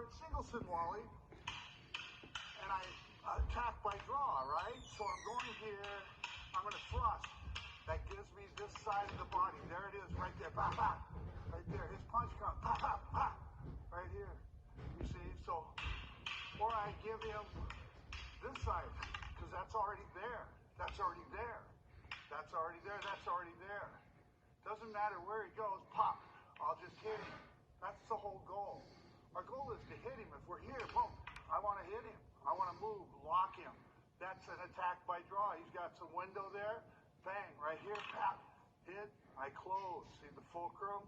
in Singleton, Wally, and I attack by draw, right? So I'm going here, I'm going to thrust. That gives me this side of the body. There it is, right there. Bah, bah. Right there. His punch comes. Bah, bah, bah. Right here. You see? So, or I give him this side, because that's already there. That's already there. That's already there. That's already there. Doesn't matter where he goes. Pop. I'll just hit him. That's the whole goal. Our goal is to hit him. If we're here, boom, I want to hit him. I want to move, lock him. That's an attack by draw. He's got some window there. Bang, right here, tap, hit, I close. See the fulcrum?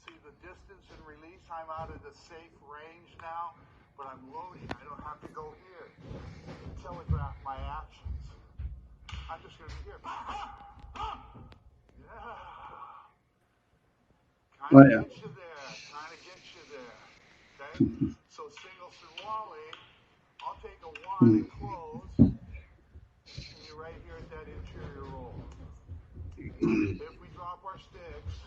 See the distance and release? I'm out of the safe range now, but I'm loading. I don't have to go here. Telegraph my actions. I'm just going to be here. Yeah. Kind of gets you there. Kind of gets you there. Okay? So Singleton Wally, I'll take a one and close. Right here at that interior roll. If we drop our sticks,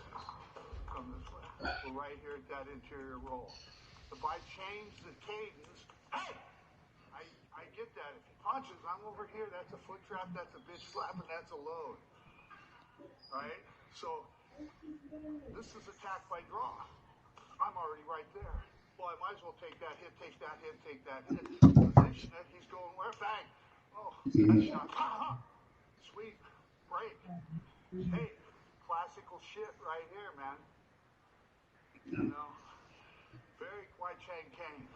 come this way. We're right here at that interior roll. If I change the cadence, hey! I get that. If he punches, I'm over here. That's a foot trap, that's a bitch slap, and that's a load. Right? So, this is attack by draw. I'm already right there. Well, I might as well take that hit, take that hit, take that hit. Position it. He's going where? Bang! Oh, nice shot. Sweet. Break. Hey, classical shit right here, man. You know, very White Chain Cane.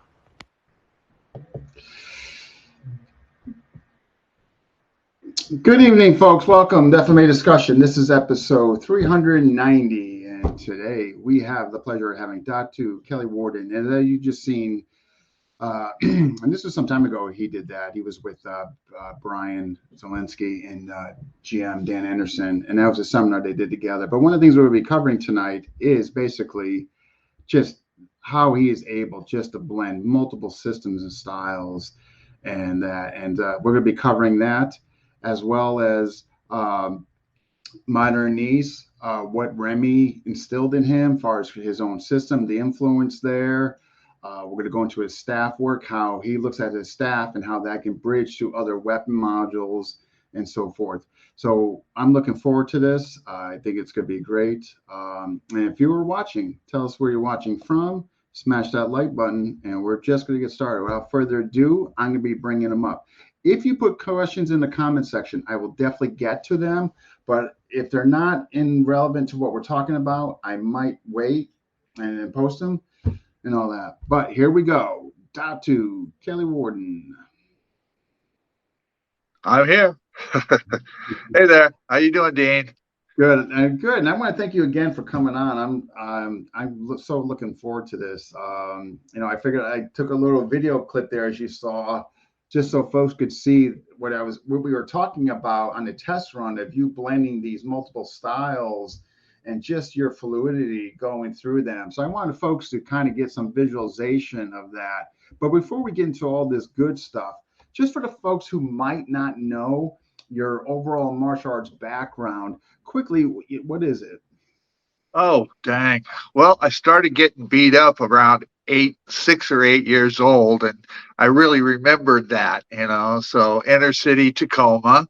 Good evening, folks. Welcome to FMA Discussion. This is episode 390, and today we have the pleasure of having Datu, Kelly Worden, and you just seen. And this was some time ago he did that. He was with Brian Zielinski and GM Dan Anderson, and that was a seminar they did together. But one of the things we'll be covering tonight is basically just how he is able just to blend multiple systems and styles, and that. And we're going to be covering that, as well as Modern Knees, what Remy instilled in him as far as his own system, the influence there. We're going to go into his staff work, how he looks at his staff and how that can bridge to other weapon modules and so forth. So I'm looking forward to this. I think it's going to be great. And if you were watching, tell us where you're watching from. Smash that like button, and we're just going to get started. Without further ado, I'm going to be bringing them up. If you put questions in the comment section, I will definitely get to them. But if they're not relevant to what we're talking about, I might wait and then post them and all that. But here we go. Datu, Kelly Worden. I'm here. Hey there. How you doing, Dean? Good. Good. And I want to thank you again for coming on. I'm so looking forward to this. I figured I took a little video clip there, as you saw, just so folks could see what we were talking about on the test run of you blending these multiple styles and just your fluidity going through them. So I wanted folks to kind of get some visualization of that. But before we get into all this good stuff, just for the folks who might not know your overall martial arts background, quickly, what is it? Oh, dang. Well, I started getting beat up around 6 or 8 years old, and I really remembered that, so inner city Tacoma,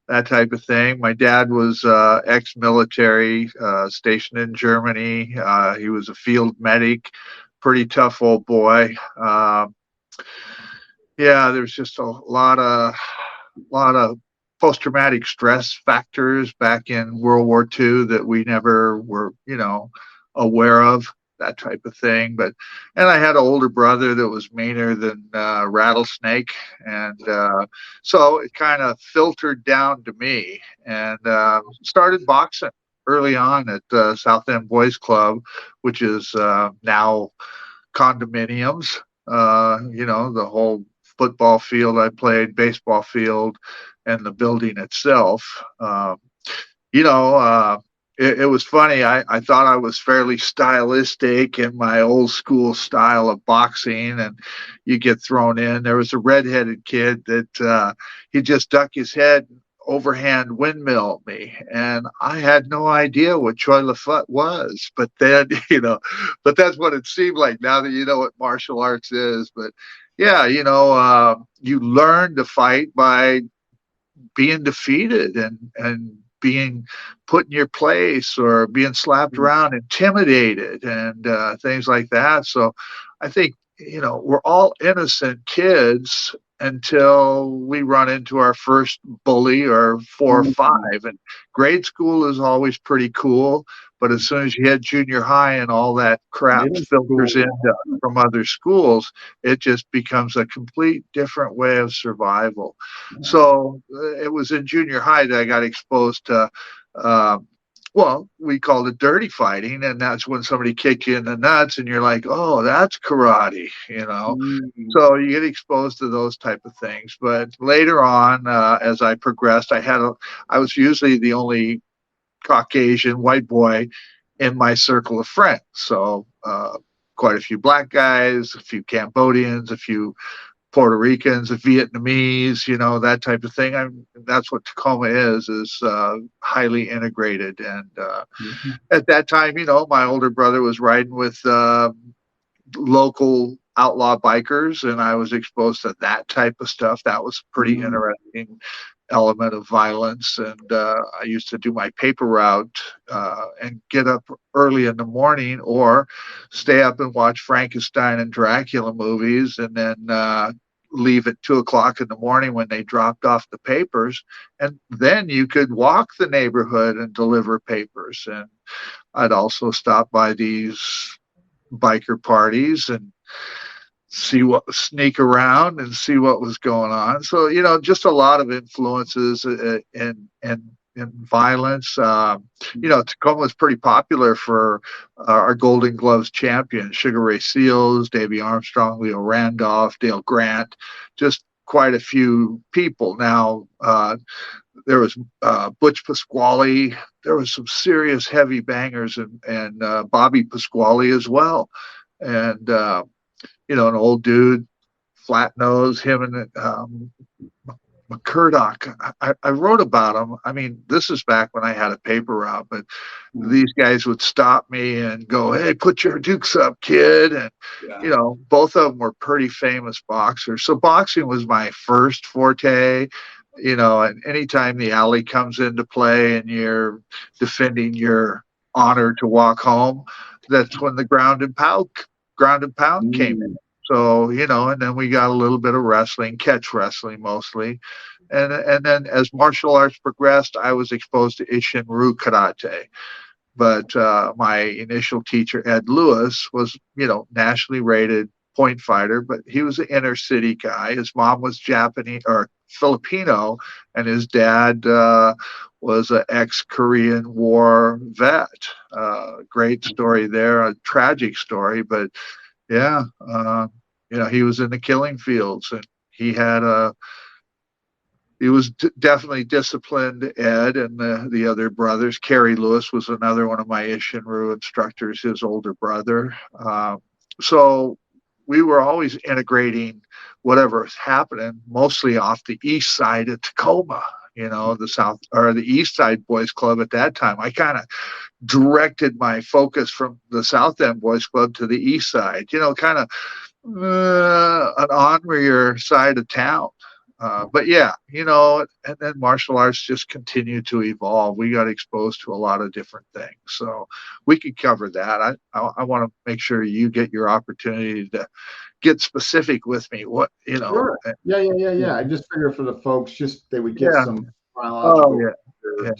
that type of thing. My dad was ex-military, stationed in Germany. He was a field medic, pretty tough old boy. There's just a lot of post-traumatic stress factors back in World War II that we never were, aware of, that type of thing. And I had an older brother that was meaner than Rattlesnake. And so it kind of filtered down to me, and started boxing early on at South End Boys Club, which is now condominiums, the whole football field I played, baseball field, and the building itself. It was funny. I thought I was fairly stylistic in my old school style of boxing, and you get thrown in. There was a redheaded kid that he'd just duck his head overhand windmill me, and I had no idea what Choy Lafut was. But then, but that's what it seemed like now that you know what martial arts is. But yeah, you learn to fight by being defeated and being put in your place or being slapped around, intimidated, and things like that. So I think, we're all innocent kids until we run into our first bully or 4 or 5. And grade school is always pretty cool. But as soon as you hit junior high and all that crap Middle filters in school. from other schools, it just becomes a complete different way of survival. So it was in junior high that I got exposed to, uh, well, we called it dirty fighting, and that's when somebody kicked you in the nuts, and you're like, "Oh, that's karate." Mm. So you get exposed to those type of things. But later on, as I progressed, I was usually the only Caucasian white boy in my circle of friends. So quite a few black guys, a few Cambodians, a few Puerto Ricans, Vietnamese, that type of thing. That's what Tacoma is highly integrated. And at that time, my older brother was riding with local outlaw bikers, and I was exposed to that type of stuff. That was a pretty interesting element of violence. And I used to do my paper route and get up early in the morning or stay up and watch Frankenstein and Dracula movies, and then leave at 2 o'clock in the morning when they dropped off the papers. And then you could walk the neighborhood and deliver papers. And I'd also stop by these biker parties and sneak around and see what was going on. So, just a lot of influences and violence. Tacoma was pretty popular for our Golden Gloves champions, Sugar Ray Seals, Davey Armstrong, Leo Randolph, Dale Grant, just quite a few people. Now, there was Butch Pasquale. There was some serious heavy bangers, and Bobby Pasquale as well. And an old dude, flat nose, him and McCurdock. I wrote about him. I mean, this is back when I had a paper route, but these guys would stop me and go, "Hey, put your dukes up, kid." And, both of them were pretty famous boxers. So boxing was my first forte. And anytime the alley comes into play and you're defending your honor to walk home, that's when the ground and pound came in. So, and then we got a little bit of wrestling, catch wrestling mostly. And then as martial arts progressed, I was exposed to Isshin-Ryu karate. But my initial teacher, Ed Lewis, was, nationally rated point fighter, but he was an inner city guy. His mom was Japanese or Filipino, and his dad was an ex-Korean War vet. Great story there, a tragic story, but yeah, he was in the killing fields, and he was definitely disciplined. Ed and the other brothers. Kerry Lewis was another one of my Isshin-Ryu instructors, his older brother. So we were always integrating whatever was happening, mostly off the east side of Tacoma. The South or the East Side Boys Club at that time. I kind of directed my focus from the South End Boys Club to the East Side, kind of an ornerier side of town. But yeah, and then martial arts just continued to evolve. We got exposed to a lot of different things. So we could cover that. I want to make sure you get your opportunity to get specific with me. What, Sure. Yeah. I just figured for the folks, just they would get some chronological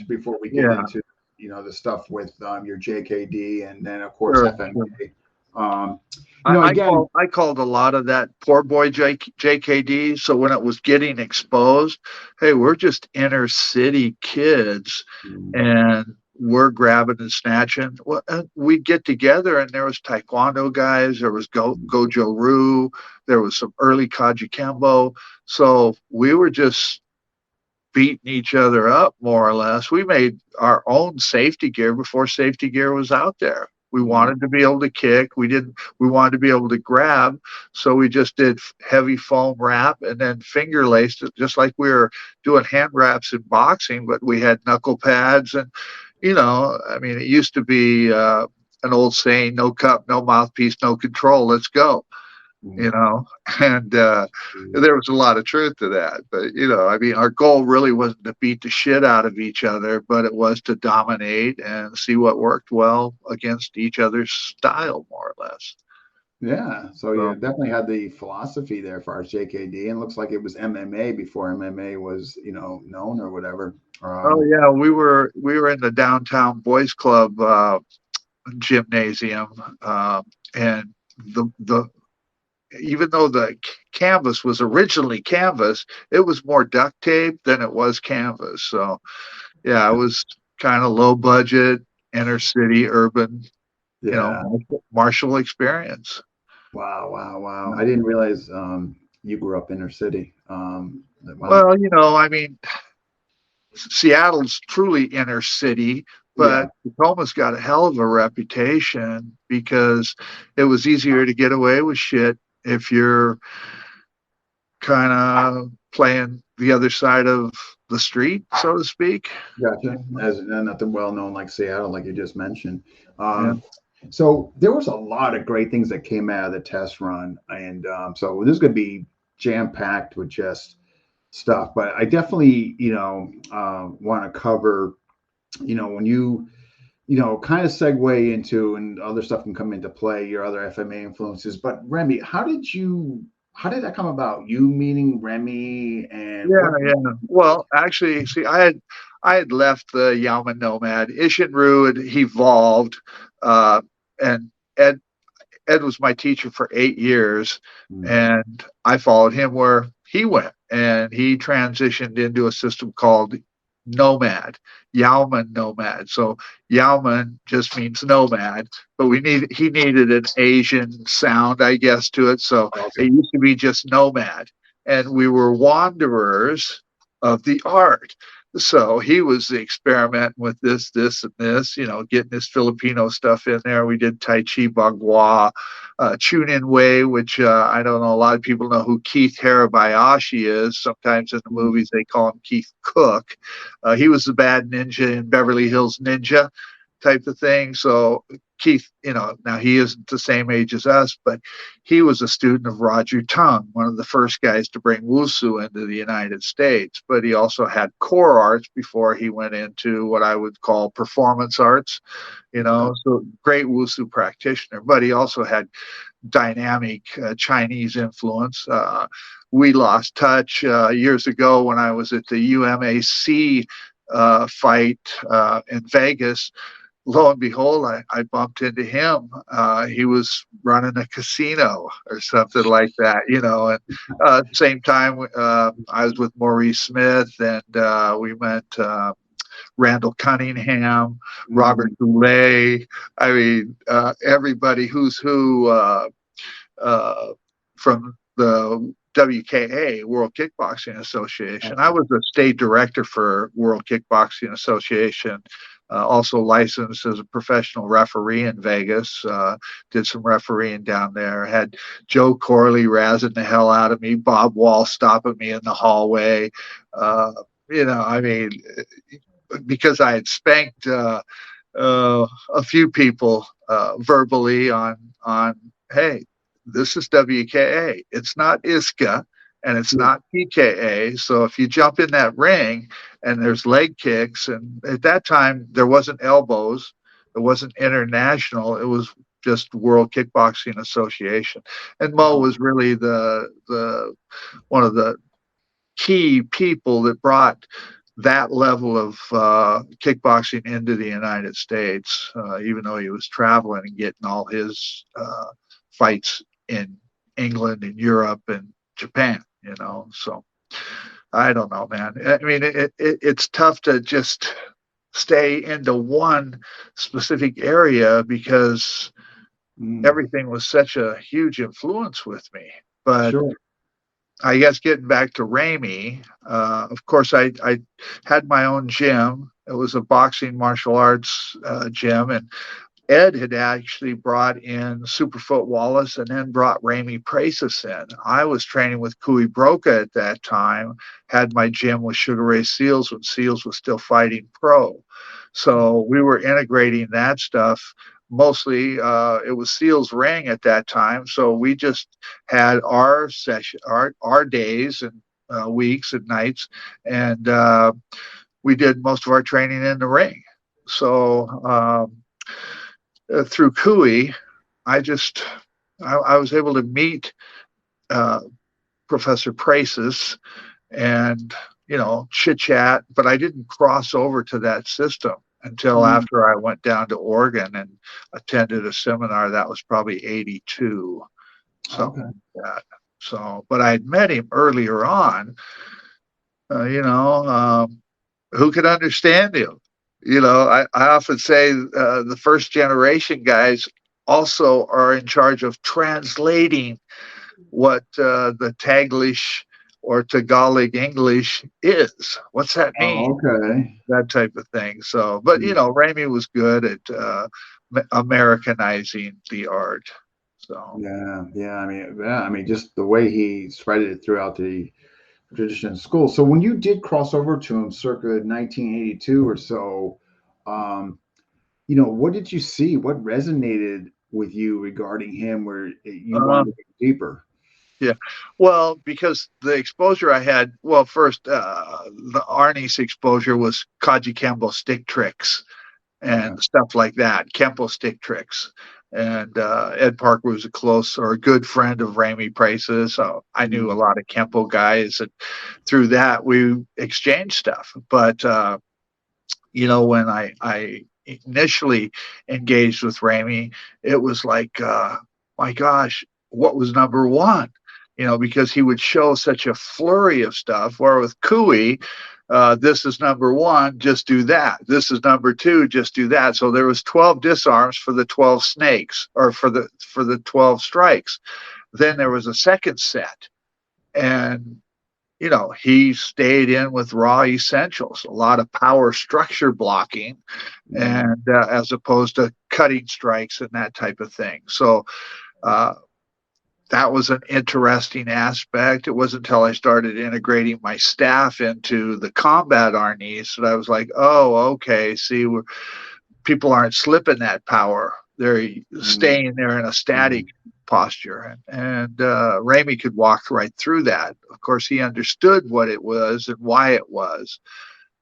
before we get into, the stuff with your JKD and then, of course, FMK. I called a lot of that poor boy JKD. So when it was getting exposed, hey, we're just inner city kids, and we're grabbing and snatching. Well, we'd get together, and there was Taekwondo guys, there was Gojo Ryu, there was some early Kaji Kembo. So we were just beating each other up more or less. We made our own safety gear before safety gear was out there. We wanted to be able to kick. We wanted to be able to grab. So we just did heavy foam wrap and then finger laced it, just like we were doing hand wraps in boxing, but we had knuckle pads. And, I mean, it used to be an old saying, no cup, no mouthpiece, no control. Let's go. And there was a lot of truth to that. But, I mean, our goal really wasn't to beat the shit out of each other, but it was to dominate and see what worked well against each other's style, more or less. Yeah. So you definitely had the philosophy there for our JKD, and looks like it was MMA before MMA was, known or whatever. Oh yeah, we were in the downtown boys club gymnasium, and the even though the canvas was originally canvas, it was more duct tape than it was canvas. So, yeah, it was kind of low budget, inner city, urban, martial experience. Wow. I didn't realize you grew up inner city. Wow. Well, I mean, Seattle's truly inner city, but Tacoma's got a hell of a reputation because it was easier to get away with shit if you're kind of playing the other side of the street, so to speak. Gotcha. As nothing well known like Seattle, like you just mentioned. So there was a lot of great things that came out of the test run, and so this is going to be jam packed with just stuff. But I definitely, want to cover, when you kind of segue into, and other stuff can come into play, your other FMA influences. But Remy, how did that come about? You meeting Remy and Well, actually, see, I had left the Yaoma Nomad. Ishinru had evolved, and Ed was my teacher for 8 years, and I followed him where he went, and he transitioned into a system called Nomad, Yaoman Nomad. So Yaoman just means nomad, but he needed an Asian sound, I guess, to it. So it used to be just Nomad, and we were wanderers of the art. So he was experimenting with this, and this, getting his Filipino stuff in there. We did Tai Chi Bagua, Chunin Wei, which I don't know, a lot of people know who Keith Hirabayashi is. Sometimes in the movies they call him Keith Cook. He was the bad ninja in Beverly Hills Ninja type of thing. So Keith, now he isn't the same age as us, but he was a student of Roger Tung, one of the first guys to bring Wushu into the United States. But he also had core arts before he went into what I would call performance arts, so great Wushu practitioner. But he also had dynamic Chinese influence. We lost touch years ago when I was at the UMAC fight in Vegas. Lo and behold, I bumped into him. He was running a casino or something like that, And at the same time, I was with Maurice Smith, and we met Randall Cunningham, Robert Goulet. I mean, everybody who's who from the WKA, World Kickboxing Association. I was the state director for World Kickboxing Association. Also licensed as a professional referee in Vegas. Did some refereeing down there. Had Joe Corley razzing the hell out of me. Bob Wall stopping me in the hallway. I mean, because I had spanked a few people verbally on, hey, this is WKA. It's not ISCA. And it's not PKA. So if you jump in that ring and there's leg kicks, and at that time there wasn't elbows, it wasn't international, it was just World Kickboxing Association. And Mo was really the one of the key people that brought that level of kickboxing into the United States, even though he was traveling and getting all his fights in England and Europe and Japan. So I don't know, man. I mean, it's tough to just stay into one specific area because everything was such a huge influence with me. But I guess getting back to Ramey, of course, I had my own gym. It was a boxing martial arts gym, and Ed had actually brought in Superfoot Wallace and then brought Ramey Prasis in. I was training with Kui Broca at that time, had my gym with Sugar Ray Seals when Seals was still fighting pro. So we were integrating that stuff. Mostly it was Seals Ring at that time. So we just had our session, our days and weeks and nights, and we did most of our training in the ring. So through Cooey, I was able to meet uh, Professor Prasis and chit chat, but I didn't cross over to that system until after I went down to Oregon and attended a seminar. That was probably 82, something like that. So, but I'd met him earlier on. Who could understand him? I often say the first generation guys also are in charge of translating what the Taglish or Tagalog English is. What's that mean? Oh, okay. That type of thing. So, but Ramey was good at Americanizing the art. So Yeah. I mean, just the way he spread it throughout the tradition in school. So when you did cross over to him circa 1982 or so, what did you see? What resonated with you regarding him where you uh, wanted to go deeper? yeah, well, because the exposure I had, well, first the Arnie's exposure was Kaji Kembo stick tricks Okay. and stuff like that, Kempo stick tricks. And Ed Parker was a close or a good friend of Ramey Price's. So I knew a lot of Kempo guys, and through that we exchanged stuff. But when I initially engaged with Ramey, it was like, my gosh, what was number one? Because he would show such a flurry of stuff. Where with Cooey, this is number one, just do that. This is number two, just do that. So there was 12 disarms for the 12 snakes, or for the 12 strikes. Then there was a second set, and he stayed in with raw essentials, a lot of power structure blocking, and as opposed to cutting strikes and that type of thing. So that was an interesting aspect. It wasn't until I started integrating my staff into the combat Arnis that I was like, oh, okay, see, people aren't slipping that power. They're staying there in a static posture. And Ramey could walk right through that. Of course, he understood what it was and why it was.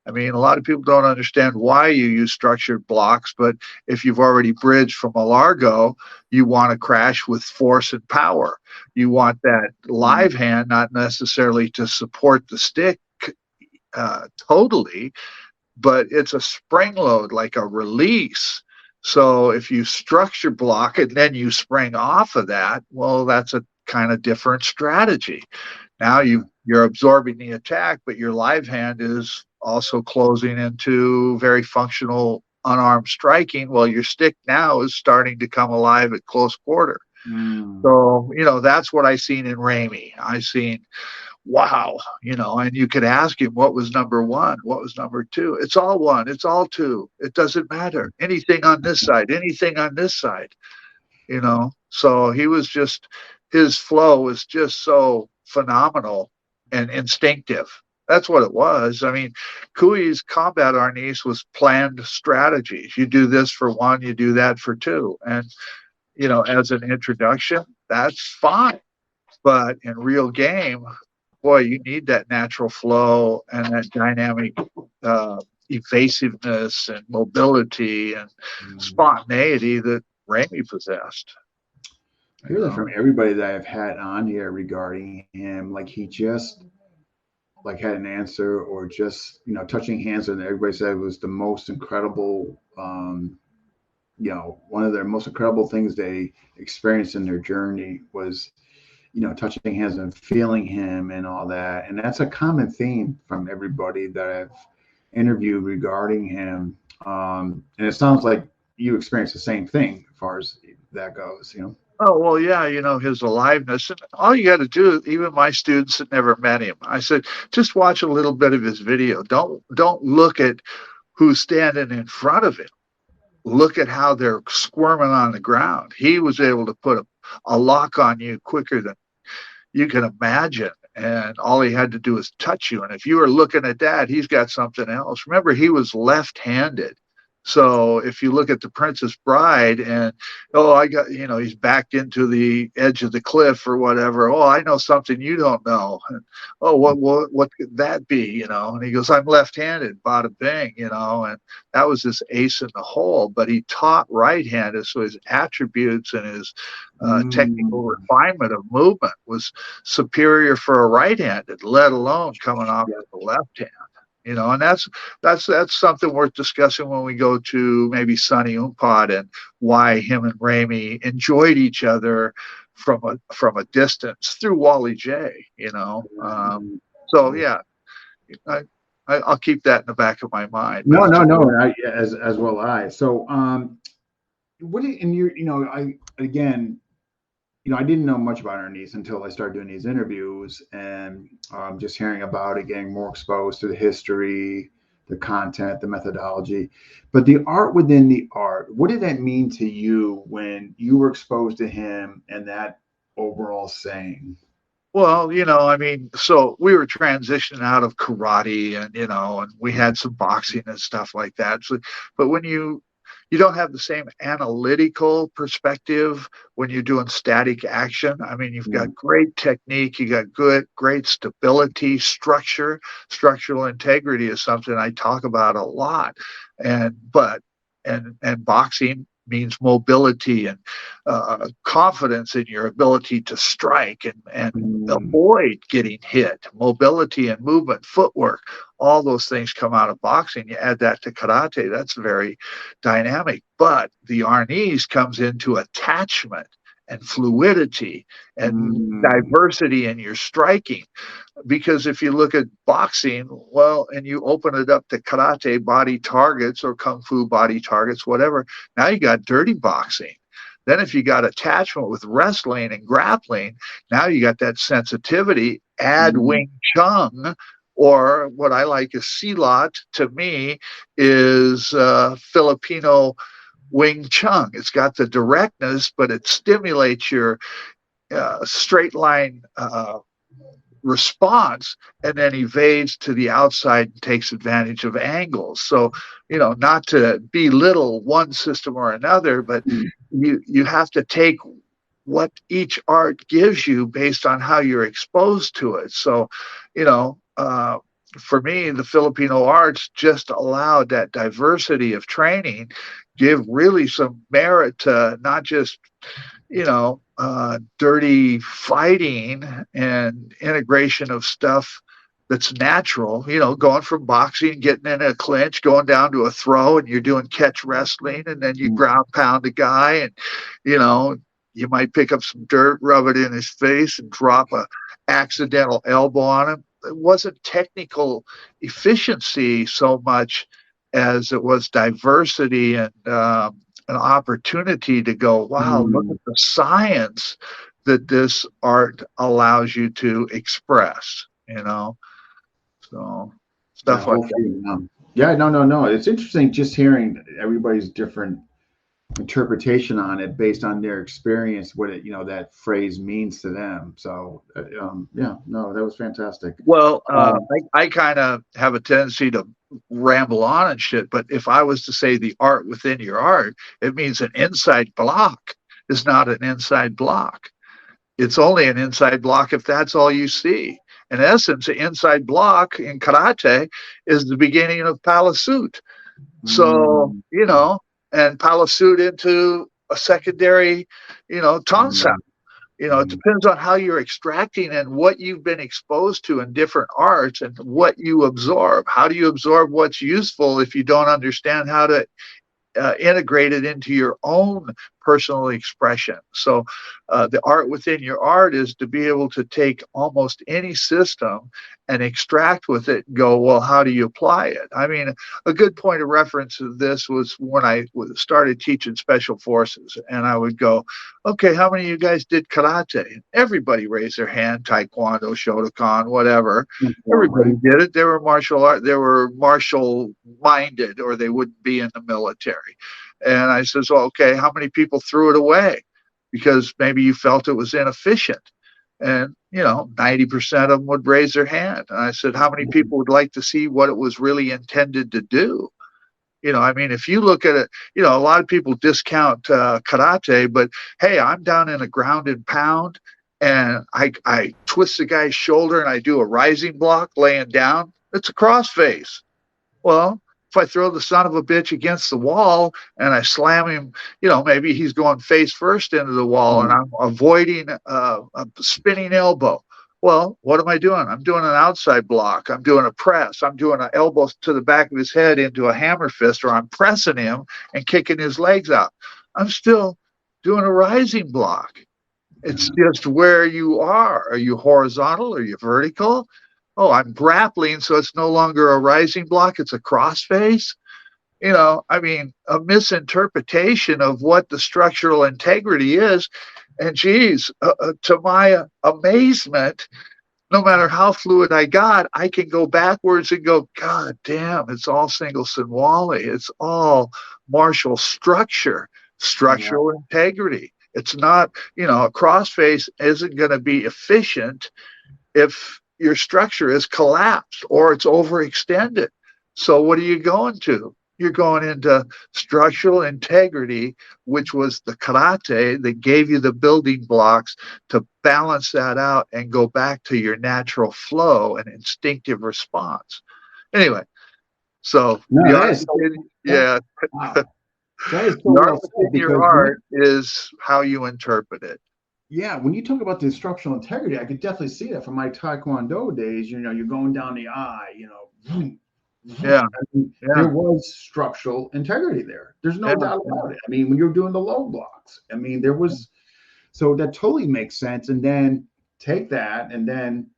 I mean, a lot of people don't understand why you use structured blocks, but if you've already bridged from a Largo, you want to crash with force and power. You want that live hand, not necessarily to support the stick totally, but it's a spring load, like a release. So if you structure block and then you spring off of that, well, that's a kind of different strategy. Now you're absorbing the attack, but your live hand is also closing into very functional unarmed striking. Well, your stick now is starting to come alive at close quarter. So, that's what I seen in Ramey. I seen, wow, and you could ask him what was number one, what was number two. It's all one, it's all two. It doesn't matter. Anything on this side, anything on this side, So he was just, his flow was just so phenomenal and instinctive. That's what it was. I mean, Cooey's combat Arnis was planned strategies. You do this for one, you do that for two. And, as an introduction, that's fine. But in real game, boy, you need that natural flow and that dynamic evasiveness and mobility and spontaneity that Ramey possessed. I hear that from everybody that I've had on here regarding him. Like he just like had an answer, or just touching hands, and everybody said it was the most incredible. One of their most incredible things they experienced in their journey was touching hands and feeling him and all that. And that's a common theme from everybody that I've interviewed regarding him. And it sounds like you experienced the same thing as far as that goes. Oh, well, yeah, his aliveness. And all you got to do, even my students that never met him, I said, just watch a little bit of his video. Don't look at who's standing in front of him. look at how they're squirming on the ground. He was able to put a lock on you quicker than you can imagine. And all he had to do is touch you. And if you were looking at that, he's got something else. Remember, he was left-handed. So if you look at the Princess Bride and, oh, I got, he's backed into the edge of the cliff or whatever. Oh, I know something you don't know. And, oh, what could that be? And he goes, I'm left-handed, bada bing, and that was his ace in the hole. But he taught right-handed, so his attributes and his technical refinement of movement was superior for a right-handed, let alone coming off with the left hand. And that's something worth discussing when we go to maybe Sonny Umpad and why him and Ramey enjoyed each other from a distance through Wally J. So yeah, I'll keep that in the back of my mind. No, as well I. So what and you I again. I didn't know much about Ernest until I started doing these interviews and just hearing about it, getting more exposed to the history, the content, the methodology. But the art within the art, what did that mean to you when you were exposed to him and that overall saying? Well, so we were transitioning out of karate and we had some boxing and stuff like that. So, but when you don't have the same analytical perspective when you're doing static action. I mean, you've got great technique, you got great stability, structural integrity is something I talk about a lot. And boxing means mobility and confidence in your ability to strike and avoid getting hit. Mobility and movement, footwork, all those things come out of boxing. You add that to karate, that's very dynamic. But the Arnis comes into attachment and fluidity and diversity in your striking. Because if you look at boxing, well, and you open it up to karate body targets or kung fu body targets, whatever, now you got dirty boxing. Then if you got attachment with wrestling and grappling, now you got that sensitivity. Add Wing Chun, or what I like is Silat, to me, is Filipino Wing Chun. It's got the directness, but it stimulates your straight line response and then evades to the outside and takes advantage of angles. So, not to belittle one system or another, but you have to take what each art gives you based on how you're exposed to it. So, for me, the Filipino arts just allowed that diversity of training, give really some merit to not just, dirty fighting and integration of stuff that's natural, going from boxing, getting in a clinch, going down to a throw, and you're doing catch wrestling, and then you ground pound a guy, and, you might pick up some dirt, rub it in his face, and drop a accidental elbow on him. It wasn't technical efficiency so much as it was diversity and an opportunity to go, wow, look at the science that this art allows you to express, so stuff like that. Yeah, no. It's interesting just hearing everybody's different interpretation on it based on their experience, what it, that phrase means to them. So, that was fantastic. Well, I kind of have a tendency to ramble on and shit, but if I was to say the art within your art, it means an inside block is not an inside block. It's only an inside block if that's all you see. In essence, an inside block in karate is the beginning of palasut. So, and palasut into a secondary, tonsa. It depends on how you're extracting and what you've been exposed to in different arts and what you absorb. How do you absorb what's useful if you don't understand how to integrate it into your own personal expression? So the art within your art is to be able to take almost any system and extract with it and go, well, how do you apply it? I mean, a good point of reference of this was when I started teaching special forces, and I would go, okay, how many of you guys did karate? Everybody raised their hand, taekwondo, shotokan, whatever. Everybody did it. They were martial art. They were martial minded, or they wouldn't be in the military. And I says, well, okay, how many people threw it away? Because maybe you felt it was inefficient. And, 90% of them would raise their hand. And I said, how many people would like to see what it was really intended to do? I mean, if you look at it, a lot of people discount karate, but hey, I'm down in a ground and pound and I twist the guy's shoulder and I do a rising block laying down. It's a crossface. Well, if I throw the son of a bitch against the wall and I slam him, maybe he's going face first into the wall and I'm avoiding a spinning elbow. Well, what am I doing? I'm doing an outside block. I'm doing a press. I'm doing an elbow to the back of his head into a hammer fist, or I'm pressing him and kicking his legs out. I'm still doing a rising block. It's just where you are. Are you horizontal? Are you vertical? Oh, I'm grappling, so it's no longer a rising block. It's a crossface. I mean, a misinterpretation of what the structural integrity is. And geez, to my amazement, no matter how fluid I got, I can go backwards and go, God damn, it's all Singleton Wally. It's all martial structural integrity. It's not, a crossface isn't going to be efficient if your structure is collapsed or it's overextended. So what are you going to? You're going into structural integrity, which was the karate that gave you the building blocks to balance that out and go back to your natural flow and instinctive response. Anyway, so No, the that art, is so, yeah, wow. That is so the art well said, within your art is how you interpret it. yeah, when you talk about the structural integrity, I could definitely see that from my Taekwondo days. You're going down the eye, Yeah, I mean, yeah, there was structural integrity there. There's no yeah, doubt about it. I mean, when you're doing the low blocks, I mean, there was, so that totally makes sense. And then take that, and then,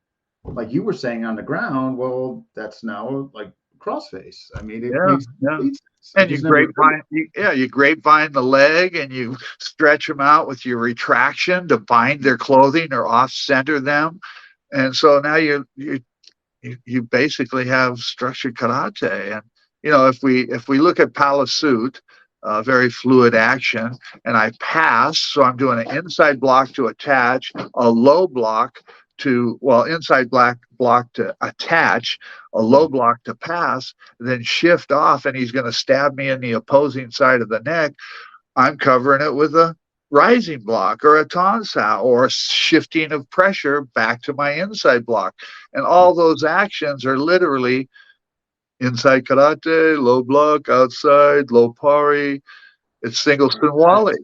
like you were saying on the ground, well, that's now like crossface. I mean, it yeah, makes yeah. complete sense. I And just never heard it. you grapevine the leg and you stretch them out with your retraction to bind their clothing or off center them. And so now you basically have structured karate. And if we look at Palasut, very fluid action, and I pass, so I'm doing an inside block to attach, a low block to, well, inside block to attach, a low block to pass, then shift off, and he's going to stab me in the opposing side of the neck. I'm covering it with a rising block or a tonsao or a shifting of pressure back to my inside block. And all those actions are literally inside karate, low block, outside, low pari. It's Singleton Wally.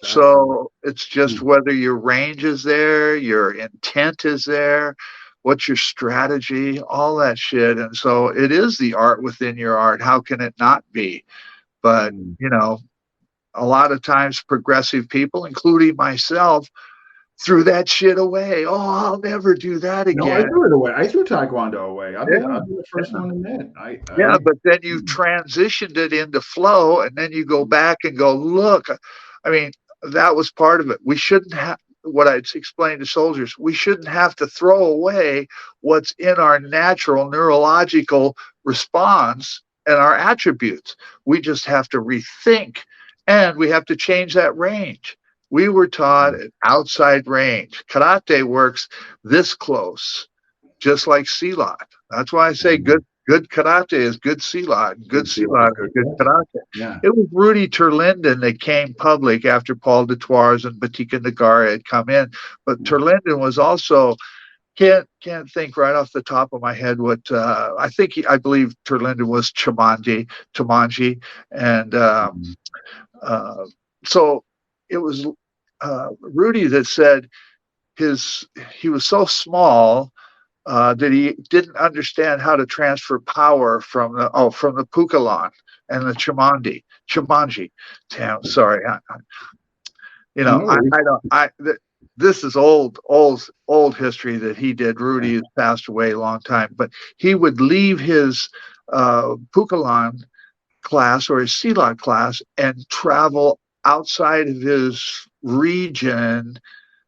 So it's just whether your range is there, your intent is there, what's your strategy, all that shit. And so it is the art within your art. How can it not be? But, a lot of times progressive people, including myself, threw that shit away. Oh, I'll never do that No, I again. threw it away. I threw Taekwondo away. I'll be Yeah, the first one to admit. yeah, but then you transitioned it into flow, and then you go back and go, look, I mean, that was part of it. We shouldn't have, what I'd explain to soldiers, we shouldn't have to throw away what's in our natural neurological response and our attributes. We just have to rethink, and we have to change that range. We were taught an outside range. Karate works this close, just like silat. That's why I say good karate is good silat. Good silat is good karate. Yeah. It was Rudy Terlinden that came public after Paul Dutours and Batika Nagara had come in. But Terlinden was also, can't think right off the top of my head what I believe Terlinden was Chamanji, and so it was Rudy that said he was so small that he didn't understand how to transfer power from the Pukalan and the Chamanji. Damn, sorry. This is old history that he did. Rudy has passed away a long time, but he would leave his Pukalan class or his Silat class and travel outside of his region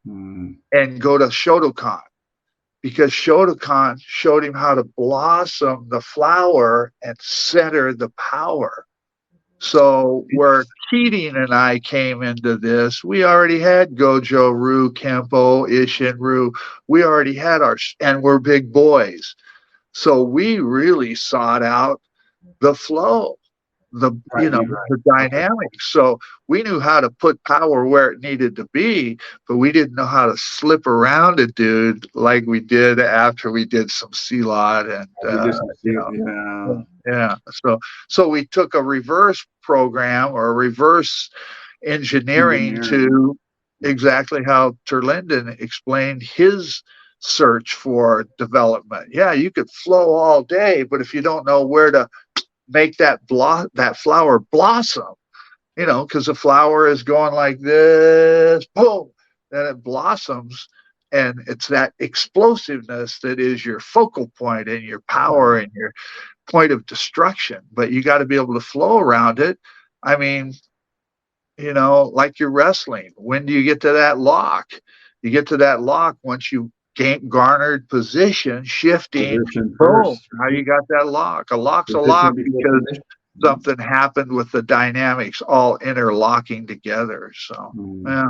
and go to Shotokan, because Shotokan showed him how to blossom the flower and center the power. So where Keating and I came into this, we already had Gojo Ryu, Kempo, Ishin Ryu. We already had and we're big boys. So we really sought out the flow, Right. the dynamics. So we knew how to put power where it needed to be, but we didn't know how to slip around it, dude, like we did after we did some CLOT and yeah. So we took a reverse program or reverse engineering to exactly how Terlinden explained his search for development. Yeah, you could flow all day, but if you don't know where to make that flower blossom, because the flower is going like this, boom, then it blossoms. And it's that explosiveness that is your focal point and your power and your point of destruction. But you got to be able to flow around it. I mean, like you're wrestling. When do you get to that lock? You get to that lock once you garnered position, shifting, boom. How you got that lock? A lock's a lock because something happened with the dynamics all interlocking together. So, yeah.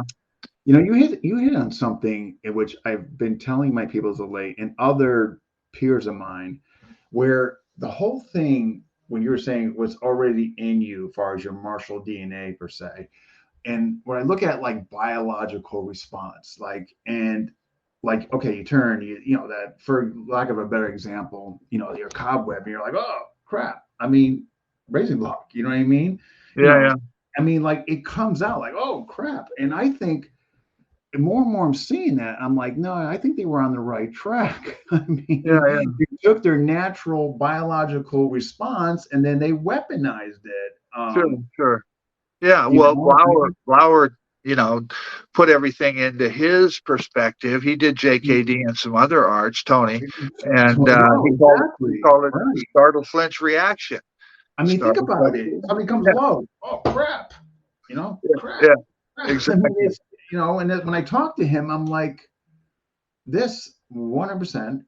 You hit on something which I've been telling my people as of late and other peers of mine, where the whole thing, when you were saying, was already in you as far as your martial DNA per se. And when I look at like biological response, okay, you turn, that, for lack of a better example, you're cobweb and you're like, oh crap. I mean, raising block, you know what I mean? Yeah. I mean, like it comes out like, oh crap. And I think more and more I'm seeing that. I'm like, no, I think they were on the right track. I mean, they took their natural biological response and then they weaponized it. Sure. Yeah. Well, Lauer, put everything into his perspective. He did JKD and some other arts, Tony, and he called it startle flinch reaction. I mean, think about it. Something comes low. Oh crap! Crap. Yeah, exactly. And then when I talk to him, I'm like, this 100%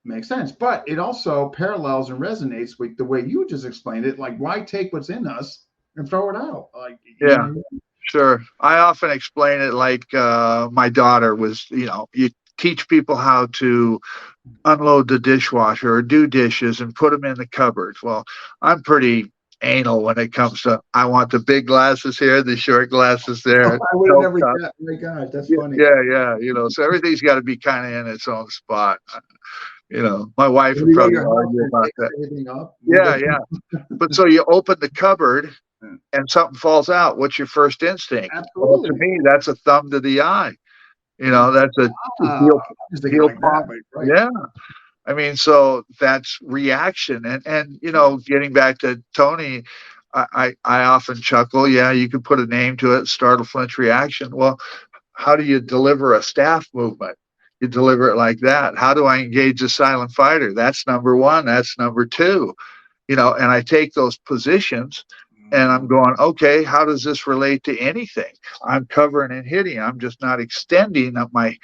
makes sense, but it also parallels and resonates with the way you just explained it. Like, why take what's in us and throw it out? Like, Sure. I often explain it like my daughter was. You teach people how to unload the dishwasher or do dishes and put them in the cupboards. Well, I'm pretty anal when it comes to, I want the big glasses here, the short glasses there. I would have never got, oh my gosh, that's funny. Yeah. So everything's got to be kind of in its own spot. My wife would probably argue about that. Yeah. But so you open the cupboard and something falls out. What's your first instinct? Absolutely. Well, to me, that's a thumb to the eye. That's a heel pop. Right. Yeah. I mean, so that's reaction. And getting back to Tony, I often chuckle. Yeah, you could put a name to it, startle flinch reaction. Well, how do you deliver a staff movement? You deliver it like that. How do I engage a silent fighter? That's number one. That's number two. And I take those positions and I'm going, okay, how does this relate to anything? I'm covering and hitting. I'm just not extending my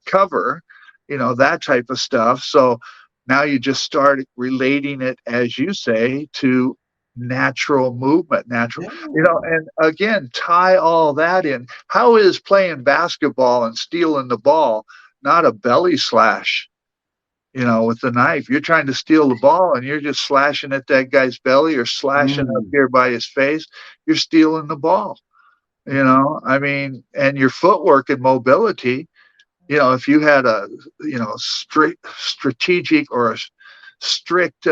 cover, that type of stuff. So now you just start relating it, as you say, to natural movement, and again, tie all that in. How is playing basketball and stealing the ball not a belly slash? With the knife, you're trying to steal the ball and you're just slashing at that guy's belly or slashing up here by his face. You're stealing the ball, I mean, and your footwork and mobility, if you had a, strategic or a strict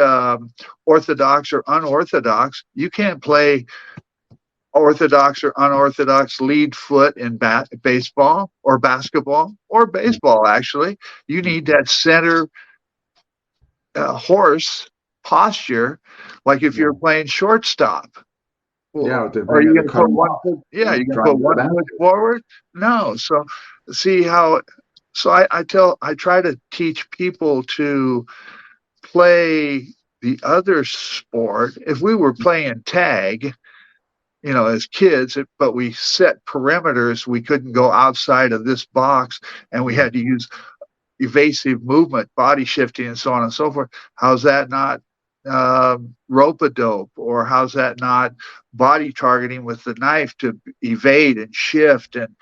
orthodox or unorthodox, you can't play orthodox or unorthodox lead foot in baseball or basketball or baseball. Actually, you need that center horse posture, like if you're playing shortstop. Are you going to put one foot? Yeah, you can put one foot forward. No, so see how. So I try to teach people to play the other sport. If we were playing tag, as kids, but we set perimeters, we couldn't go outside of this box, and we had to use evasive movement, body shifting, and so on and so forth. How's that not rope-a-dope, or how's that not body targeting with the knife to evade and shift and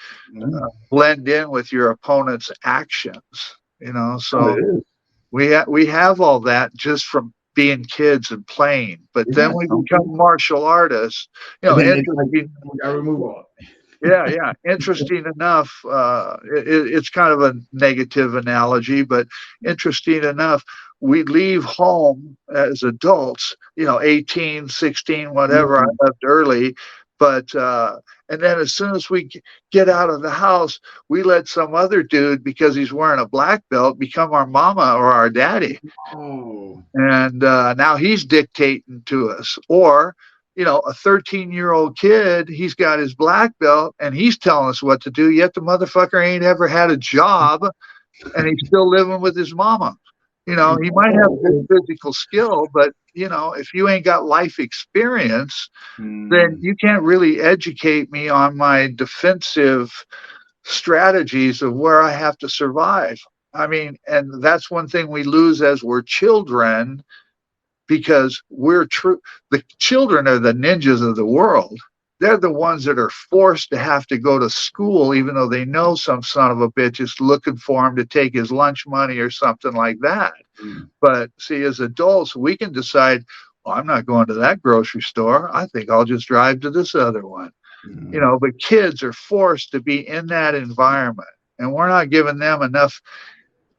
blend in with your opponent's actions? Oh, it So is. we have all that just from being kids and playing, but then Yeah, we some become people. martial artists. And then they like, Interesting. we gotta remove all. Yeah. Interesting enough, it's kind of a negative analogy, but interesting enough, we leave home as adults, 18, 16, whatever. I Mhm. left early, but, and then as soon as we get out of the house, we let some other dude, because he's wearing a black belt, become our mama or our daddy. Oh, And now he's dictating to us. Or, a 13-year-old kid, he's got his black belt and he's telling us what to do, yet the motherfucker ain't ever had a job and he's still living with his mama. He might have good physical skill, but, if you ain't got life experience, then mm, you can't really educate me on my defensive strategies of where I have to survive. I mean, and that's one thing we lose as we're children, because we're true. The children are the ninjas of the world. They're the ones that are forced to have to go to school, even though they know some son of a bitch is looking for him to take his lunch money or something like that. mm, But see, as adults, we can decide, well, I'm not going to that grocery store. I think I'll just drive to this other one. mm. But kids are forced to be in that environment, and we're not giving them enough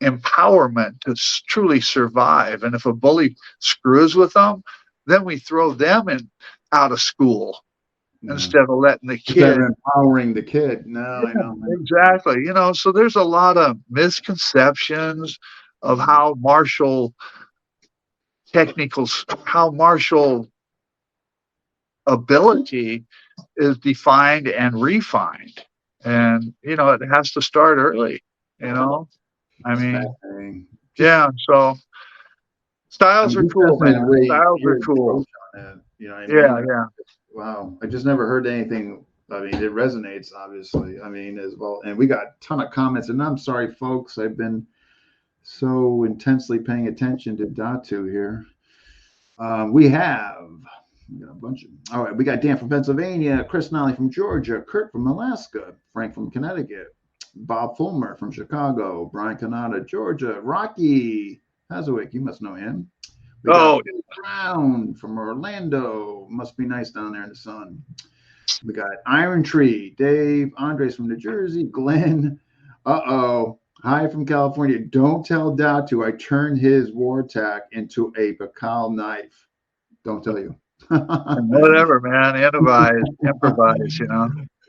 empowerment to truly survive. And if a bully screws with them, then we throw them out of school Yeah. instead of letting the Instead of kid. empowering the kid. No, I Yeah, know. exactly. So there's a lot of misconceptions of how martial ability is defined and refined. And, it has to start early, you know? I It's mean, fascinating. Just, yeah. So styles I'm are just cool, fascinated man. the way Styles are your cool. approach on it. You know what I Yeah, mean? yeah. Wow. I just never heard anything. I mean, it resonates, obviously. I mean, as well. And we got a ton of comments. And I'm sorry, folks. I've been so intensely paying attention to Datu here. We got a bunch of. All right, we got Dan from Pennsylvania, Chris Nolly from Georgia, Kurt from Alaska, Frank from Connecticut, Bob Fulmer from Chicago, Brian Canada, Georgia, Rocky Hazowick, you must know him. We got Oh, Brown from Orlando. Must be nice down there in the sun. We got Iron Tree, Dave, Andres from New Jersey, Glenn. Uh-oh. Hi from California. Don't tell Datu I turned his war tack into a Bacal knife. Don't tell you. whatever, man. Improvise.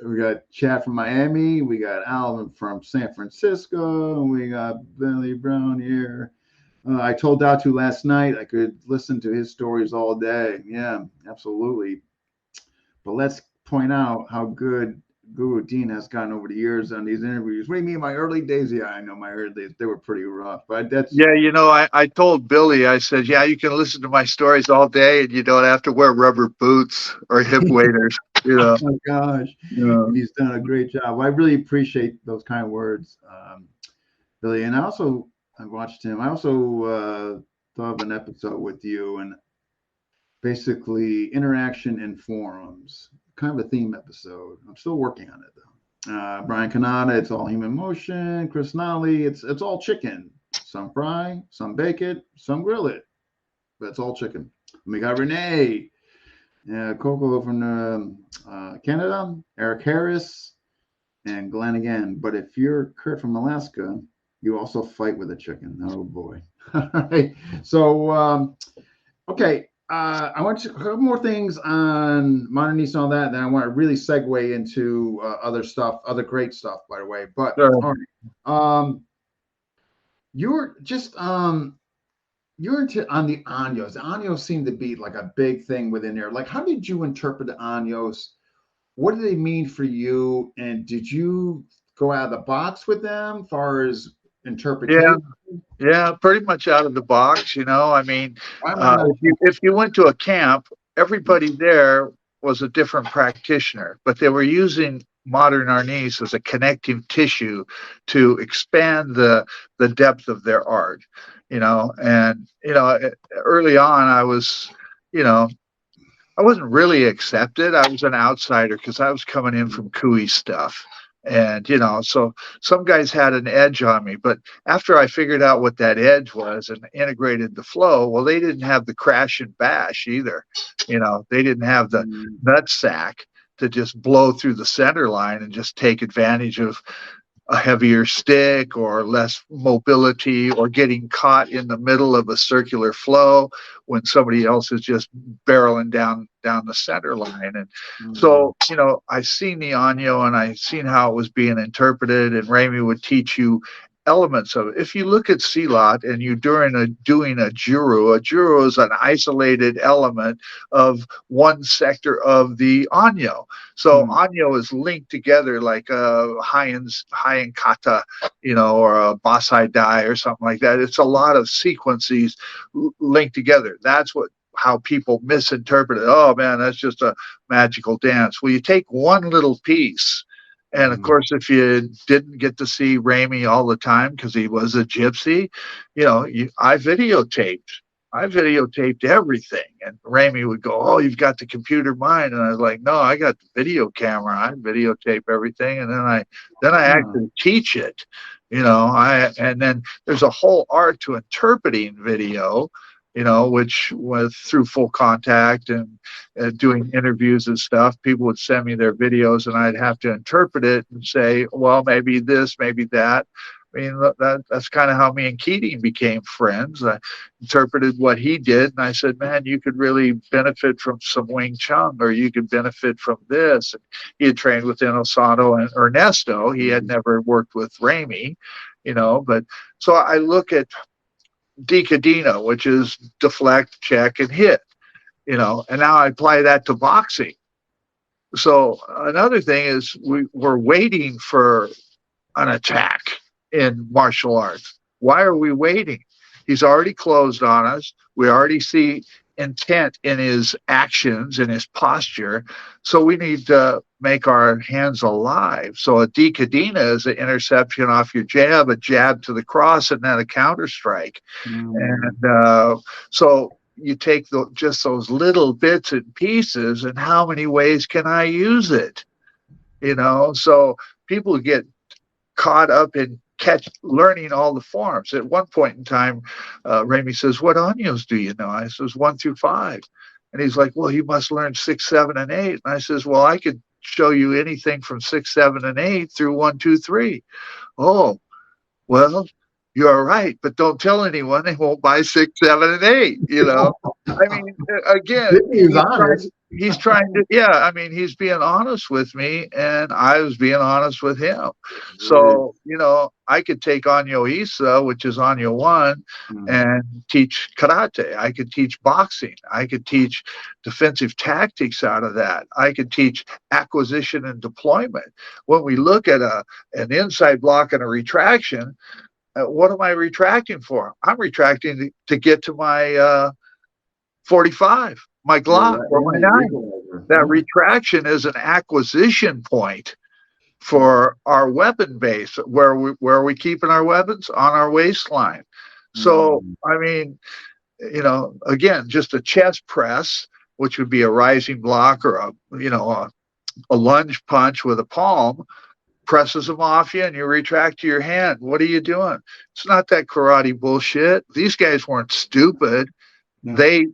We got Chad from Miami. We got Alvin from San Francisco. And we got Billy Brown here. I told Datu last night I could listen to his stories all day. Yeah, absolutely. But let's point out how good Guru Dean has gotten over the years on these interviews. What do you mean, my early days? Yeah, I know my early days. They were pretty rough. But that's, Yeah, I told Billy, I said, yeah, you can listen to my stories all day and you don't have to wear rubber boots or hip waders. oh my gosh. Yeah. And he's done a great job. I really appreciate those kind words, Billy. And I watched him. I also thought of an episode with you and basically interaction in forums, kind of a theme episode. I'm still working on it though. Brian Canada, it's all human motion. Chris Nolly, it's all chicken. Some fry, some bake it, some grill it, but it's all chicken. We got Renee, Coco from Canada, Eric Harris, and Glenn again. But if you're Kurt from Alaska, you also fight with a chicken. Oh boy. All right. So, okay. I want to a couple more things on Modern East and all that. Then I want to really segue into other stuff, other great stuff, by the way. But Sure. all right. You're just you're into on the Anyos. The Anyos seem to be like a big thing within there. Like, how did you interpret the Anyos? What do they mean for you? And did you go out of the box with them as far as Yeah, interpretation? yeah, pretty much out of the box. I mean, Why am I not? if you went to a camp, everybody there was a different practitioner, but they were using modern arnis as a connective tissue to expand the depth of their art, and early on I was, you know, I wasn't really accepted. I was an outsider because I was coming in from Cooey stuff. And, so some guys had an edge on me. But after I figured out what that edge was and integrated the flow, well, they didn't have the crash and bash either. They didn't have the nut sack to just blow through the center line and just take advantage of a heavier stick or less mobility or getting caught in the middle of a circular flow when somebody else is just barreling down the center line. And so, I seen the Año and I seen how it was being interpreted, and Ramey would teach you elements of it. If you look at Silat and you're doing a juru is an isolated element of one sector of the Año. So Año is linked together like a high-end kata, or a basai dai or something like that. It's a lot of sequences linked together. That's how people misinterpret it. Oh man, that's just a magical dance. Well, you take one little piece. And of course, if you didn't get to see Ramey all the time because he was a gypsy, I videotaped everything. And Ramey would go, "Oh, you've got the computer mind," and I was like, "No, I got the video camera. I videotape everything, and then I actually teach it." And then there's a whole art to interpreting video. Which was through Full Contact and doing interviews and stuff. People would send me their videos and I'd have to interpret it and say, well, maybe this, maybe that. I mean, that's kind of how me and Keating became friends. I interpreted what he did, and I said, man, you could really benefit from some Wing Chun, or you could benefit from this. And he had trained with Inosanto and Ernesto. He had never worked with Ramey, but so I look at Decadino, which is deflect, check, and hit, and now I apply that to boxing. So another thing is we're waiting for an attack in martial arts. Why are we waiting? He's already closed on us. We already see intent in his actions, in his posture. So we need to make our hands alive. So a decadena is an interception off your jab, a jab to the cross, and then a counter strike. And so you take just those little bits and pieces, and how many ways can I use it? So people get caught up in learning all the forms. At one point in time, Ramey says, "What Años do you know?" I says, 1 through 5. And he's like, "Well, you must learn 6, 7, and 8. And I says, "Well, I could show you anything from 6, 7, and 8 through 1, 2, 3. "Oh, well, you're right, but don't tell anyone. They won't buy 6, 7, and 8. I mean, again, he's trying to, he's being honest with me, and I was being honest with him. So, I could take Año Isa, which is Año 1, and teach karate. I could teach boxing. I could teach defensive tactics out of that. I could teach acquisition and deployment. When we look at an inside block and a retraction, what am I retracting for? I'm retracting to get to my 45, my Glock, or my 9. That retraction is an acquisition point for our weapon base. Where are we keeping our weapons? On our waistline. So, I mean, again, just a chest press, which would be a rising block, or a lunge punch with a palm, presses them off you and you retract to your hand. What are you doing? It's not that karate bullshit. These guys weren't stupid. No. They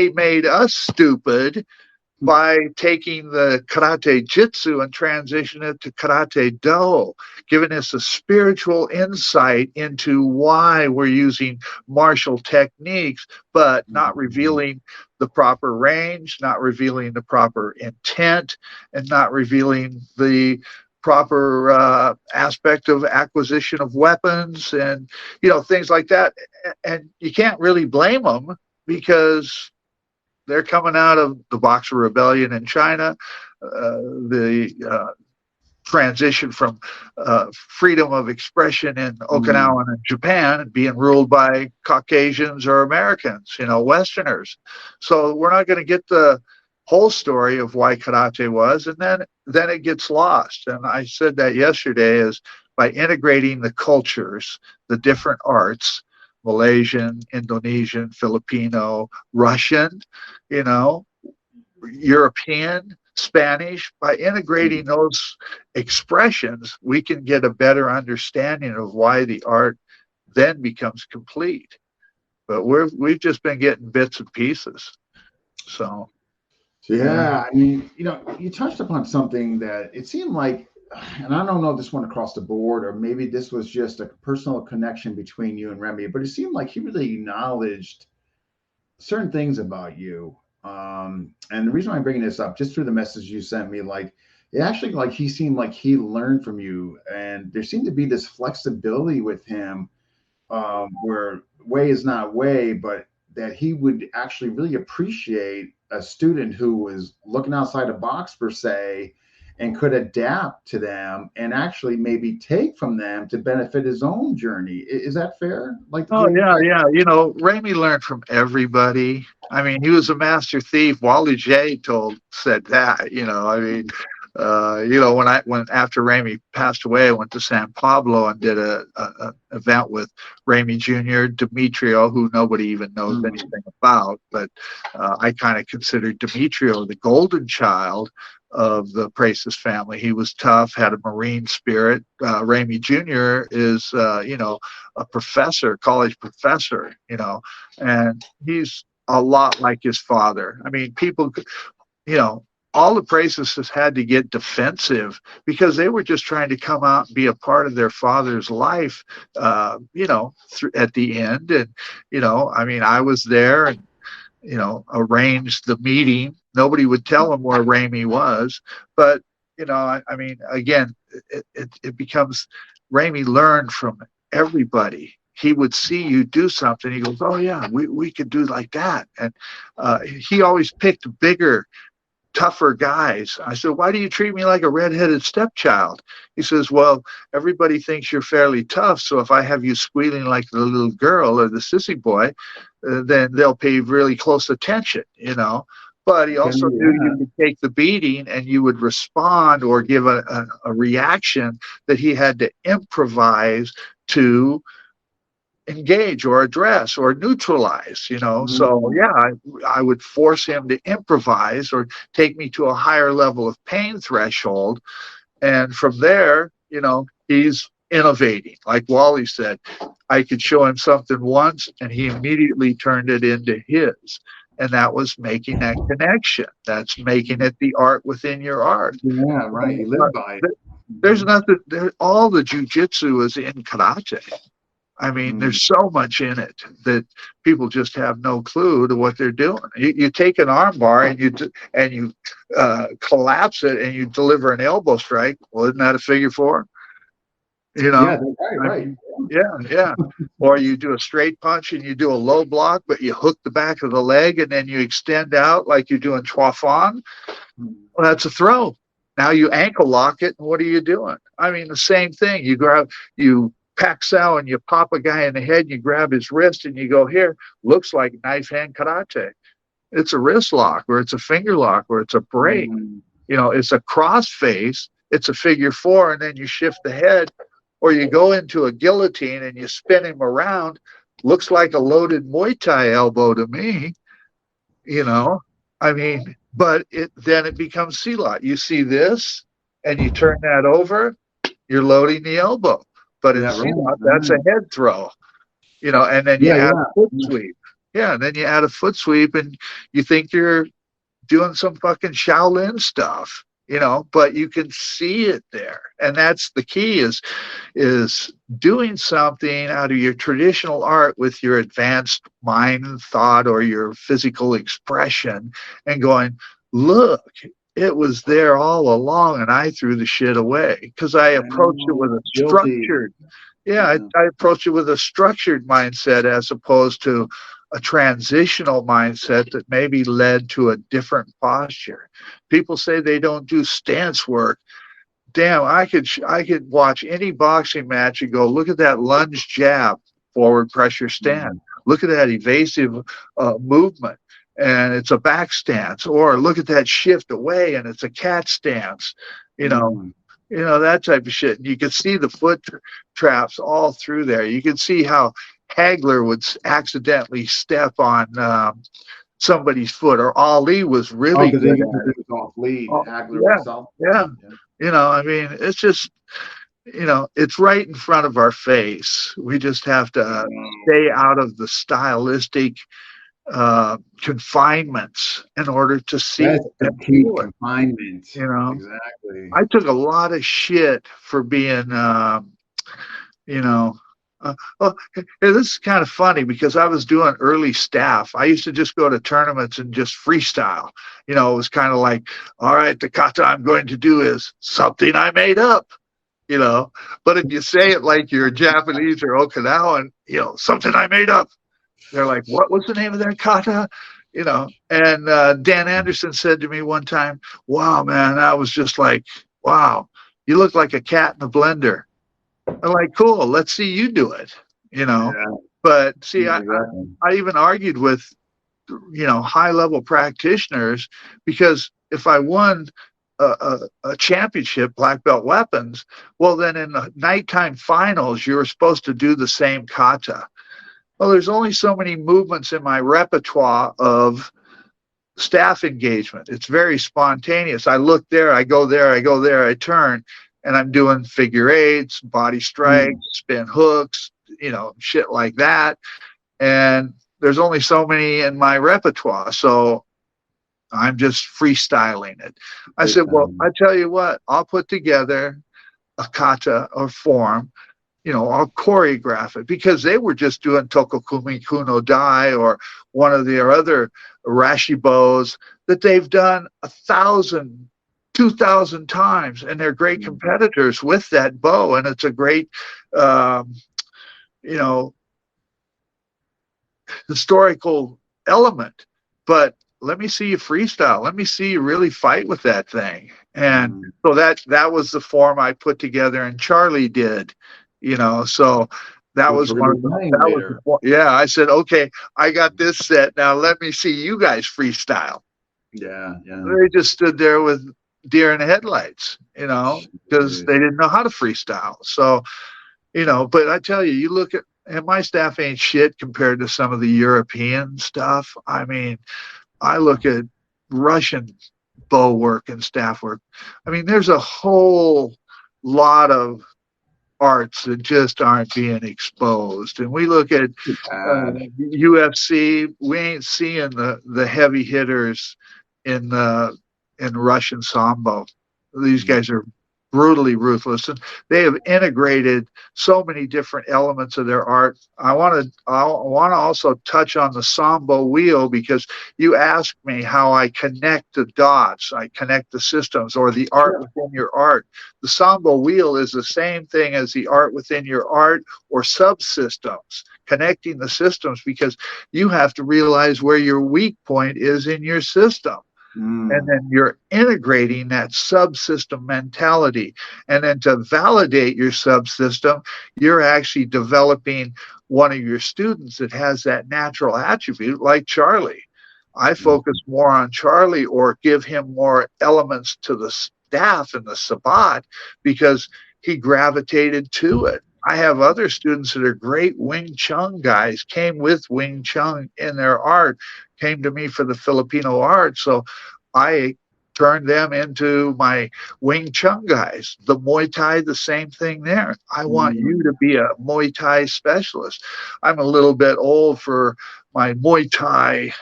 made us stupid by taking the karate jitsu and transition it to karate do, giving us a spiritual insight into why we're using martial techniques, but not revealing the proper range, not revealing the proper intent, and not revealing the proper aspect of acquisition of weapons and things like that. And you can't really blame them, because they're coming out of the Boxer Rebellion in China, the transition from freedom of expression in Okinawa and Japan, and being ruled by Caucasians or Americans, Westerners. So we're not going to get the whole story of why karate was, and then it gets lost. And I said that yesterday is by integrating the cultures, the different arts, Malaysian, Indonesian, Filipino, Russian, you know, European, Spanish, by integrating those expressions, we can get a better understanding of why the art then becomes complete. But we've just been getting bits and pieces. So yeah, I mean, you touched upon something that it seemed like, and I don't know if this went across the board or maybe this was just a personal connection between you and Remy, but it seemed like he really acknowledged certain things about you. And the reason why I'm bringing this up, just through the message you sent me, like it actually, like he seemed like he learned from you, and there seemed to be this flexibility with him, where way is not way, but that he would actually really appreciate a student who was looking outside the box per se and could adapt to them and actually maybe take from them to benefit his own journey. Is that fair? Like, oh yeah, yeah. You know, Ramey learned from everybody. I mean, he was a master thief. Wally J said that. You know, I mean, you know, when after Ramey passed away, I went to San Pablo and did a event with Ramey Jr., Demetrio, who nobody even knows anything about, but I kind of considered Demetrio the golden child of the Praces family. He was tough, had a Marine spirit. Ramey Jr. is, you know, a professor, college professor, you know, and he's a lot like his father. I mean, people, you know, all the Praces has had to get defensive because they were just trying to come out and be a part of their father's life, you know, at the end. And, you know, I mean, I was there and, you know, arranged the meeting. Nobody would tell him where Ramey was. But, you know, I mean, again, it becomes Ramey learned from everybody. He would see you do something. He goes, oh, yeah, we could do like that. And he always picked bigger, tougher guys. I said, why do you treat me like a redheaded stepchild? He says, well, everybody thinks you're fairly tough. So if I have you squealing like the little girl or the sissy boy, then they'll pay really close attention, you know. But he also knew you could take the beating and you would respond or give a reaction that he had to improvise to engage or address or neutralize, you know. So yeah, I would force him to improvise or take me to a higher level of pain threshold, and from there, you know, he's innovating. Like Wally said, I could show him something once and he immediately turned it into his, and that was making that connection. That's making it the art within your art. Yeah, right. You live by it. There's nothing there. All the jujitsu is in karate. I mean, there's so much in it that people just have no clue to what they're doing. You take an arm bar and you collapse it and you deliver an elbow strike. Well, isn't that a figure four? You know, yeah, right. Yeah. Or you do a straight punch and you do a low block, but you hook the back of the leg and then you extend out like you're doing chua fan. Well, that's a throw. Now you ankle lock it, and what are you doing? I mean, the same thing. You pack Sal and you pop a guy in the head and you grab his wrist and you go, here, looks like knife hand karate. It's a wrist lock or it's a finger lock or it's a break. You know, it's a cross face, it's a figure four, and then you shift the head, or you go into a guillotine and you spin him around. Looks like a loaded Muay Thai elbow to me, you know. I mean, but then it becomes silat. You see this and you turn that over, you're loading the elbow. But in silat, that's a head throw, you know, and then you add a foot sweep. Yeah, and then you add a foot sweep and you think you're doing some fucking Shaolin stuff, you know, but you can see it there. And that's the key is doing something out of your traditional art with your advanced mind and thought or your physical expression and going, look, it was there all along, and I threw the shit away because I approached it with a structured, I approached it with a structured mindset as opposed to a transitional mindset that maybe led to a different posture. People say they don't do stance work. Damn, I could watch any boxing match and go, look at that lunge jab, forward pressure stand. Look at that evasive movement. and it's a back stance, or look at that shift away and it's a cat stance, you know, Mm. that type of shit. And you can see the foot traps all through there. You can see how Hagler would accidentally step on somebody's foot, or Ali was Oh, really because he good got at it. his off lead. Oh, Hagler yeah, was self yeah. lead. Yeah. I mean, it's just, it's right in front of our face. We just have to stay out of the stylistic confinements in order to see That's and complete feel it. confinement. You know, Exactly. I took a lot of shit for being, you know, this is kind of funny because I was doing early staff. I used to just go to tournaments and just freestyle. It was kind of like, all right, the kata I'm going to do is something I made up. But if you say it like you're Japanese or Okinawan, something I made up, they're like, what was the name of that kata? And Dan Anderson said to me one time, wow, man, I was just like, wow, you look like a cat in a blender. I'm like, cool, let's see you do it. Yeah. But see, Exactly. I even argued with, high level practitioners, because if I won a championship, black belt weapons, well, then in the nighttime finals, you were supposed to do the same kata. Well, there's only so many movements in my repertoire of staff engagement. It's very spontaneous. I look there, I go there, I go there, I turn, and I'm doing figure eights, body strikes, spin hooks, shit like that. And there's only so many in my repertoire. So I'm just freestyling it. I said, well, I tell you what, I'll put together a kata or form, I'll choreograph it, because they were just doing Tokokumi Kuno Dai or one of their other Rashibos that they've done 1,000, 2,000 times, and they're great competitors with that bow, and it's a great, you know, historical element. But let me see you freestyle. Let me see you really fight with that thing. And so that was the form I put together, and Charlie did, so that was one of the, that was the, yeah, I said, okay, I got this set. Now let me see you guys freestyle. Yeah. They just stood there with deer in the headlights, because they didn't know how to freestyle. So, but I tell you, you look at, and my staff ain't shit compared to some of the European stuff. I mean, I look at Russian bow work and staff work. I mean, there's a whole lot of arts that just aren't being exposed. And we look at UFC, we ain't seeing the heavy hitters in Russian sambo. These guys are brutally ruthless, and they have integrated so many different elements of their art. I want to also touch on the sambo wheel, because you asked me how I connect the dots, I connect the systems, or the art within your art. The sambo wheel is the same thing as the art within your art, or subsystems, connecting the systems, because you have to realize where your weak point is in your system. And then you're integrating that subsystem mentality. And then to validate your subsystem, you're actually developing one of your students that has that natural attribute, like Charlie. I focus more on Charlie, or give him more elements to the staff and the Sabat, because he gravitated to it. I have other students that are great Wing Chun guys, came with Wing Chun in their art, came to me for the Filipino art. So I turned them into my Wing Chun guys. The Muay Thai, the same thing there. I want you to be a Muay Thai specialist. I'm a little bit old for my Muay Thai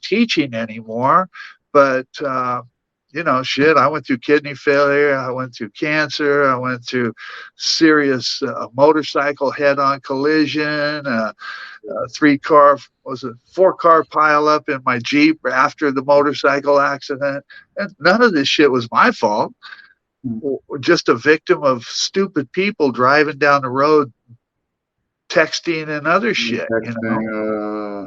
teaching anymore, but shit, I went through kidney failure, I went through cancer, I went through serious motorcycle head-on collision, 4-car pileup in my Jeep after the motorcycle accident. And none of this shit was my fault. Just a victim of stupid people driving down the road, texting and other shit,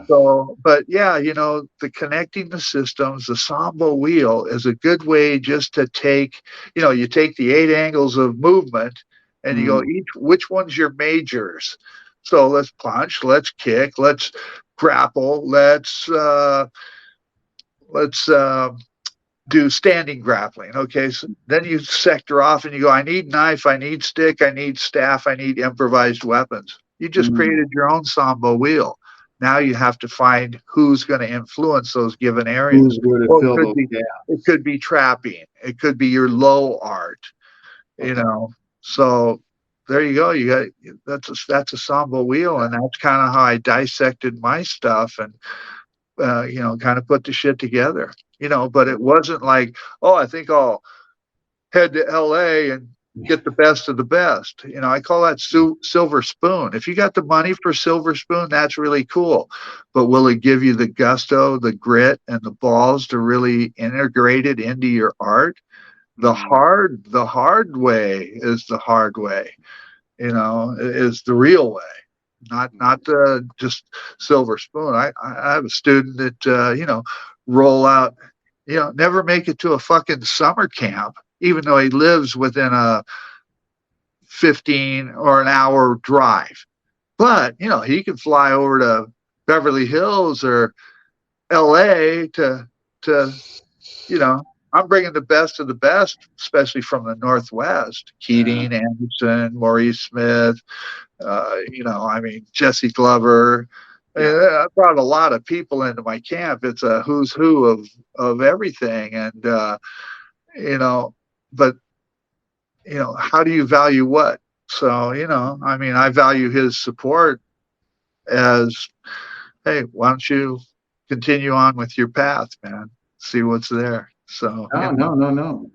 So, but yeah, the connecting the systems, the sambo wheel is a good way just to take, you take the 8 angles of movement, and you go, which one's your majors? So let's punch, let's kick, let's grapple, let's do standing grappling. Okay, so then you sector off and you go, I need knife, I need stick, I need staff, I need improvised weapons. You just created your own Sambo wheel. Now you have to find who's going to influence those given areas. Who's going to Well, fill those it could be trapping, it could be your low art, you know. So there you go. You got that's a Sambo wheel, and that's kind of how I dissected my stuff and kind of put the shit together. But it wasn't like, oh, I think I'll head to LA and get the best of the best. I call that silver spoon. If you got the money for silver spoon, that's really cool. But will it give you the gusto, the grit, and the balls to really integrate it into your art? The hard way is the hard way, is the real way. Not just silver spoon. I have a student that roll out, never make it to a fucking summer camp, even though he lives within a 15 or an hour drive. But he can fly over to Beverly Hills or L.A. to I'm bringing the best of the best, especially from the Northwest. Keating, Anderson, Maurice Smith, Jesse Glover. I brought a lot of people into my camp. It's a who's who of everything. And, but, how do you value what? So, I value his support as, hey, why don't you continue on with your path, man? See what's there. So, no.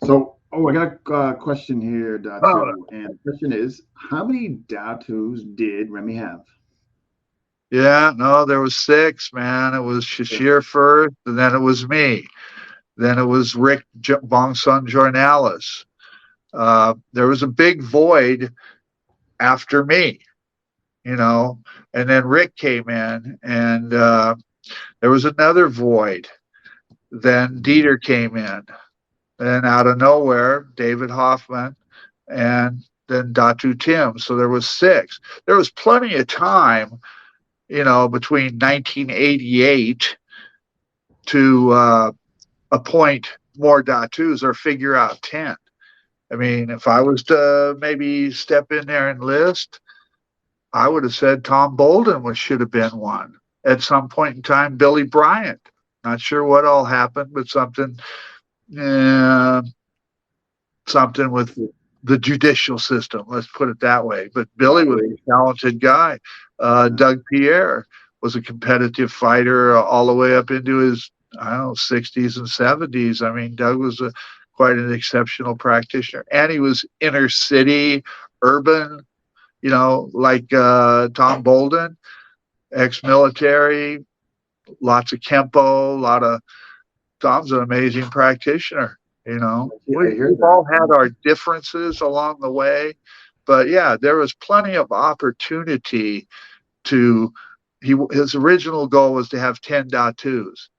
So, I got a question here, Datu. And the question is, how many Datus did Remy have? Yeah, no, there was 6, man. It was Shashir first, and then it was me. Then it was Rick Bongson Jornalis. There was a big void after me, and then Rick came in, and there was another void. Then Dieter came in. Then out of nowhere, David Hoffman, and then Datu Tim. So there was 6. There was plenty of time, between 1988 to appoint more Datus or figure out 10. I mean, if I was to maybe step in there and list, I would have said Tom Bolden should have been one. At some point in time, Billy Bryant. Not sure what all happened, but something with the judicial system, let's put it that way. But Billy was a talented guy. Doug Pierre was a competitive fighter all the way up into his, 60s and 70s. I mean, Doug was quite an exceptional practitioner. And he was inner city, urban, like Tom Bolden, ex-military, lots of Kempo, Tom's an amazing practitioner. We've all had our differences along the way, but yeah, there was plenty of opportunity his original goal was to have 10 Datus.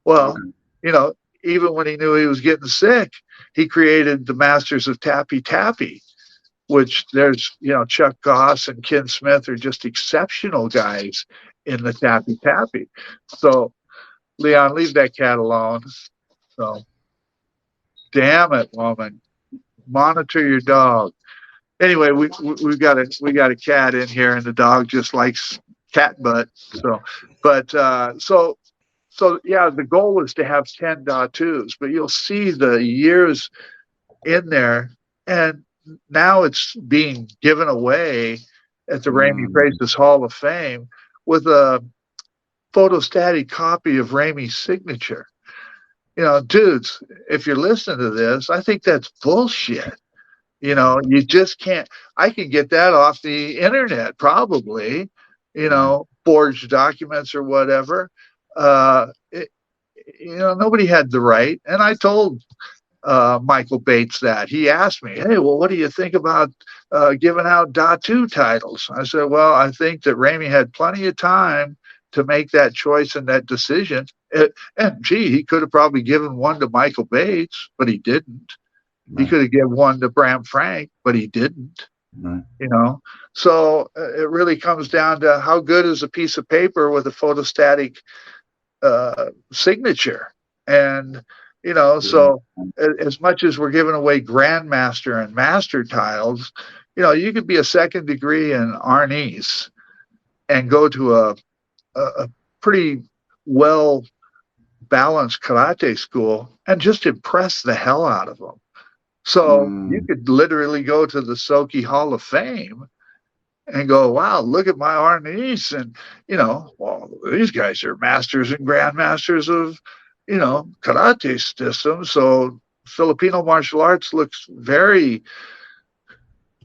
Well, even when he knew he was getting sick, he created the Masters of Tappy Tappy, which there's, Chuck Goss and Ken Smith are just exceptional guys in the Tappy Tappy. So, Leon, leave that cat alone. So, damn it, woman. Monitor your dog. Anyway, we got a cat in here, and the dog just likes cat butt. So yeah, the goal was to have 10 Datus, but you'll see the years in there, and now it's being given away at the Ramey Graces Hall of Fame with a photostatic copy of Ramey's signature. Dudes, if you're listening to this, I think that's bullshit. You just can't. I can get that off the internet, probably, forged documents or whatever. Nobody had the right. And I told Michael Bates that. He asked me, hey, well, what do you think about giving out Datu titles? I said, well, I think that Ramey had plenty of time to make that choice and that decision. And gee, he could have probably given one to Michael Bates, but he didn't. Right. He could have given one to Bram Frank, but he didn't. Right. So it really comes down to how good is a piece of paper with a photostatic signature. And, you know, Yeah. so as much as we're giving away grandmaster and master titles, you know, you could be a second degree in Arnis and go to a pretty well balanced karate school and just impress the hell out of them. So you Mm, could literally go to the Soki Hall of Fame and go, wow, look at my Arnis. And, you know, well, these guys are masters and grandmasters of, you know, karate systems. So Filipino martial arts looks very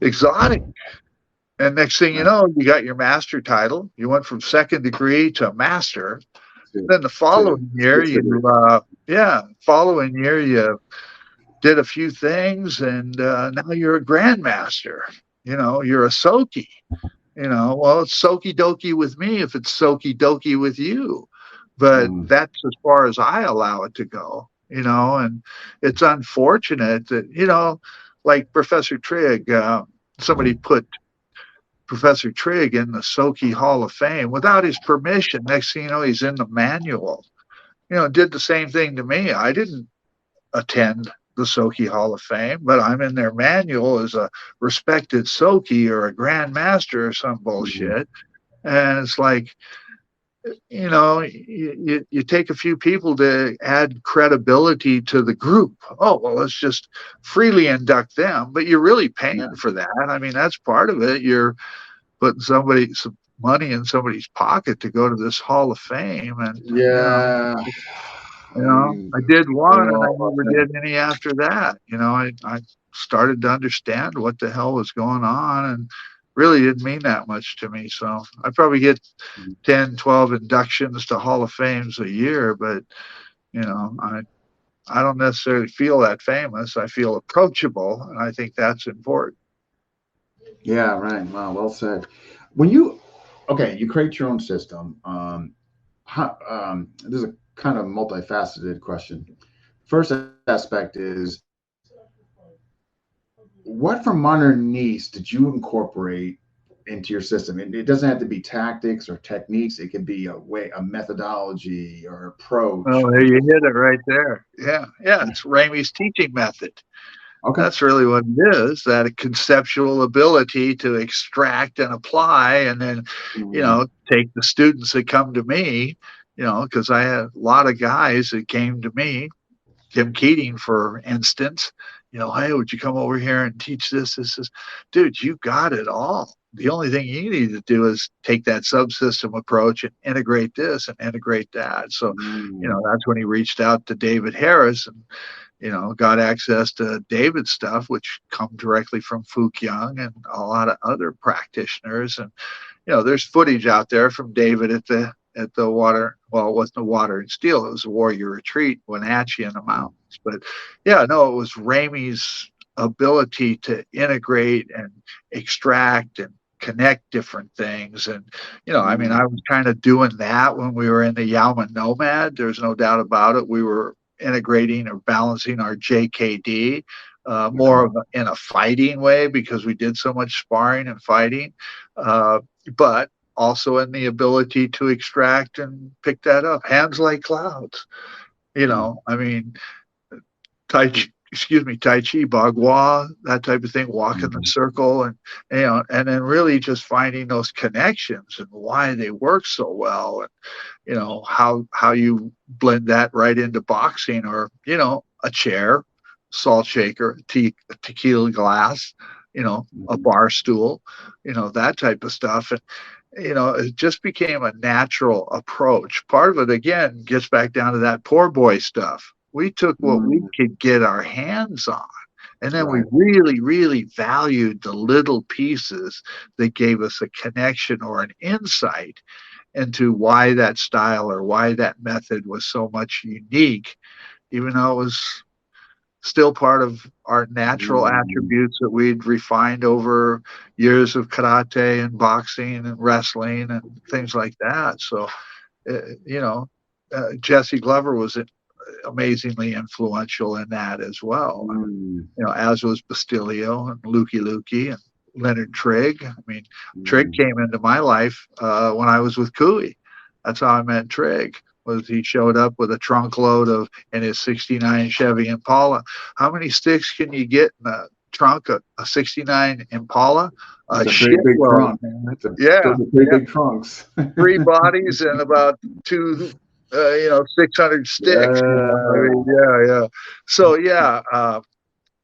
exotic. And next thing you right. know, you got your master title. You went from second degree to master. To, Then the to following year, sixth degree. following year, you did a few things, and now you're a grandmaster. You know, you're a Soki. You know, well, it's Soki Doki with me if it's Soki Doki with you. But Mm, that's as far as I allow it to go, you know, and it's unfortunate that, you know, like Professor Trigg, somebody put Professor Trigg in the Soki Hall of Fame without his permission. Next thing you know, he's in the manual. You know, did the same thing to me. I didn't attend the Soki Hall of Fame, but I'm in their manual as a respected Soki or a Grand Master or some mm, bullshit. And it's like, you know, you take a few people to add credibility to the group. Oh, well, let's just freely induct them. But you're really yeah. paying for that. I mean, that's part of it. You're putting some money in somebody's pocket to go to this Hall of Fame. And, Yeah. you I know, mean, I did I don't one and I know about never that. did any after that. You know, I started to understand what the hell was going on and really didn't mean that much to me. So I probably get 10, 12 inductions to Hall of Fames a year, but, you know, I don't necessarily feel that famous. I feel approachable, and I think that's important. Yeah, right. Wow, well said. When you, okay, you create your own system. This is a kind of multifaceted question. First aspect is what from modern niche did you incorporate into your system? It doesn't have to be tactics or techniques. It could be a way, a methodology or approach. Oh, there you hit it right there. Yeah, yeah, it's Ramey's teaching method. Okay. That's really what it is, that conceptual ability to extract and apply, and then, you Mm, know, take the students that come to me, you know, because I had a lot of guys that came to me, Tim Keating, for instance, you know, hey, would you come over here and teach this? This is, dude, you got it all. The only thing you need to do is take that subsystem approach and integrate this and integrate that. So, you mm, know, that's when he reached out to David Harris and, you know, got access to David's stuff, which come directly from Fook Young and a lot of other practitioners. And, you know, there's footage out there from David at the water. Well, it wasn't the water and steel. It was a warrior retreat, Wenatchee in the mountains. But yeah, no, it was Ramey's ability to integrate and extract and connect different things. And, you know, I mean, mm, I was kind of doing that when we were in the Yalma Nomad. There's no doubt about it. We were integrating or balancing our JKD more okay. of in a fighting way because we did so much sparring and fighting. Uh, but also in the ability to extract and pick that up. Hands like clouds. You Mm, know, I mean, Tai Chi, Bagua, that type of thing, walk in the mm, circle and, you know, and then really just finding those connections and why they work so well. And, you know, how you blend that right into boxing or, you know, a chair, salt shaker, a tequila glass, you know, a mm, bar stool, you know, that type of stuff. And, you know, it just became a natural approach. Part of it, again, gets back down to that poor boy stuff. We took what we mm, could get our hands on, and then we right. really, really valued the little pieces that gave us a connection or an insight into why that style or why that method was so much unique, even though it was still part of our natural Mm, attributes that we'd refined over years of karate and boxing and wrestling and things like that. So, you know, Jesse Glover was amazingly influential in that as well. mm, You know, as was Bastilio and Lukey Lukey and Leonard Trigg. I mean, Trigg mm, came into my life when I was with Cooey. That's how I met Trigg. was he showed up with a trunk load of in his '69 Chevy Impala. How many sticks can you get in a trunk of a '69 Impala? It's A a big, big shitload, trunk. man. It's a Yeah, those are big, yeah. big trunks. 3 bodies and about two, 600 sticks. I Yeah. mean, yeah. So yeah,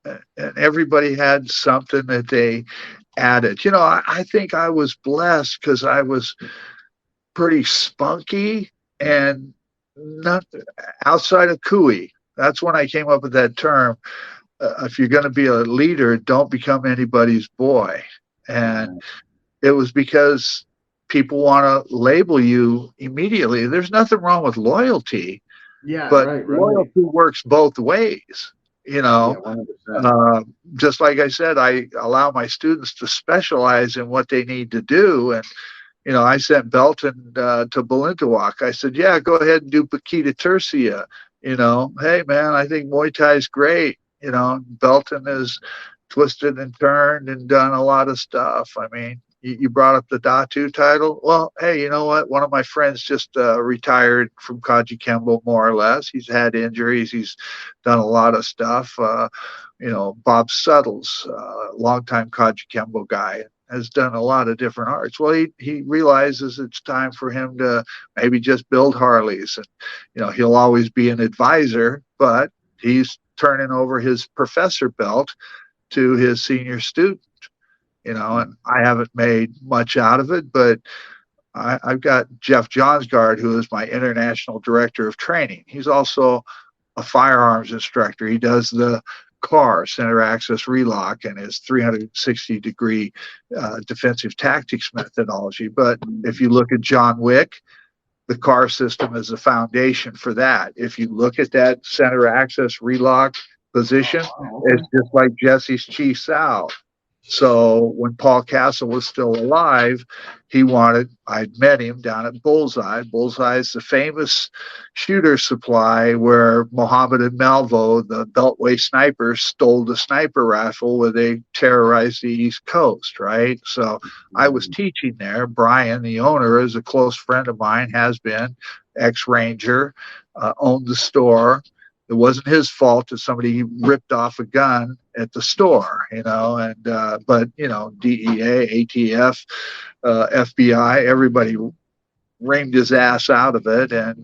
and everybody had something that they added. I think I was blessed because I was pretty spunky and not outside of cooey. That's when I came up with that term. If you're going to be a leader, don't become anybody's boy. And it was because people want to label you immediately. There's nothing wrong with loyalty, Yeah, but right. loyalty works both ways. You Yeah, know, 100%. uh, just like I said, I allow my students to specialize in what they need to do. And I sent Belton to Balintawak. I said, yeah, go ahead and do Paquita Tercia. Hey, man, I think Muay Thai is great. Belton has twisted and turned and done a lot of stuff. I mean, you brought up the Datu title. Well, hey, you know what? One of my friends just retired from Kaji Kembo, more or less. He's had injuries. He's done a lot of stuff. Bob Suttles, longtime Kaji Kembo guy, has done a lot of different arts. Well, he realizes it's time for him to maybe just build Harleys. And, he'll always be an advisor, but he's turning over his professor belt to his senior student, and I haven't made much out of it, but I've got Jeff Johnsgaard, who is my international director of training. He's also a firearms instructor. He does the CAR, center access relock, and his 360-degree defensive tactics methodology. But if you look at John Wick, the CAR system is the foundation for that. If you look at that center access relock position, it's just like Jesse's Chi Sao. So when Paul Castle was still alive, I'd met him down at Bullseye. Bullseye is the famous shooter supply where Mohammed and Malvo, the Beltway snipers, stole the sniper rifle where they terrorized the East Coast, right? So I was teaching there. Brian, the owner, is a close friend of mine, has been, ex-Ranger, owned the store. It wasn't his fault that somebody ripped off a gun at the store, but DEA, ATF, FBI, everybody reamed his ass out of it. And,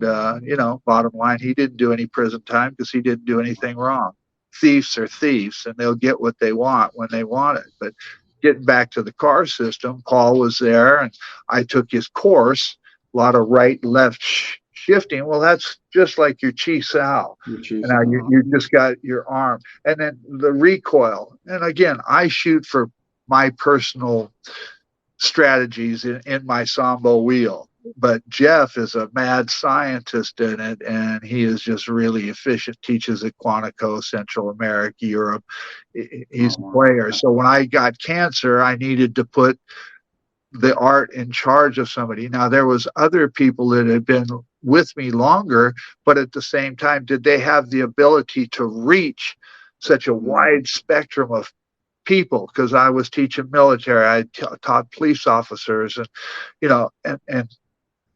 bottom line, he didn't do any prison time because he didn't do anything wrong. Thieves are thieves, and they'll get what they want when they want it. But getting back to the CAR system, Paul was there, and I took his course, a lot of right, left shifting. Well, that's just like your Chi Sao. Now you just got your arm. And then the recoil. And again, I shoot for my personal strategies in my Sambo wheel. But Jeff is a mad scientist in it, and he is just really efficient, teaches at Quantico, Central America, Europe. He's a player. So when I got cancer, I needed to put the art in charge of somebody. Now, there was other people that had been with me longer, but at the same time, did they have the ability to reach such a wide spectrum of people? Because I was teaching military, I taught police officers, and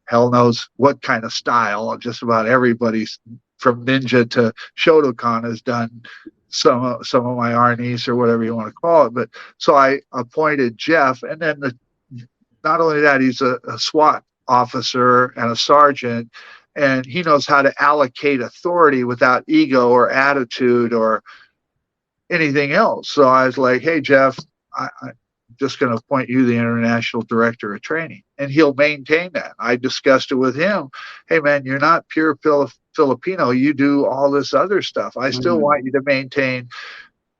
hell knows what kind of style. Just about everybody's, from ninja to Shotokan, has done some of my Arnis or whatever you want to call it. But so I appointed Jeff, and then not only that, he's a SWAT officer and a sergeant, and he knows how to allocate authority without ego or attitude or anything else. So I was like, hey, Jeff, I'm just going to appoint you the international director of training, and he'll maintain that. I discussed it with him. Hey, man, you're not pure Filipino. You do all this other stuff. I still want you to maintain,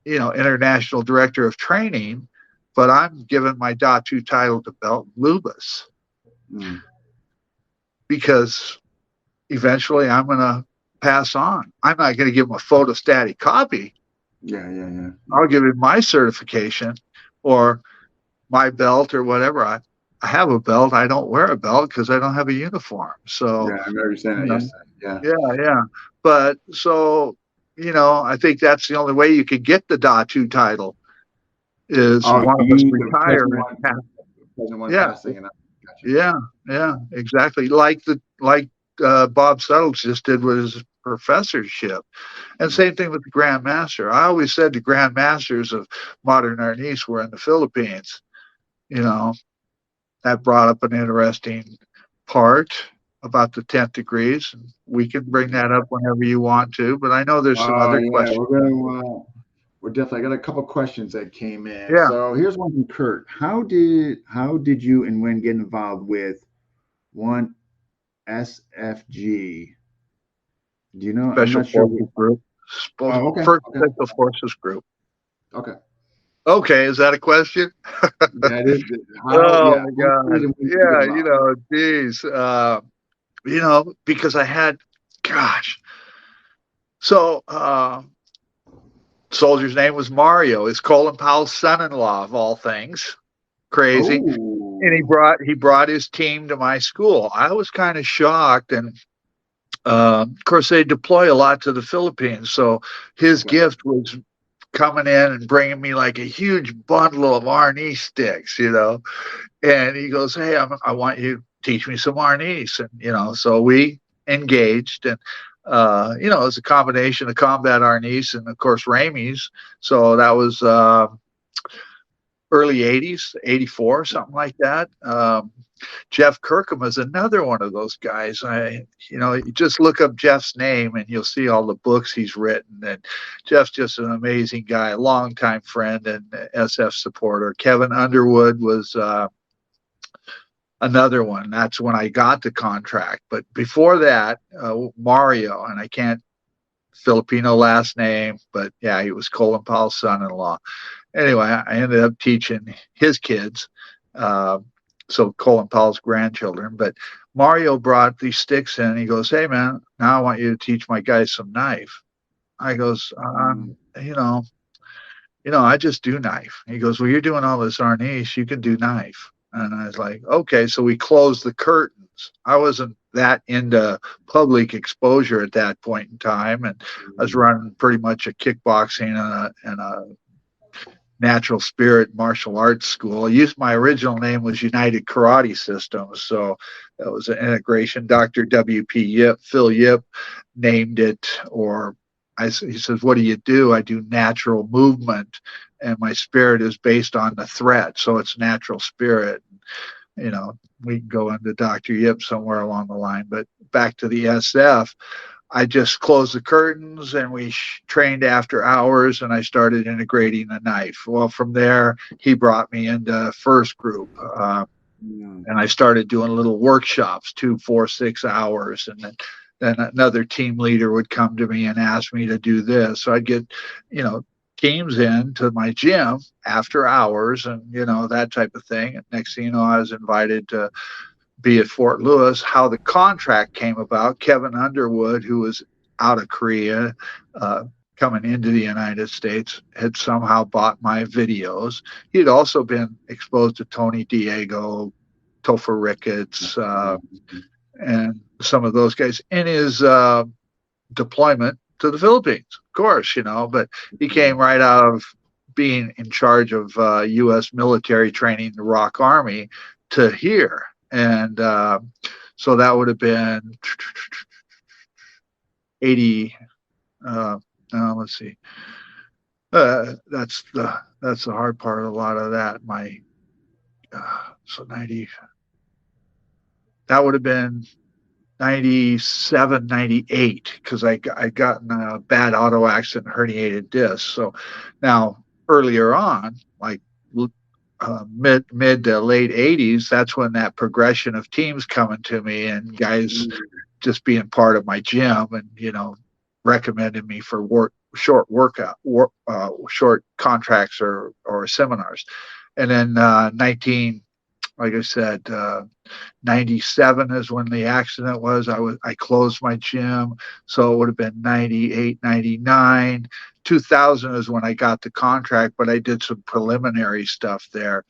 international director of training, but I'm giving my Datu title to Belt Lubas because eventually I'm going to pass on. I'm not going to give him a photostatic copy. Yeah. I'll give him my certification or my belt or whatever. I have a belt. I don't wear a belt because I don't have a uniform. So yeah, I remember you saying that yesterday. Yeah. But so, I think that's the only way you could get the Datu title is one of us retire and pass. Yeah, exactly. Like Bob Suttles just did with his professorship. And same thing with the Grand Master. I always said the Grand Masters of modern arnis were in the Philippines. You know, that brought up an interesting part about the 10th degrees. We can bring that up whenever you want to, but I know there's some other Yeah, questions. we're definitely, I got a couple questions that came in. Yeah, So here's one from Kurt. How did you and when get involved with one SFG? Do you know? I'm Special not sure. Forces Group. Oh, okay. First Okay. Special Forces Group. Okay. Okay, is that a question? That is how, Oh yeah. my How did God. and when did you get Yeah, involved? geez. Because I had, gosh. So, soldier's name was Mario. It's Colin Powell's son-in-law of all things. Crazy. And Oh. he brought his team to my school. I was kind of shocked, and of course they deploy a lot to the Philippines. So his Right. gift was coming in and bringing me like a huge bundle of Arnie sticks, And he goes, "Hey, I want you to teach me some Arnis." And so we engaged, and it was a combination of combat Arnis and of course Ramey's. So that was early 80s, 84, something like that. Jeff Kirkham is another one of those guys. You just look up Jeff's name and you'll see all the books he's written. And Jeff's just an amazing guy, longtime friend and SF supporter. Kevin Underwood was another one. That's when I got the contract. But before that, Mario, and I can't Filipino last name, but yeah, he was Colin Powell's son-in-law. Anyway, I ended up teaching his kids. So Colin Powell's grandchildren. But Mario brought these sticks in. And he goes, "Hey, man, now I want you to teach my guys some knife." I goes, I just do knife. He goes, "Well, you're doing all this Arniche. You can do knife." And I was like, "Okay." So we closed the curtains. I wasn't that into public exposure at that point in time. And I was running pretty much a kickboxing and a natural spirit martial arts school. My original name was United Karate Systems, so that was an integration. Dr. W.P. Yip, Phil Yip, named it, he says, "What do you do?" I do natural movement, and my spirit is based on the threat, so it's natural spirit. We can go into Dr. Yip somewhere along the line, but back to the SF. I just closed the curtains and we trained after hours, and I started integrating the knife. Well, from there, he brought me into first group. And I started doing little workshops, 2, 4, 6 hours. And then another team leader would come to me and ask me to do this. So I'd get, teams in to my gym after hours and, that type of thing. And next thing you know, I was invited to be at Fort Lewis. How the contract came about, Kevin Underwood, who was out of Korea, coming into the United States, had somehow bought my videos. He had also been exposed to Tony Diego, Topher Ricketts, and some of those guys in his deployment to the Philippines, of course, but he came right out of being in charge of U.S. military training, the ROK Army, to here. And so that would have been 80. Let's see. That's the hard part. A lot of that. So 90. That would have been 97, 98, because I got in a bad auto accident, herniated disc. So now earlier on, like mid to late 80s, that's when that progression of teams coming to me and guys just being part of my gym and recommended me for short contracts or seminars. And then like I said, 97 is when the accident was. I closed my gym, so it would have been 98, 99. 2000 is when I got the contract, but I did some preliminary stuff there.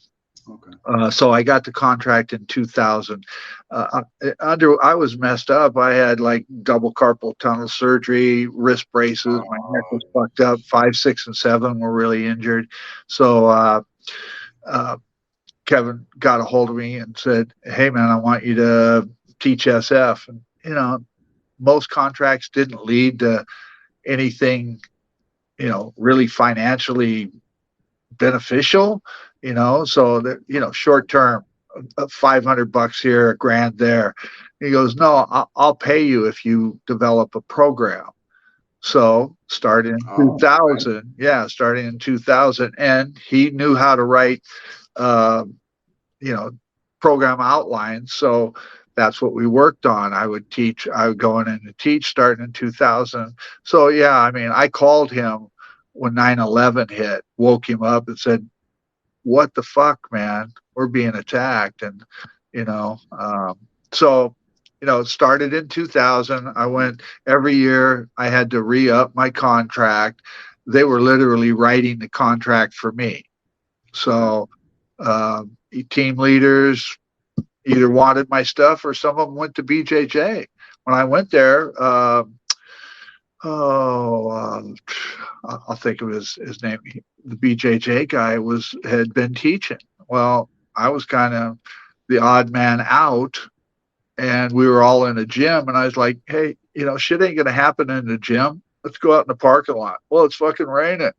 Okay. So I got the contract in 2000. I was messed up. I had like double carpal tunnel surgery, wrist braces. My neck was fucked up. 5, 6, and 7 were really injured. So Kevin got a hold of me and said, "Hey man, I want you to teach SF." And you know, most contracts didn't lead to anything, really financially beneficial, so that, short term, $500 here, $1,000 there. He goes, no, I'll pay you if you develop a program. So starting in Oh, okay. 2000, starting in 2000, and he knew how to write, uh, you know, program outlines. So that's what we worked on. I would go in and teach starting in 2000. So yeah, I mean, I called him when 9/11 hit, woke him up and said, what the fuck, man? We're being attacked. And, you know, um, so, it started in 2000. I went every year. I had to re-up my contract. They were literally writing the contract for me. So, team leaders either wanted my stuff or some of them went to BJJ. When I went there, I'll think of his name. The BJJ guy had been teaching. Well, I was kind of the odd man out, and we were all in a gym, and I was like, hey, shit ain't gonna happen in the gym. Let's go out in the parking lot. Well, it's fucking raining.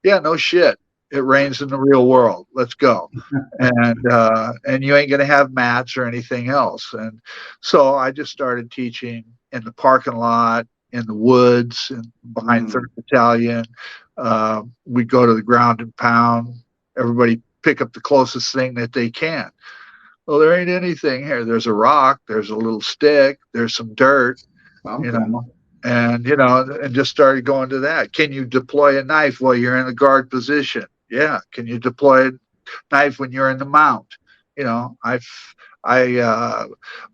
Yeah, no shit. It rains in the real world. Let's go. And you ain't gonna have mats or anything else. And so I just started teaching in the parking lot, in the woods, and behind 3rd Battalion. We go to the ground and pound. Everybody pick up the closest thing that they can. Well, there ain't anything here. There's a rock. There's a little stick. There's some dirt. Something. And just started going to that. Can you deploy a knife while you're in the guard position? Yeah. Can you deploy a knife when you're in the mount? I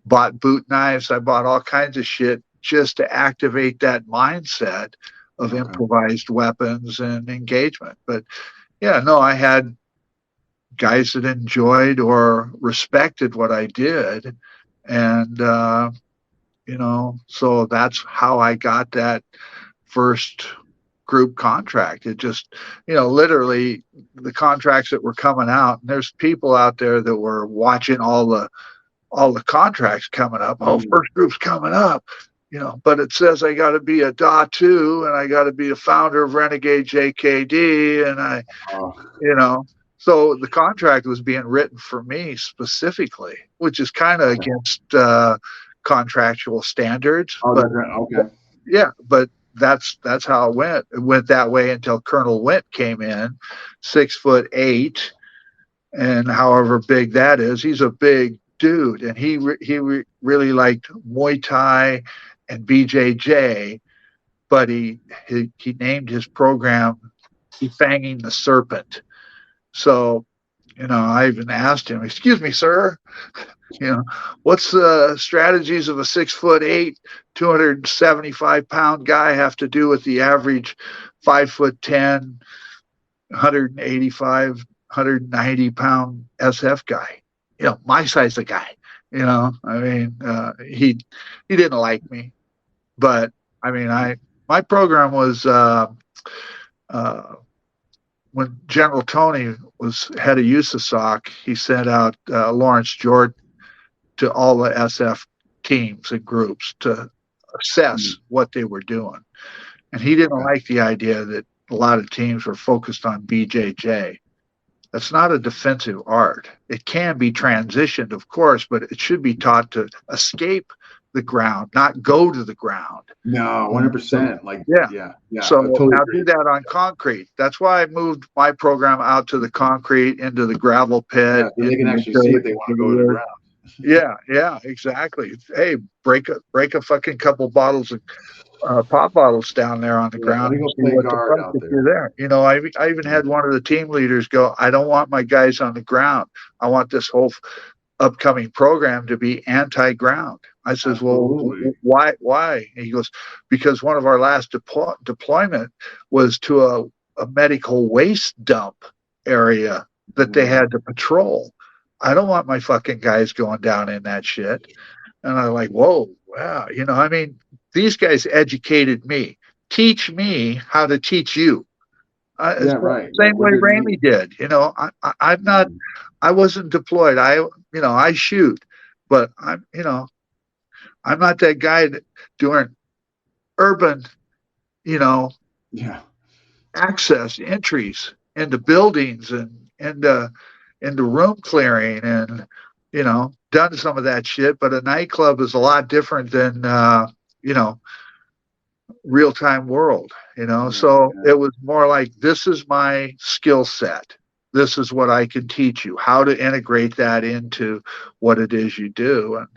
bought boot knives. I bought all kinds of shit just to activate that mindset of improvised weapons and engagement. But yeah, no, I had guys that enjoyed or respected what I did. And, so that's how I got that first group contract. It just, literally the contracts that were coming out, and there's people out there that were watching all the contracts coming up. Oh, first group's coming up, but it says I got to be a Datu and I got to be the founder of Renegade JKD. And so the contract was being written for me specifically, which is kind of against contractual standards. But that's how it went. It went that way until Colonel Wint came in, 6'8", and however big that is, he's a big dude, and he really liked Muay Thai and BJJ, but he named his program Defanging the Serpent. So, I even asked him, excuse me, sir, what's the strategies of a 6'8", 275-pound guy have to do with the average 5'10", 185, 190-pound SF guy? My size of guy. He didn't like me, but my program was when General Tony was head of USASOC, he sent out Lawrence Jordan to all the SF teams and groups to assess what they were doing. And he didn't like the idea that a lot of teams were focused on BJJ. That's not a defensive art. It can be transitioned, of course, but it should be taught to escape the ground, not go to the ground. No, 100%. Yeah. So now do that on concrete. That's why I moved my program out to the concrete, into the gravel pit. Yeah, so they can actually see if they want to go to the ground. Yeah, exactly. Hey, break a fucking couple bottles of pop bottles down there on the ground. Go play guard out there. I even had one of the team leaders go, I don't want my guys on the ground. I want this whole upcoming program to be anti-ground. I says, well, why? And he goes, because one of our last deployment was to a medical waste dump area that they had to patrol. I don't want my fucking guys going down in that shit. And I'm like, whoa, wow. These guys educated me. Teach me how to teach you. Same way Ramey did. I'm not, I wasn't deployed. I shoot, but I'm not that guy doing urban, you know, Yeah. access entries into buildings and into room clearing and done some of that shit. But a nightclub is a lot different than you know real time world. Yeah. So Yeah. it was more like, this is my skill set. This is what I can teach you, how to integrate that into what it is you do. And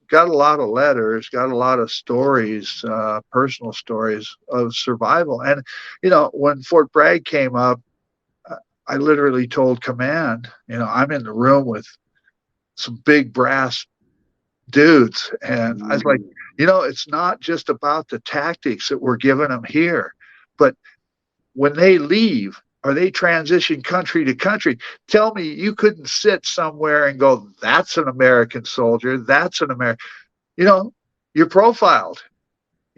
got a lot of letters, got a lot of stories, personal stories of survival. And when Fort Bragg came up, I literally told command, I'm in the room with some big brass dudes, and I was like, Mm. it's not just about the tactics that we're giving them here, but when they leave or they transition country to country, tell me you couldn't sit somewhere and go, that's an American soldier, that's an American, you're profiled.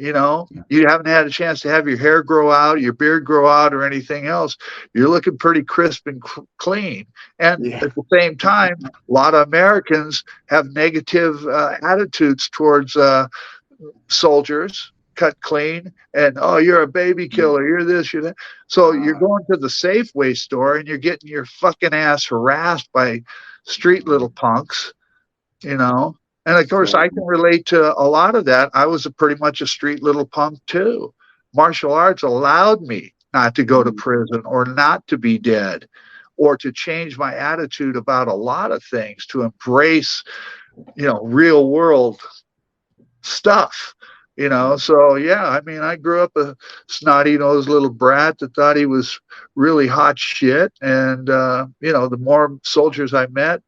Yeah. You haven't had a chance to have your hair grow out, your beard grow out, or anything else. You're looking pretty crisp and clean. And Yeah. at the same time, a lot of Americans have negative attitudes towards soldiers, cut clean, and, oh, you're a baby killer, you're this, you're that. So you're going to the Safeway store and you're getting your fucking ass harassed by street little punks, you know. And of course, I can relate to a lot of that. I was pretty much a street little punk too. Martial arts allowed me not to go to prison or not to be dead or to change my attitude about a lot of things, to embrace, real world stuff. So yeah, I mean, I grew up a snotty-nosed little brat that thought he was really hot shit. And, the more soldiers I met,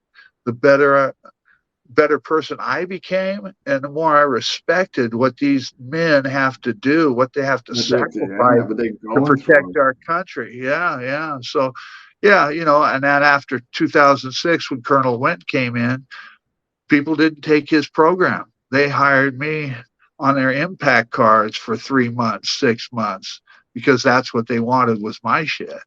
the better person I became, and the more I respected what these men have to do, what they have to sacrifice But they to going protect through. our country. Yeah, yeah. So, yeah, and then after 2006, when Colonel Went came in, people didn't take his program. They hired me on their impact cards for 3 months, 6 months, because that's what they wanted was my shit.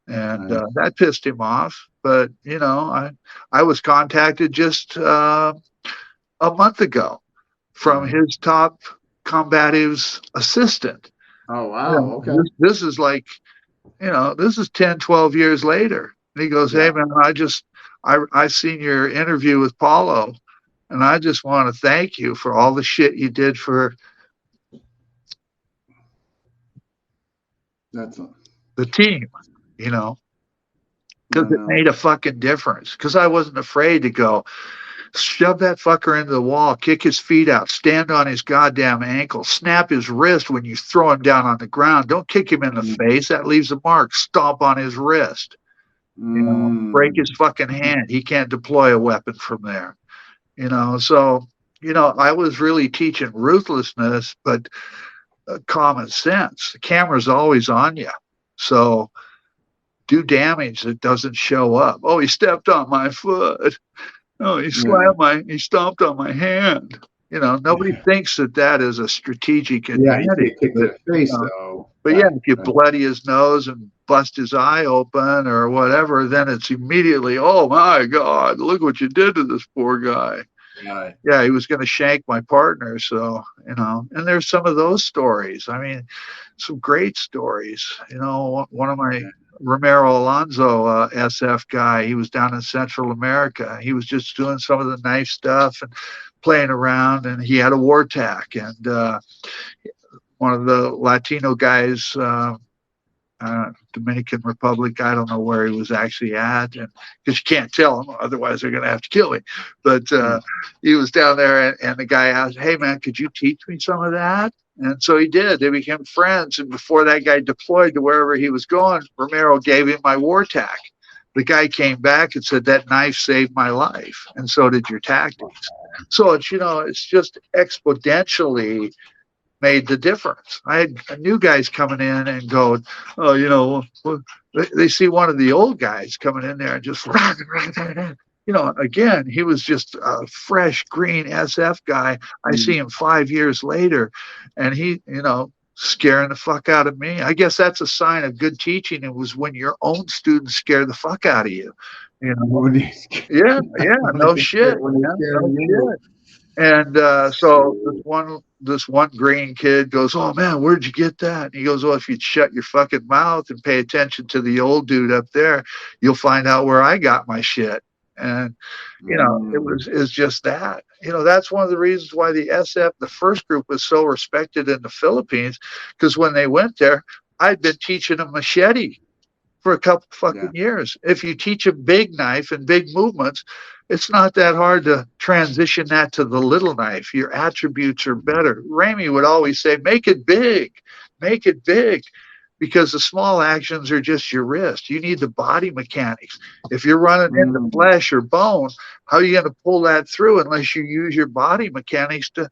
And Right. that pissed him off. But I was contacted just a month ago from Right. his top combative's assistant. Oh wow. Okay. This is like, this is 10, 12 years later. And he goes, hey Yeah. man, I seen your interview with Paulo, and I just want to thank you for all the shit you did for That's the team, because it no. made a fucking difference. Because I wasn't afraid to go, shove that fucker into the wall, kick his feet out, stand on his goddamn ankle, snap his wrist when you throw him down on the ground. Don't kick him in the face. That leaves a mark. Stomp on his wrist. Break his fucking hand. He can't deploy a weapon from there. So, I was really teaching ruthlessness, but common sense. The camera's always on you. So do damage that doesn't show up. Oh, he stepped on my foot. Oh, he stomped on my hand. Nobody thinks that is a strategic Yeah, he advantage. kicked But, in the face though. yeah, if you bloody his nose and bust his eye open or whatever, then it's immediately, oh my God, look what you did to this poor guy. Right. Yeah, he was going to shank my partner. So, and there's some of those stories. I mean, some great stories. One of my Romero Alonso SF guy, he was down in Central America. He was just doing some of the knife stuff and playing around, and he had a war tack. And one of the Latino guys, Dominican Republic, I don't know where he was actually at, and because you can't tell him, otherwise they're going to have to kill him. But he was down there, and the guy asked, hey man, could you teach me some of that? And so he did. They became friends, and before that guy deployed to wherever he was going, Romero gave him my war tack. The guy came back and said, that knife saved my life, and so did your tactics. So it's just exponentially made the difference. I had new guys coming in and going, oh, they see one of the old guys coming in there and just, again, he was just a fresh green SF guy. I see him 5 years later, and he, scaring the fuck out of me. I guess that's a sign of good teaching. It was when your own students scare the fuck out of you. Yeah, no shit. Yeah, no shit. And so Absolutely. this one green kid goes, "Oh man, where'd you get that?" And he goes, "Well, if you'd shut your fucking mouth and pay attention to the old dude up there, you'll find out where I got my shit." And Mm, it's just that. That's one of the reasons why the SF, the first group, was so respected in the Philippines, because when they went there, I'd been teaching them machete for a couple yeah. fucking years. If you teach a big knife and big movements, it's not that hard to transition that to the little knife. Your attributes are better. Ramey would always say, make it big, because the small actions are just your wrist. You need the body mechanics. If you're running into Mm, flesh or bone, how are you going to pull that through unless you use your body mechanics to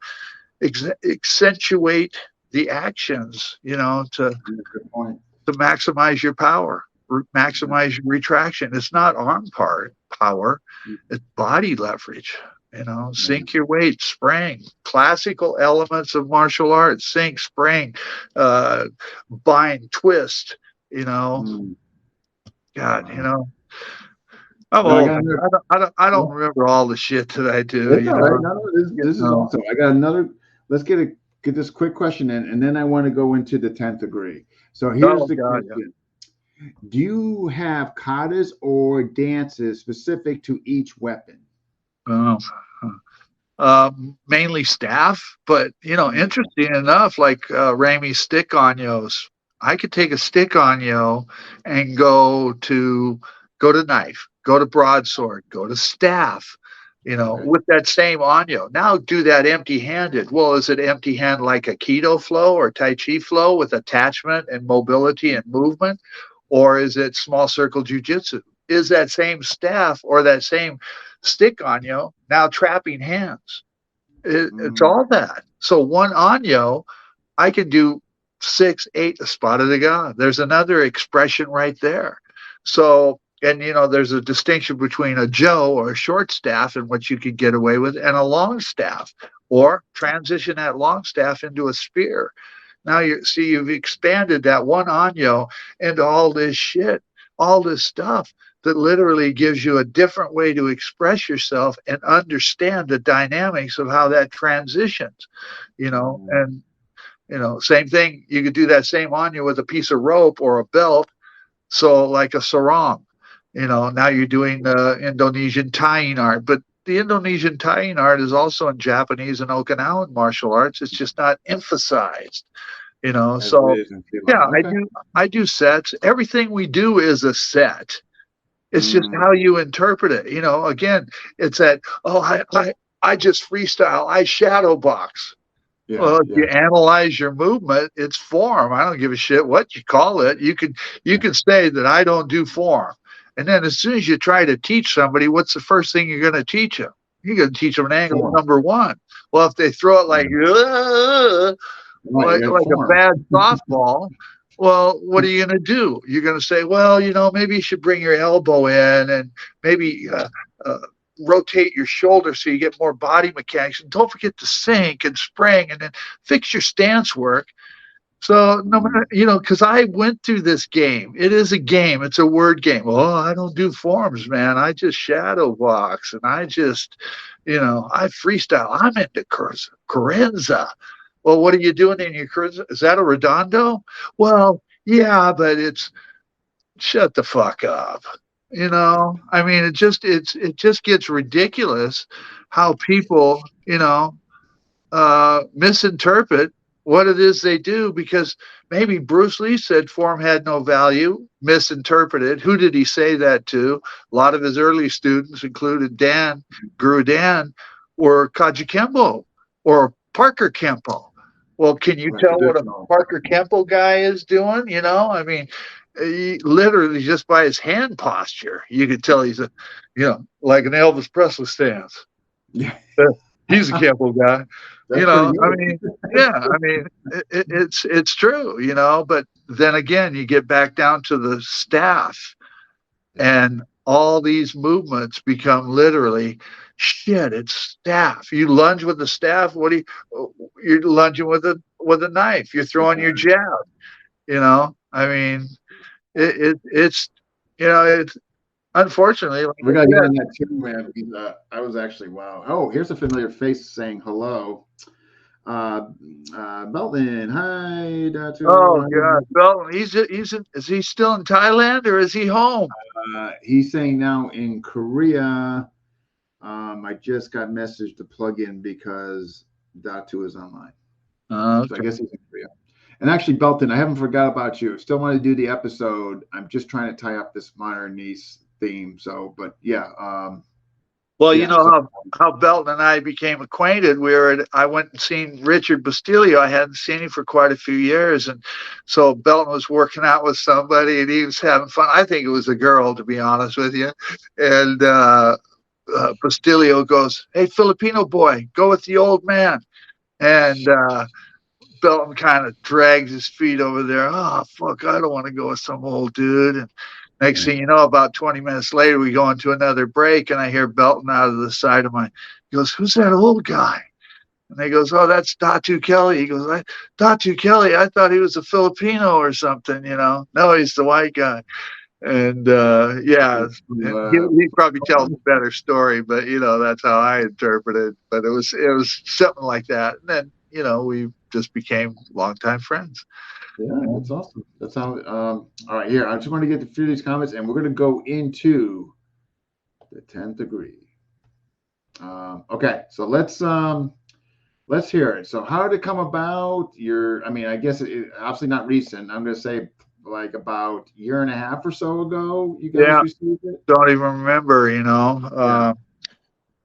accentuate the actions, good point. to maximize your power, Yeah. maximize your retraction. It's not arm power, it's body leverage. Yeah. Sink your weight, spring, classical elements of martial arts, sink, spring, uh, bind, twist. You know, Mm, God, wow. I'm No, I old, got man. another. I Yeah, don't remember all the shit that I do. it's all right. No, no, this is Know. awesome. I got another. Let's get this quick question in, and then I want to go into the 10th degree. So here's Oh the God, yeah. question: do you have katas or dances specific to each weapon? Oh. Mainly staff, but Okay. interesting enough, like Ramey's stick onyos, I could take a stick onyo and go to knife, go to broadsword, go to staff, Okay. with that same onyo. Now do that empty-handed. Well, is it empty-hand like a keto flow or Tai Chi flow with attachment and mobility and movement, or is it small circle jujitsu? Is that same staff or that same stick onyo now trapping hands? It's Mm, all that. So one Anyo, I can do 6, 8, a spot of the god. There's another expression right there. So, and there's a distinction between a Joe or a short staff and what you can get away with, and a long staff, or transition that long staff into a spear. Now you've expanded that one Anyo into all this shit, all this stuff that literally gives you a different way to express yourself and understand the dynamics of how that transitions, mm, and same thing. You could do that same Anyo with a piece of rope or a belt. So like a sarong, now you're doing the Indonesian tying art, but the Indonesian tying art is also in Japanese and Okinawan martial arts. It's just not emphasized. as it So is in yeah, Finland. I Okay. do I do sets. Everything we do is a set. It's just Mm, how you interpret it. Again, it's that, oh, I just freestyle, I shadow box. yeah. Well, if you Yeah. analyze your movement, it's form. I don't give a shit what you call it. You Yeah. can say that I don't do form. And then as soon as you try to teach somebody, what's the first thing you're going to teach them? You're going to teach them an angle Form. number one. Well, if they throw it like Yeah. Right. You got like a form. bad softball, well, what are you going to do? You're going to say, well, maybe you should bring your elbow in and maybe uh, rotate your shoulder so you get more body mechanics. And don't forget to sink and spring and then fix your stance work. So no matter, Mm, because I went through this game. It is a game. It's a word game. Oh, I don't do forms, man. I just shadow box and I just, I freestyle. I'm into Carenza. Well, what are you doing in your Carenza? Is that a Redondo? Well, yeah, but it's shut the fuck up. I mean, it just gets ridiculous how people, misinterpret what it is they do, because maybe Bruce Lee said form had no value, misinterpreted. Who did he say that to? A lot of his early students, included Guru Dan, were Kaji Kempo or Parker Kempo. Well, can you right. tell what a Traditional. Parker Kempo guy is doing? I mean, literally just by his hand posture, you could tell he's like an Elvis Presley stance. Yeah. Uh, He's a Kempo guy. That's pretty I good. mean, yeah, I mean, it's true, but then again, you get back down to the staff, Yeah. and all these movements become literally shit. It's staff. You lunge with the staff. What do you're lunging with a knife. You're throwing your jab. I mean, it's it's unfortunately, like We I got to get said, on that too, man. Because I was actually wow. Oh, here's a familiar face saying hello. Uh, Belton, hi, oh Datu. God, Belton, is he still in Thailand or is he home? He's saying now in Korea. I just got message to plug in because Datu is online. So I Okay. guess he's in Korea. And actually, Belton, I haven't forgot about you. Still want to do the episode. I'm just trying to tie up this modern niece theme. So, but yeah, Well, you yeah. know So how Belton and I became acquainted. I went and seen Richard Bastilio. I hadn't seen him for quite a few years, and so Belton was working out with somebody, and he was having fun. I think it was a girl, to be honest with you. And Bastilio goes, "Hey, Filipino boy, go with the old man." And Belton kind of drags his feet over there. Oh, fuck, I don't want to go with some old dude. And next thing you know, about 20 minutes later, we go into another break, and I hear Belton out of the side of he goes, "Who's that old guy?" And he goes, "Oh, that's Datu Kelly." He goes, "Datu Kelly, I thought he was a Filipino or something, you know." No, he's the white guy. And yeah, and he probably tells a better story, but you know, that's how I interpret it. But it was something like that. And then, you know, we just became longtime friends. yeah, that's awesome. That's how. All right, here. I just want to get a few of these comments, and we're going to go into the 10th degree. Okay, so let's hear it. So, how did it come about? I mean, I guess obviously not recent. I'm going to say like about a year and a half or so ago. You guys Yeah, received it. don't even remember, you know. Yeah.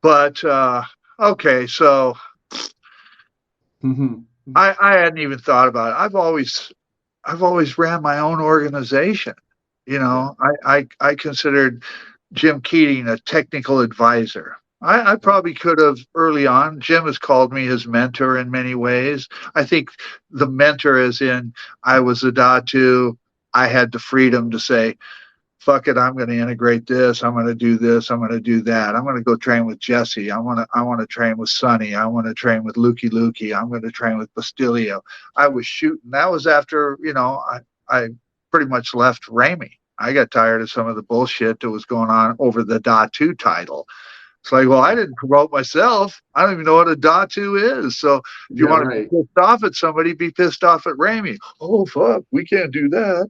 But okay, so Mm-hmm. I hadn't even thought about it. I've always ran my own organization. You Yeah. know, I considered Jim Keating a technical advisor. I probably could have early on. Jim has called me his mentor in many ways. I think the mentor is in I was a Datu. I had the freedom to say, fuck it, I'm going to integrate this. I'm going to do this. I'm going to do that. I'm going to go train with Jesse. I want to train with Sonny. I want to train with Lukey. I'm going to train with Bastilio. I was shooting. That was after, you know, I pretty much left Ramey. I got tired of some of the bullshit that was going on over the Datu title. It's like, well, I didn't promote myself. I don't even know what a Datu is. So if you Yeah. want to be Right. pissed off at somebody, be pissed off at Ramey. Oh, fuck, we can't do that.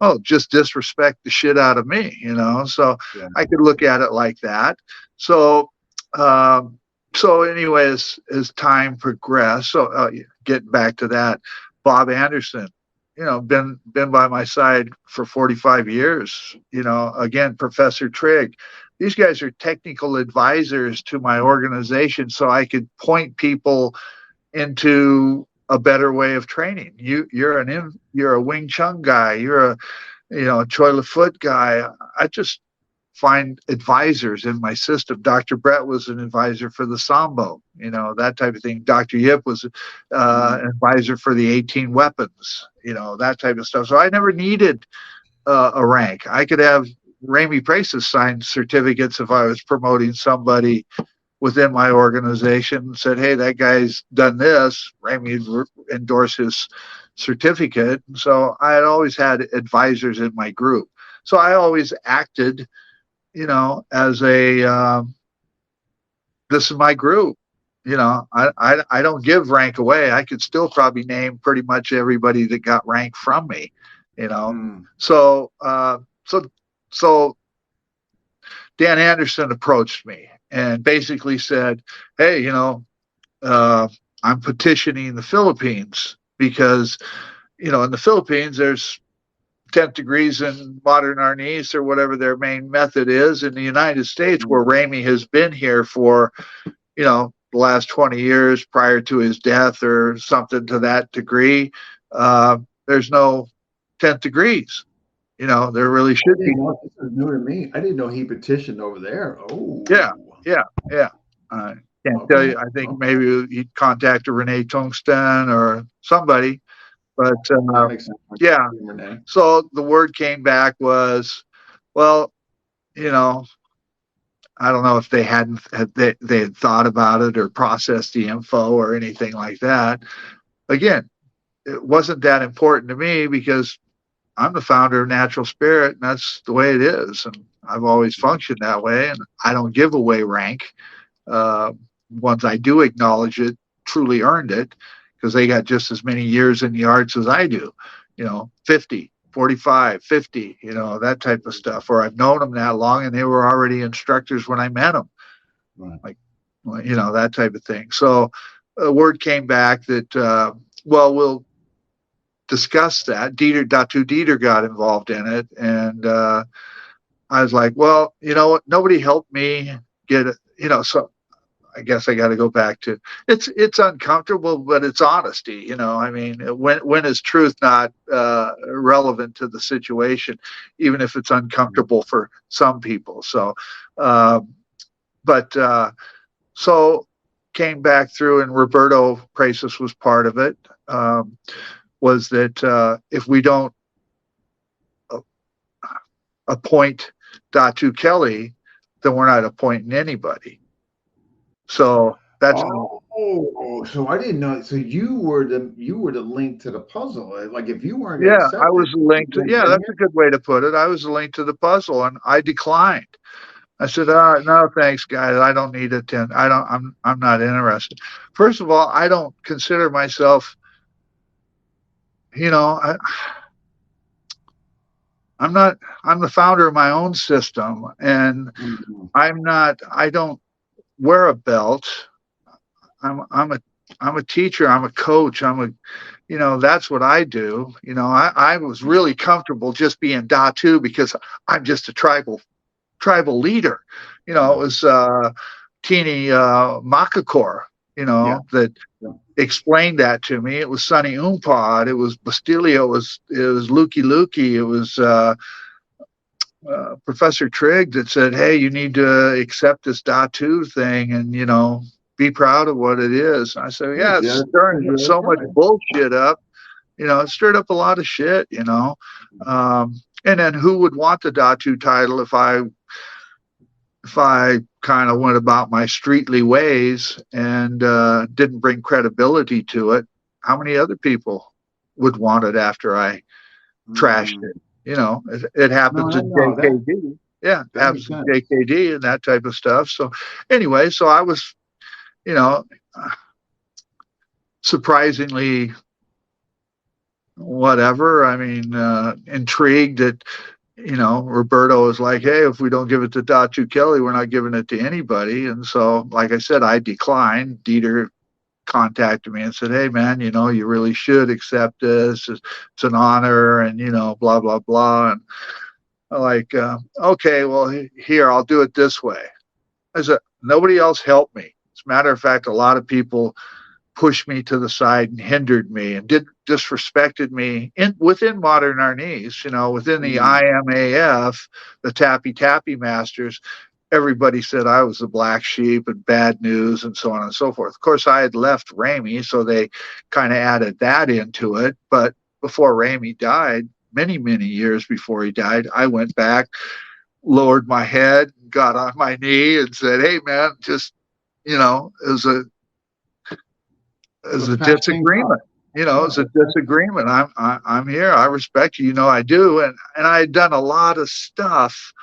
Oh, just disrespect the shit out of me, you know. So Yeah. I could look at it like that. So, um, so anyways, as time progressed, so getting back to that, Bob Anderson, you know, been by my side for 45 years. You know, again, Professor Trigg. These guys are technical advisors to my organization, so I could point people into a better way of training. You're a Wing Chun guy. You're a Choi Lafoot guy. I just find advisors in my system. Dr. Brett was an advisor for the Sambo, you know, that type of thing. Dr. Yip was an advisor for the 18 weapons, you know, that type of stuff. So I never needed a rank. I could have Ramey Price's signed certificates if I was promoting somebody within my organization, said, "Hey, that guy's done this." Ramey would endorse his certificate. So I had always had advisors in my group. So I always acted, you know, as this is my group. You know, I don't give rank away. I could still probably name pretty much everybody that got rank from me. You know, Mm. so so Dan Anderson approached me and basically said, "Hey, you know, I'm petitioning the Philippines because, you know, in the Philippines, there's 10th degrees in modern Arnis or whatever their main method is. In the United States, where Ramey has been here for, you know, the last 20 years prior to his death or something to that degree, there's no 10th degrees. You know, there really I should be. didn't know this was new to me. I didn't know he petitioned over there. Oh. Yeah, yeah, yeah. I can't tell Okay. you. I think Okay. maybe he'd contact Renee Tungsten or somebody. But That makes sense. yeah, Renee. so the word came back was, well, you know, I don't know if they hadn't they had thought about it or processed the info or anything like that. Again, it wasn't that important to me because I'm the founder of Natural Spirit, and that's the way it is. And I've always functioned that way. And I don't give away rank. Uh, Once I do acknowledge it, truly earned it, because they got just as many years in the arts as I do, 50, 45, 50, that type of stuff. Or I've known them that long and they were already instructors when I met them. Right. Like, that type of thing. So word came back that, we'll discuss that. Datu Dieter got involved in it. And I was like, well, you know what? Nobody helped me get it, so I guess I got to go back to it's uncomfortable, but it's honesty. I mean, when is truth not relevant to the situation, even if it's uncomfortable for some people? So, so came back through, and Roberto Prasis was part of it. Was that if we don't appoint Datu Kelly, then we're not appointing anybody. So that's so I didn't know. So you were the link to the puzzle. Like if you weren't I accepted, was linked to. Yeah, that's a good way to put it. I was linked to the puzzle, and I declined. I said, no, thanks, guys. I don't need a 10. I'm not interested. First of all, I don't consider myself. I'm not. I'm the founder of my own system, and I don't wear a belt. I'm a teacher. I'm a coach. That's what I do. I was really comfortable just being Datu because I'm just a tribal leader. It was Tini Makakor, that explained that to me. It was Sonny Umpad. It was Bastilio. It was Lukey Lukey. It was Professor Trigg that said, hey, you need to accept this Datu thing and, be proud of what it is. And I said, yeah, it's stirring so much bullshit up. It stirred up a lot of shit, and then who would want the Datu title if I kind of went about my streetly ways and didn't bring credibility to it? How many other people would want it after I trashed it? It happens in JKD. Yeah, it happens in JKD and that type of stuff. So anyway, so I was, surprisingly whatever. I mean, intrigued that, Roberto was like, hey, if we don't give it to Datu Kelly, we're not giving it to anybody. And so, like I said, I declined. Dieter contacted me and said, hey, man, you really should accept this. It's an honor and, blah, blah, blah. And I'm like, okay, well, here, I'll do it this way. I said, nobody else helped me. As a matter of fact, a lot of people pushed me to the side and hindered me and disrespected me within modern Arnis, within the IMAF, the Tappy Masters. Everybody said I was the black sheep and bad news and so on and so forth. Of course, I had left Ramey, so they kind of added that into it. But before Ramey died, many, many years before he died, I went back, lowered my head, got on my knee and said, hey, man, just, it was a disagreement. It's a disagreement. I'm here. I respect you. I do. And I had done a lot of stuff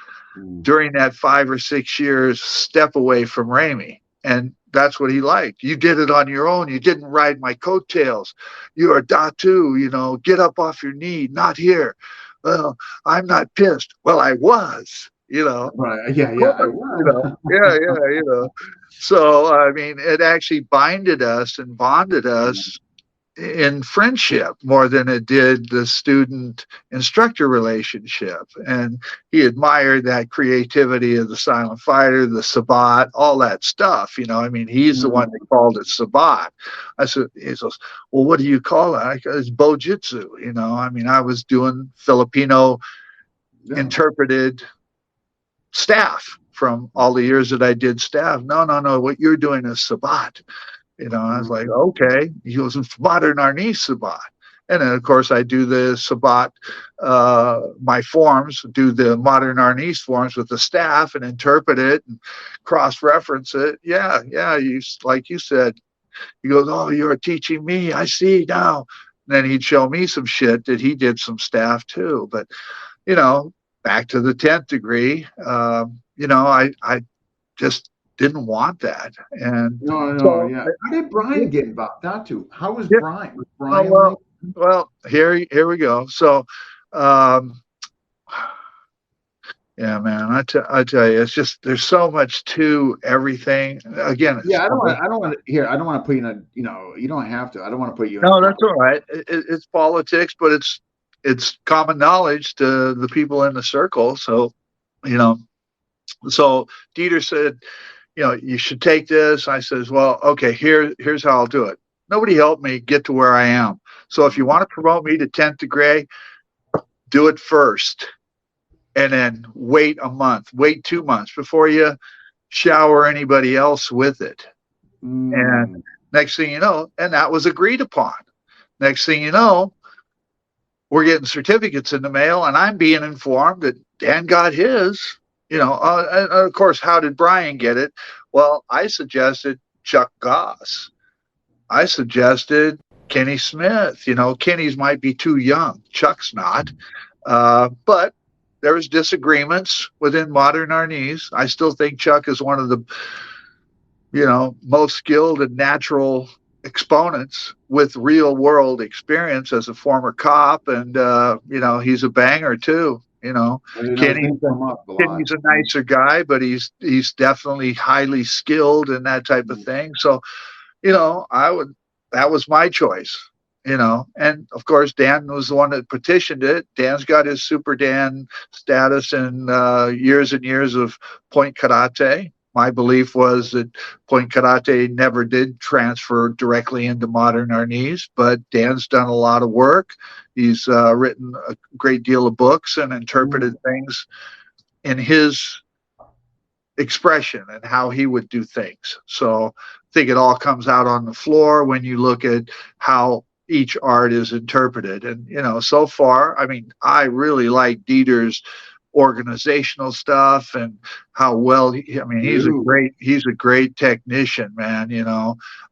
during that 5 or 6 years, step away from Ramey. And that's what he liked. You did it on your own. You didn't ride my coattails. You're a Datu, get up off your knee, not here. Well, I'm not pissed. Well, I was, Right. Yeah. So, I mean, it actually binded us and bonded us in friendship more than it did the student-instructor relationship. And he admired that creativity of the silent fighter, the Sabbat, all that stuff. He's the one that called it Sabbat. I said, he says, well, what do you call it? I go, it's Bojitsu. I was doing Filipino interpreted staff from all the years that I did staff. No, what you're doing is Sabbat. I was like, okay. He goes, modern Arnis Sabbat. And then, of course, I do the Sabbat, my forms, do the modern Arnis forms with the staff and interpret it and cross-reference it. Yeah. Like you said, he goes, oh, you're teaching me. I see now. Then he'd show me some shit that he did some staff too. But, back to the 10th degree, I just didn't want that. And No, so, yeah. How did Brian get involved? Datu. How was yeah, Brian? Was oh, Brian like? here we go. So, um, yeah, man, I tell you, it's just there's so much to everything. Again, it's Yeah, I don't want to here. I don't want to put you in a. You don't have to. I don't want to put you in a no, box. that's all right. It's politics, but it's common knowledge to the people in the circle. So, you know, so Dieter said, you should take this. I says, well, okay, here's how I'll do it. Nobody helped me get to where I am. So if you want to promote me to 10th degree, do it first. And then wait a month, wait 2 months before you shower anybody else with it. And next thing you know, and that was agreed upon. Next thing you know, we're getting certificates in the mail, and I'm being informed that Dan got his. And of course, how did Brian get it? Well, I suggested Chuck Goss. I suggested Kenny Smith. Kenny's might be too young. Chuck's not. But there was disagreements within modern Arnese. I still think Chuck is one of the, most skilled and natural exponents with real world experience as a former cop. And, he's a banger too. Kenny's a nicer guy, but he's definitely highly skilled and that type of thing. So, that was my choice. And of course, Dan was the one that petitioned it. Dan's got his Super Dan status and years and years of point karate. My belief was that point karate never did transfer directly into modern Arnese, but Dan's done a lot of work. He's written a great deal of books and interpreted things in his expression and how he would do things. So I think it all comes out on the floor when you look at how each art is interpreted. And, so far, I really like Dieter's organizational stuff and how well he's a great technician, man,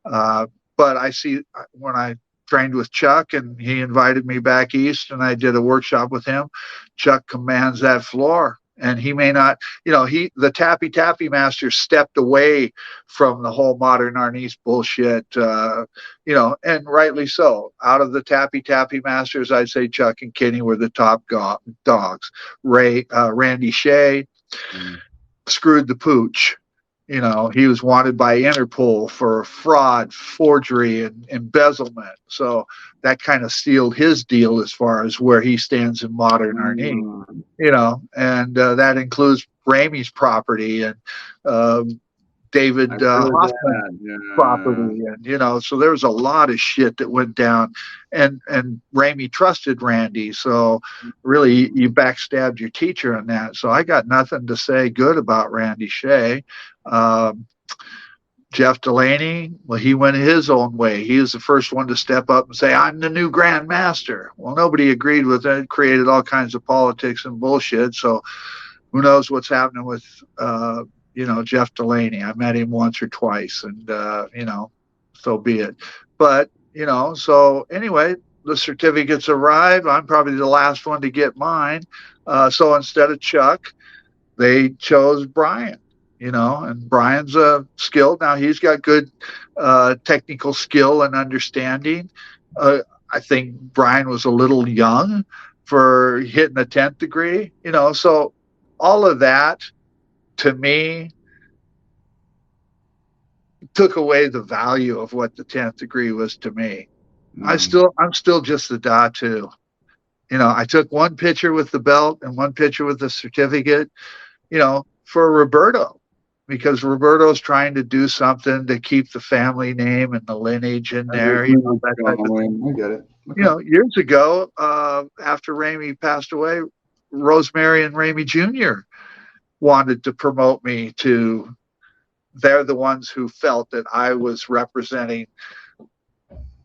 but I see when I trained with Chuck and he invited me back east and I did a workshop with him, Chuck commands that floor. And he may not, the tappy master stepped away from the whole modern Arnese bullshit, and rightly so. Out of the tappy masters, I'd say Chuck and Kenny were the top dogs. Randy Shea screwed the pooch. He was wanted by Interpol for fraud, forgery, and embezzlement. So that kind of sealed his deal as far as where he stands in modern Arnese. And that includes Ramey's property and David Hoffman's property. And, so there was a lot of shit that went down. And Ramey trusted Randy. So really, you backstabbed your teacher on that. So I got nothing to say good about Randy Shea. Jeff Delaney, well, he went his own way. He was the first one to step up and say, I'm the new Grand Master. Well, nobody agreed with it. It created all kinds of politics and bullshit. So who knows what's happening with, Jeff Delaney. I met him once or twice and, so be it. But, so anyway, the certificates arrive. I'm probably the last one to get mine. So instead of Chuck, they chose Brian. And Brian's skilled. Now he's got good technical skill and understanding. I think Brian was a little young for hitting the 10th degree, so all of that to me took away the value of what the 10th degree was to me. I'm still just the Datu. I took one picture with the belt and one picture with the certificate, for Roberto. Because Roberto's trying to do something to keep the family name and the lineage in there. I get it. Okay. Years ago, after Ramey passed away, Rosemary and Ramey Jr. wanted to promote me to. They're the ones who felt that I was representing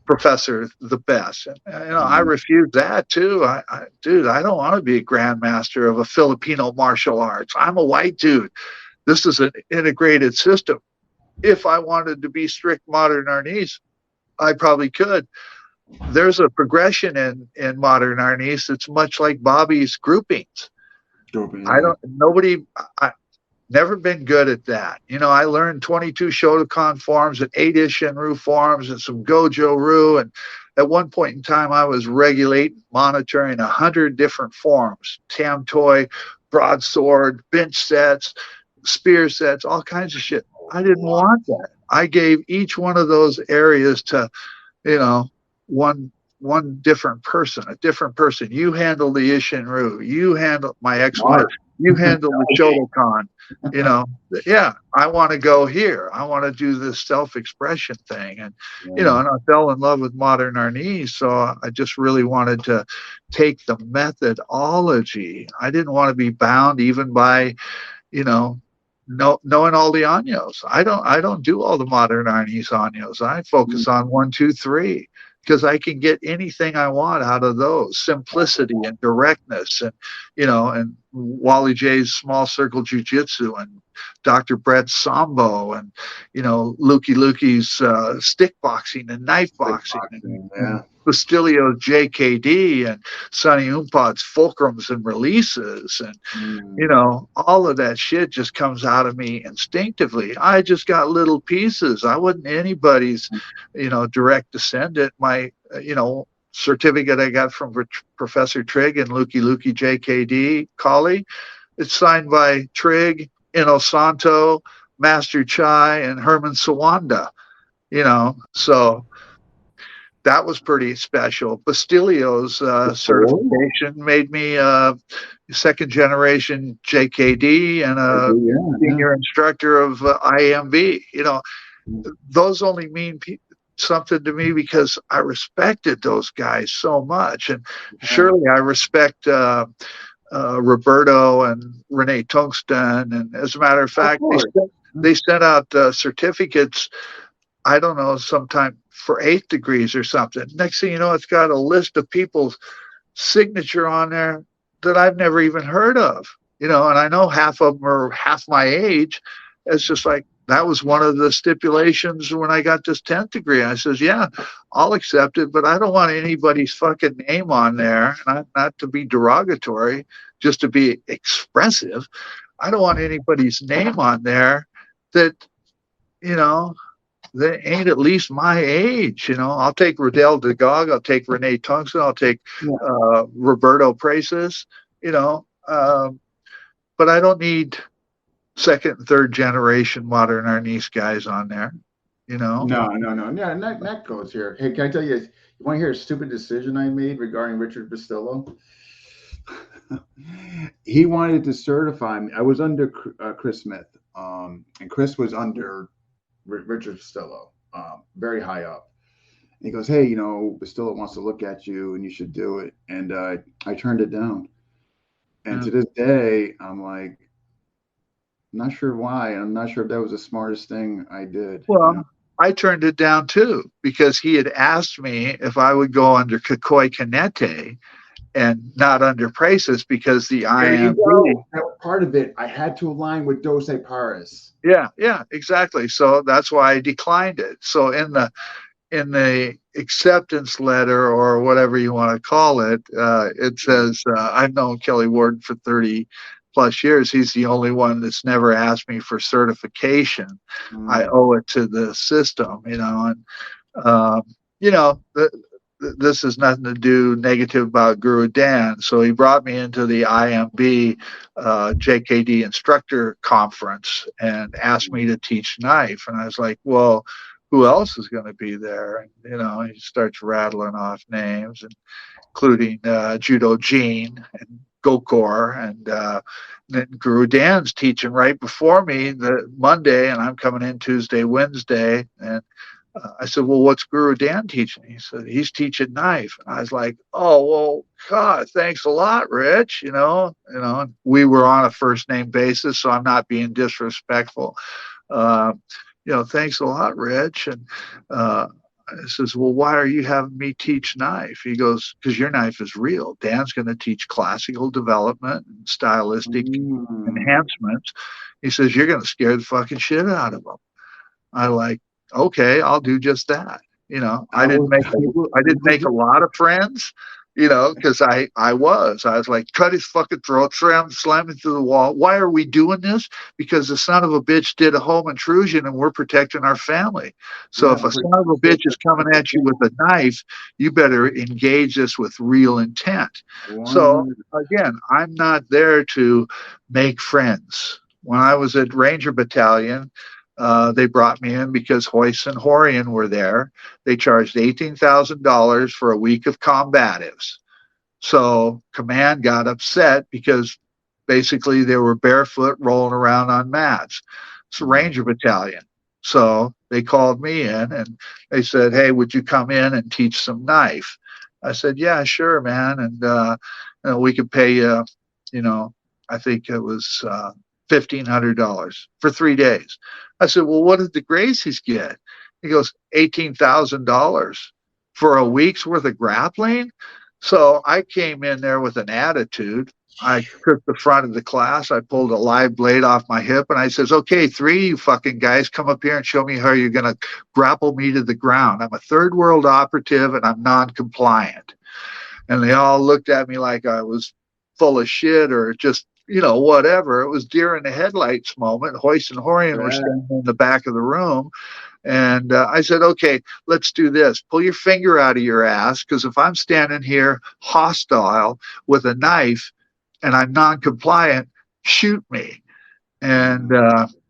Professor the best. And, I refused that too. Dude, I don't want to be a grandmaster of a Filipino martial arts. I'm a white dude. This is an integrated system. If I wanted to be strict modern Arnese, I probably could. there's a progression in modern Arnis that's much like Bobby's groupings. I Yeah. don't, nobody, I never been good at that. You know, I learned 22 Shotokan forms and 8 Ishinryu forms and some Gojo Ryu. And at one point in time, I was regulating, monitoring 100 different forms, tam toy, broadsword, bench sets, spear sets, all kinds of shit. I didn't want that. I gave each one of those areas to, you know, one different person, a different person. You handle the Ishinryu, you handle my ex-wife, Smart. you handle the Shotokan. You know, yeah, I want to go here. I want to do this self-expression thing, and you know, Yeah. and I fell in love with modern Arnis, so I just really wanted to take the methodology. I didn't want to be bound even by, you know, knowing all the anyos. I don't do all the modern Arnis anyos. I focus on 1, 2, 3 because I can get anything I want out of those. Simplicity and directness, and you know, and Wally J's small circle jujitsu, and Dr. Brett's sambo, and you know, Lukey's stick boxing and knife boxing, and Yeah. Bastilio's JKD, and Sonny Umpad's fulcrums and releases, and you Mm. know, all of that shit just comes out of me instinctively. I just got little pieces. I wasn't anybody's, you know, direct descendant. My, you know, certificate I got from Professor Trigg and Lukey JKD Collie, it's signed by Trigg, Inosanto, Master Chai, and Herman Sawanda, you know, so that was pretty special. Bastilio's certification made me second generation JKD and a Yeah. senior instructor of IMB. You know, those only mean something to me because I respected those guys so much, and surely I respect Roberto and Renee Tungsten. And as a matter of fact, they sent out certificates. I don't know, sometime for 8th degrees or something. Next thing you know, it's got a list of people's signature on there that I've never even heard of. You know, and I know half of them are half my age. It's just like that was one of the stipulations when I got this 10th degree. I says, yeah, I'll accept it, but I don't want anybody's fucking name on there. Not to be derogatory, just to be expressive. I don't want anybody's name on there that, you know, they ain't at least my age. You know, I'll take Riddell DeGog, I'll take Renee Tungsten, I'll take Roberto Preces, you know, but I don't need second and third generation modern Arnis guys on there, you know. No. Yeah, that goes here. Hey, can I tell you? You want to hear a stupid decision I made regarding Richard Bastillo? He wanted to certify me. I was under Chris Smith, and Chris was under Richard Bastillo, very high up. And he goes, "Hey, you know, Bastillo wants to look at you, and you should do it." And I turned it down. And to this day, I'm like, not sure why. I'm not sure if that was the smartest thing I did. Well, You know? I turned it down too because he had asked me if I would go under Kikoi Kanete and not under Preces because the IMB. That was part of it. I had to align with Dose Paris. Yeah, exactly. So that's why I declined it. So in the acceptance letter or whatever you want to call it, it says I've known Kelly Worden for 30 plus years. He's the only one that's never asked me for certification. I owe it to the system, you know, and you know, this has nothing to do negative about Guru Dan. So he brought me into the IMB JKD instructor conference and asked me to teach knife. And I was like, well, who else is going to be there? And, you know, he starts rattling off names, including Judo Gene and Gokor. And then Guru Dan's teaching right before me the Monday, and I'm coming in Tuesday, Wednesday. And I said, well, what's Guru Dan teaching? He said, he's teaching knife. And I was like, oh, well, God, thanks a lot, Rich. You know, we were on a first name basis, so I'm not being disrespectful. You know, thanks a lot, Rich. And I says, well, why are you having me teach knife? He goes, because your knife is real. Dan's going to teach classical development and stylistic enhancements. He says, you're going to scare the fucking shit out of them. I like, okay, I'll do just that. You know, I will, I didn't make a lot of friends, you know, because I was like, cut his fucking throat, slam him through the wall. Why are we doing this? Because the son of a bitch did a home intrusion and we're protecting our family. So yeah, if a son of a bitch is coming at you with a knife, you better engage this with real intent. So 100. again, I'm not there to make friends. When I was at Ranger Battalion, they brought me in because Hoyce and Horian were there. They charged $18,000 for a week of combatives. So command got upset because basically they were barefoot rolling around on mats. It's a Ranger Battalion. So they called me in and they said, "Hey, would you come in and teach some knife?" I said, "Yeah, sure, man." And you know, we could pay you, you know, I think it was $1,500 for 3 days. I said, "Well, what did the Gracies get?" He goes, $18,000 for a week's worth of grappling. So I came in there with an attitude. I took the front of the class. I pulled a live blade off my hip and I says, "Okay, three of you fucking guys come up here and show me how you're going to grapple me to the ground. I'm a third world operative and I'm non-compliant." And they all looked at me like I was full of shit or just, you know, whatever. It was deer in the headlights moment. Hoyce and Horian were standing in the back of the room. And I said, "Okay, let's do this. Pull your finger out of your ass, because if I'm standing here hostile with a knife and I'm non-compliant, shoot me." And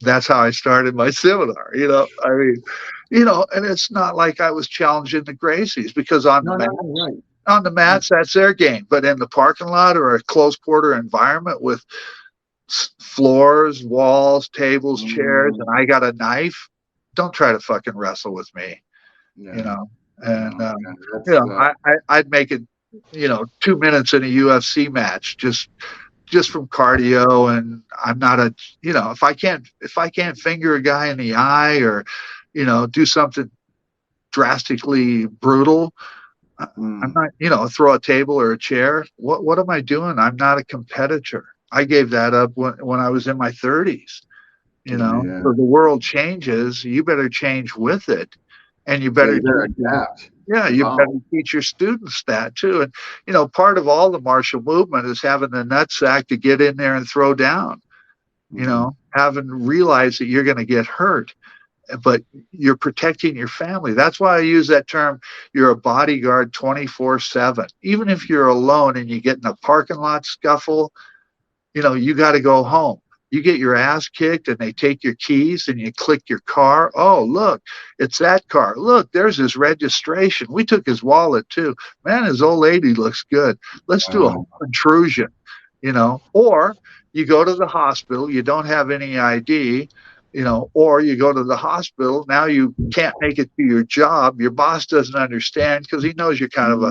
that's how I started my seminar. You know, I mean, you know, and it's not like I was challenging the Gracies, because No, no, no, right. on the mats, that's their game. But in the parking lot or a close quarter environment with floors, walls, tables, chairs, and I got a knife, don't try to fucking wrestle with me, Yeah. you know. And No, you know, I'd make it, you know, 2 minutes in a UFC match just from cardio. And I'm not a, you know, if I can't finger a guy in the eye or, you know, do something drastically brutal, I'm not, you know, throw a table or a chair. What am I doing? I'm not a competitor. I gave that up when I was in my 30s. You know, yeah. so the world changes. You better change with it, and you better adapt. yeah, you better teach your students that too. And you know, part of all the martial movement is having the nutsack to get in there and throw down. You know, having realized that you're going to get hurt, but you're protecting your family. That's why I use that term. You're a bodyguard 24/7. Even if you're alone and you get in a parking lot scuffle, you know, you got to go home. You get your ass kicked and they take your keys and you click your car. Oh, look, it's that car. Look, there's his registration. We took his wallet too. Man, his old lady looks good. Let's do a home intrusion, you know. Or you go to the hospital, you don't have any ID, you know, or you go to the hospital. Now you can't make it to your job. Your boss doesn't understand because he knows you're kind of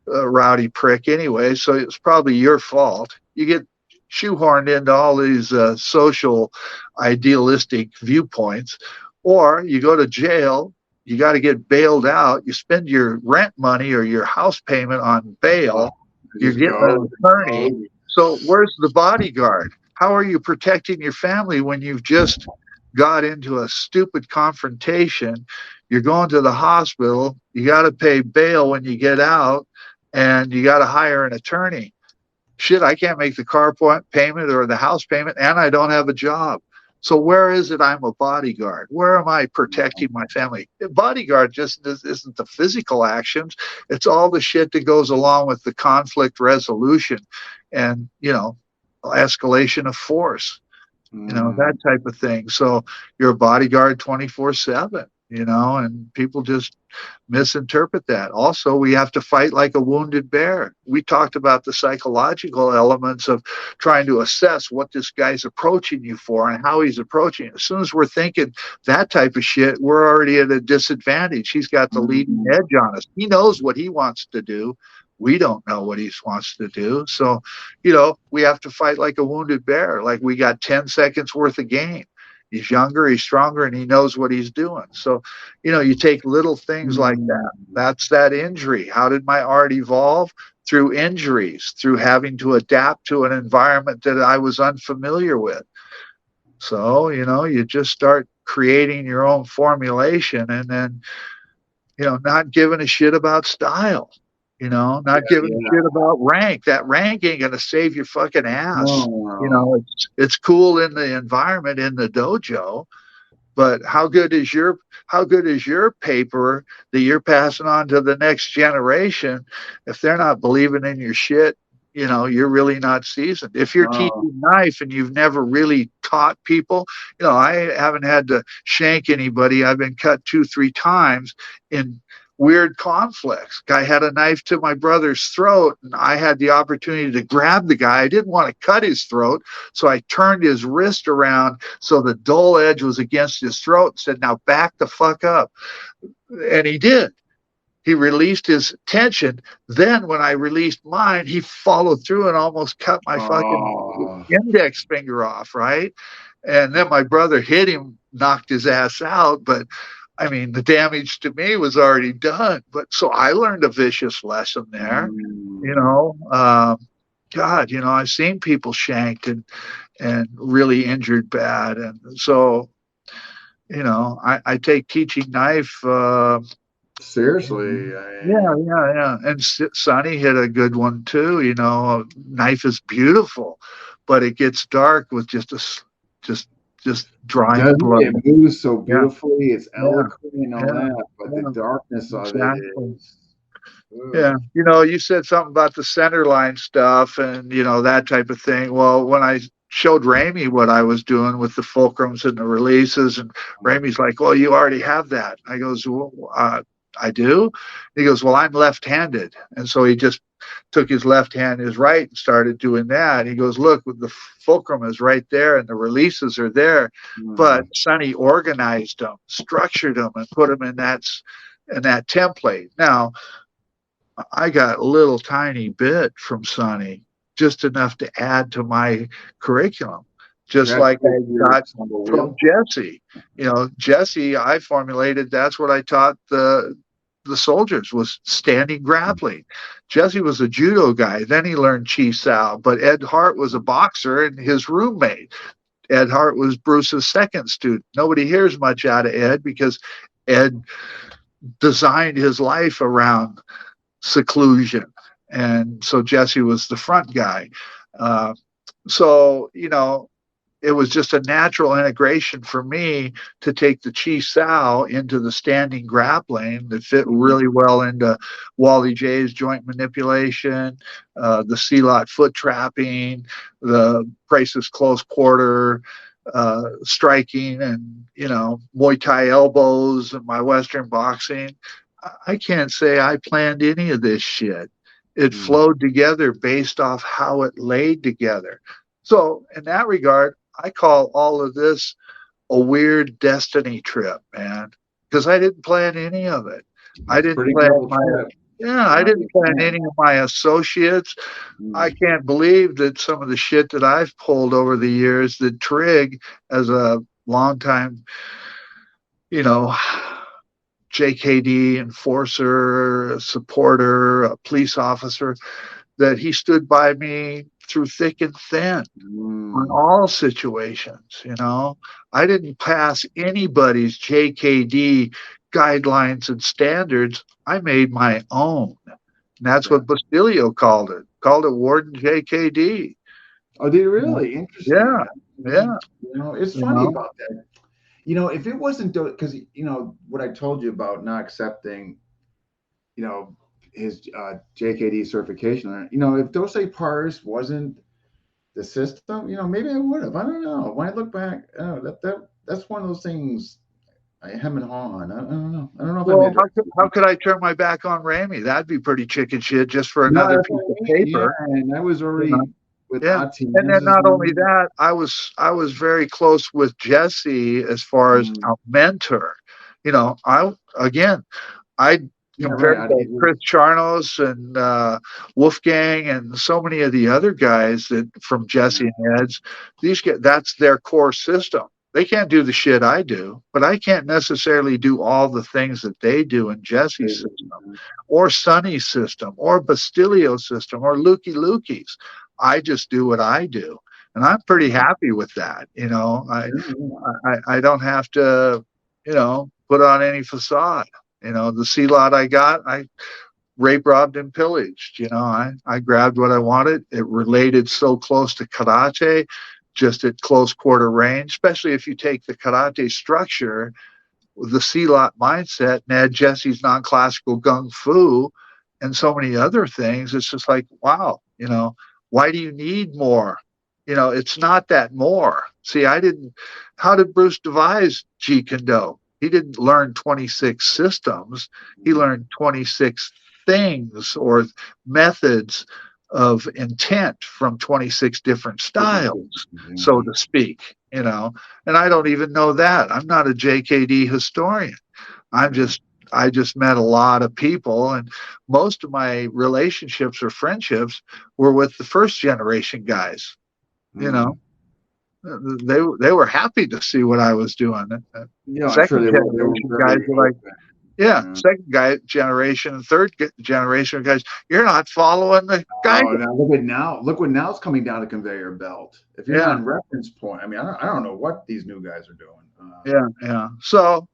a rowdy prick anyway. So it's probably your fault. You get shoehorned into all these social idealistic viewpoints, or you go to jail. You got to get bailed out. You spend your rent money or your house payment on bail. You're getting an attorney. So where's the bodyguard? How are you protecting your family when you've just got into a stupid confrontation? You're going to the hospital. You got to pay bail when you get out, and you got to hire an attorney. Shit, I can't make the car payment or the house payment, and I don't have a job. So where is it I'm a bodyguard? Where am I protecting my family? A bodyguard just isn't the physical actions. It's all the shit that goes along with the conflict resolution and, you know, escalation of force, you know, that type of thing. So you're a bodyguard 24/7, you know, and people just misinterpret that. Also, we have to fight like a wounded bear. We talked about the psychological elements of trying to assess what this guy's approaching you for and how he's approaching it. As soon as we're thinking that type of shit, we're already at a disadvantage. He's got the leading edge on us. He knows what he wants to do. We don't know what he wants to do. So, you know, we have to fight like a wounded bear. Like we got 10 seconds worth of game. He's younger, he's stronger, and he knows what he's doing. So, you know, you take little things like that. That's that injury. How did my art evolve? Through injuries, through having to adapt to an environment that I was unfamiliar with. So, you know, you just start creating your own formulation, and then not giving a shit about style, not giving a Yeah. shit about rank. That rank ain't gonna save your fucking ass. No. It's cool in the environment in the dojo, but how good is your paper that you're passing on to the next generation if they're not believing in your shit? You're really not seasoned. If you're No. teaching knife and you've never really taught people, I haven't had to shank anybody. I've been cut 2 3 times in weird conflicts. Guy had a knife to my brother's throat, and I had the opportunity to grab the guy. I didn't want to cut his throat, so I turned his wrist around so the dull edge was against his throat and said, "Now back the fuck up." And he did. He released his tension. Then when I released mine, he followed through and almost cut my fucking Oh. index finger off, right? And then my brother hit him, knocked his ass out. But I mean, the damage to me was already done. But so I learned a vicious lesson there. You Mm. know, God, I've seen people shanked and really injured bad, and so I take teaching knife. Seriously. Yeah, yeah, yeah. And Sonny hit a good one too. Knife is beautiful, but it gets dark with just just drawing Doesn't blood. it? It moves so Yeah, beautifully. It's yeah, eloquent and all yeah, that, but the yeah. darkness of it Exactly. is. Yeah, Ugh. you said something about the center line stuff and that type of thing. Well, when I showed Ramey what I was doing with the fulcrums and the releases, and Ramey's like, "Well, you already have that." I goes, "Well, I do." He goes, "Well, I'm left-handed," and so he just took his left hand, his right, and started doing that. He goes, "Look, the fulcrum is right there, and the releases are there." But Mm. Sonny organized them, structured them, and put them in that template. Now I got a little tiny bit from Sonny, just enough to add to my curriculum, just That's like with I your got stumble from wheel. Jesse. Jesse, I formulated. That's what I taught the soldiers was standing grappling. Jesse was a judo guy. Then he learned Chi Sao, but Ed Hart was a boxer and his roommate. Ed Hart was Bruce's second student. Nobody hears much out of Ed because Ed designed his life around seclusion. And so Jesse was the front guy. Uh, so, it was just a natural integration for me to take the Chi Sao into the standing grappling that fit Mm. really well into Wally J's joint manipulation, the C-Lot foot trapping, the Price's close quarter, striking, and, Muay Thai elbows and my Western boxing. I can't say I planned any of this shit. It Mm. flowed together based off how it laid together. So, in that regard, I call all of this a weird destiny trip, man, because I didn't plan any of it. I It's a didn't pretty plan cool my trip. yeah, I No, didn't you plan can't. any of my associates. I Mm. can't believe that some of the shit that I've pulled over the years that Trig, as a longtime, you know, JKD enforcer, supporter, a police officer, that he stood by me through thick and thin on Mm. all situations. I didn't pass anybody's JKD guidelines and standards. I made my own. And that's Yeah. what Bastilio called it Worden JKD. Oh, did it really? Interesting. Yeah, yeah, It's you funny know. about that. If it wasn't because what I told you about not accepting, you know, his JKD certification. If Dose Pars wasn't the system, maybe I would have. I don't know. When I look back, that's one of those things I hem and haw on. I don't know. I don't know if I'm Well, how interested. could I turn my back on Ramy? That'd be pretty chicken shit just for No, another that's piece what of I mean. paper. Yeah, and I was You know? already with Yeah. And then Martinez's not only one. that, I was very close with Jesse as far as Mm, a mentor. I again I yeah, right. compared to Chris Charnos and Wolfgang and so many of the other guys that from Yeah, Jesse and Ed's. These guys, that's their core system. They can't do the shit I do, but I can't necessarily do all the things that they do in Jesse's system, or Sonny's system, or Bastilio's system, or Lukey's. I just do what I do, and I'm pretty happy with that. yeah, yeah. I don't have to, put on any facade. You know, the sea lot I got, I rape, robbed, and pillaged. You know, I grabbed what I wanted. It related so close to karate, just at close quarter range, especially if you take the karate structure, the sea lot mindset, and add Jesse's non-classical gung fu and so many other things. It's just like, wow, you know, why do you need more? You know, it's not that more. See, how did Bruce devise Jeet Kune Do? He didn't learn 26 systems. He learned 26 things or methods of intent from 26 different styles, so to speak, you know. And I don't even know that. I'm not a JKD historian. I'm just I just met a lot of people, and most of my relationships or friendships were with the first generation guys. You know, they were happy to see what I was doing. Yeah, I'm sure Second they were generation guys very were like, open. yeah, second generation, third generation guys, you're not following the guy. Oh, now look what now's coming down the conveyor belt. If you're not Yeah, in reference point, I mean, I don't know what these new guys are doing. yeah. So,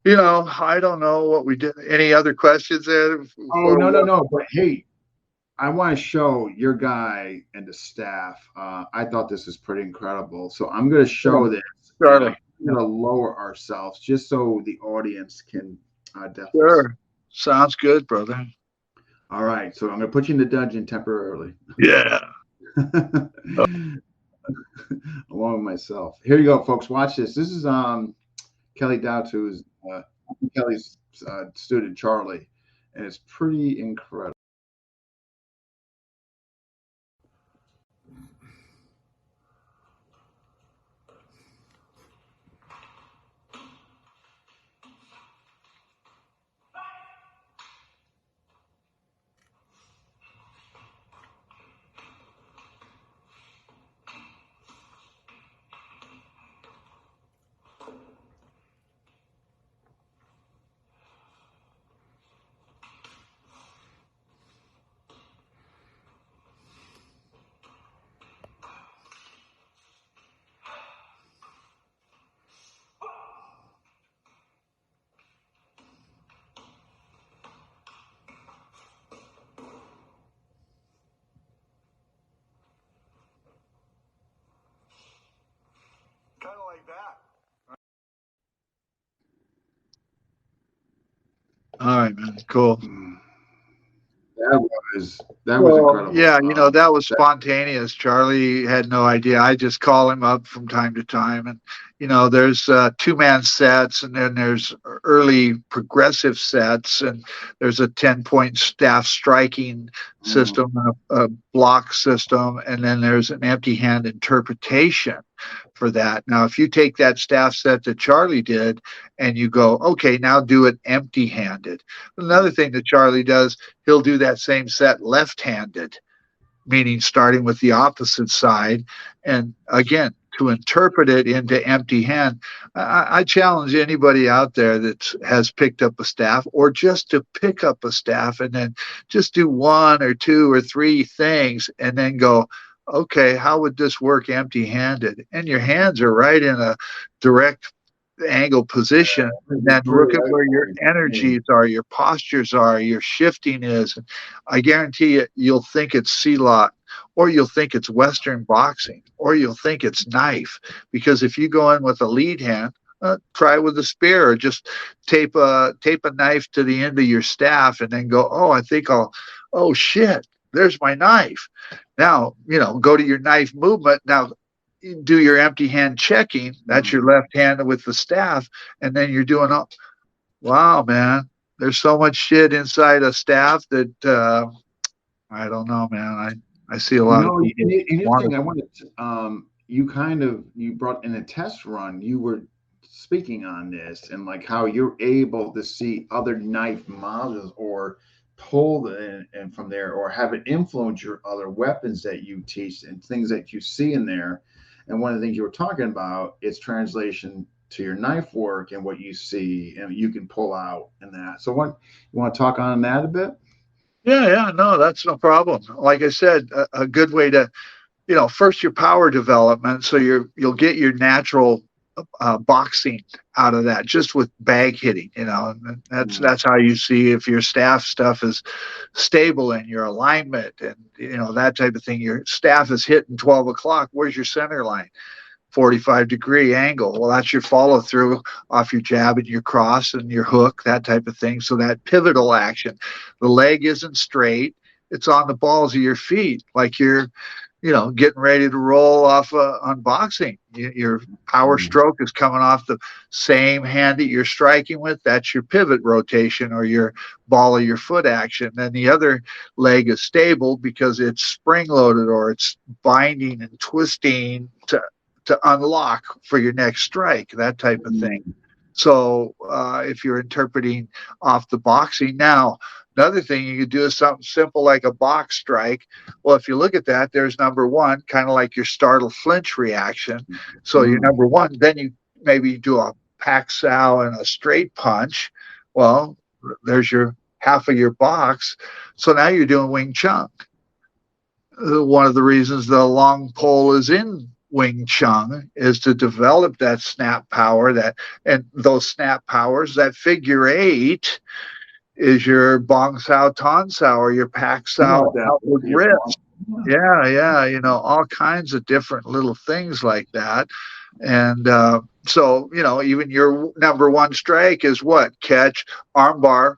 you know, I don't know what we did. Any other questions there? Oh, no. But hey, I want to show your guy and the staff. I thought this is pretty incredible. So I'm going to show this, and Charlie. I'm going to lower ourselves just so the audience can definitely. Sure. Sounds good, brother. All right. So I'm going to put you in the dungeon temporarily. Yeah. Along with myself. Here you go, folks. Watch this. This is Kelly Datu's Kelly's student Charlie, and it's pretty incredible. Kind of like that. All right, man. Cool. That was incredible. Yeah, you know, that was spontaneous. Charlie had no idea. I just call him up from time to time. And, you know, there's two-man sets, and then there's early progressive sets, and there's a 10-point staff striking system, a block system, and then there's an empty hand interpretation for that. Now, if you take that staff set that Charlie did and you go, okay, now do it empty-handed. Another thing that Charlie does, he'll do that same set left-handed, meaning starting with the opposite side. And again, to interpret it into empty hand, I challenge anybody out there that has picked up a staff, or just to pick up a staff and then just do one or two or three things and then go, okay, how would this work empty-handed? And your hands are right in a direct angle position, and then look at where your energies are, your postures are, your shifting is. I guarantee you, you'll think it's sea-lot, or you'll think it's Western boxing, or you'll think it's knife. Because if you go in with a lead hand, try with a spear, or just tape a knife to the end of your staff and then go, oh shit, there's my knife. Now, you know, go to your knife movement. Now, do your empty hand checking. That's your left hand with the staff. And then you're doing, wow, man, there's so much shit inside a staff that I don't know, man. I see a lot of people. Interesting. I wanted to, you brought in a test run. You were speaking on this and like how you're able to see other knife models or pull and from there, or have it influence your other weapons that you teach and things that you see in there. And one of the things you were talking about is translation to your knife work and what you see and you can pull out and that. So what, you want to talk on that a bit? Yeah, no, that's no problem. Like I said, a good way to, you know, first your power development. So you'll get your natural boxing out of that, just with bag hitting, and that's how you see if your staff stuff is stable in your alignment and that type of thing. Your staff is hitting 12 o'clock. Where's your center line? 45-degree angle. Well, that's your follow through off your jab and your cross and your hook, that type of thing. So that pivotal action, the leg isn't straight. It's on the balls of your feet, like you're, getting ready to roll off on boxing. Your power stroke is coming off the same hand that you're striking with. That's your pivot rotation or your ball of your foot action. Then the other leg is stable because it's spring loaded or it's binding and twisting to unlock for your next strike, that type of thing. So if you're interpreting off the boxing, now another thing you could do is something simple like a box strike. Well, if you look at that, there's number one, kind of like your startle flinch reaction. So your number one, then you maybe do a pack sow and a straight punch. Well, there's your half of your box. So now you're doing Wing Chun. One of the reasons the long pole is in Wing Chun is to develop that snap power, and those snap powers, that figure eight is your bong sao ton sao or your pak sao outward wrist. Yeah, all kinds of different little things like that. And so, even your number one strike is what? Catch, armbar.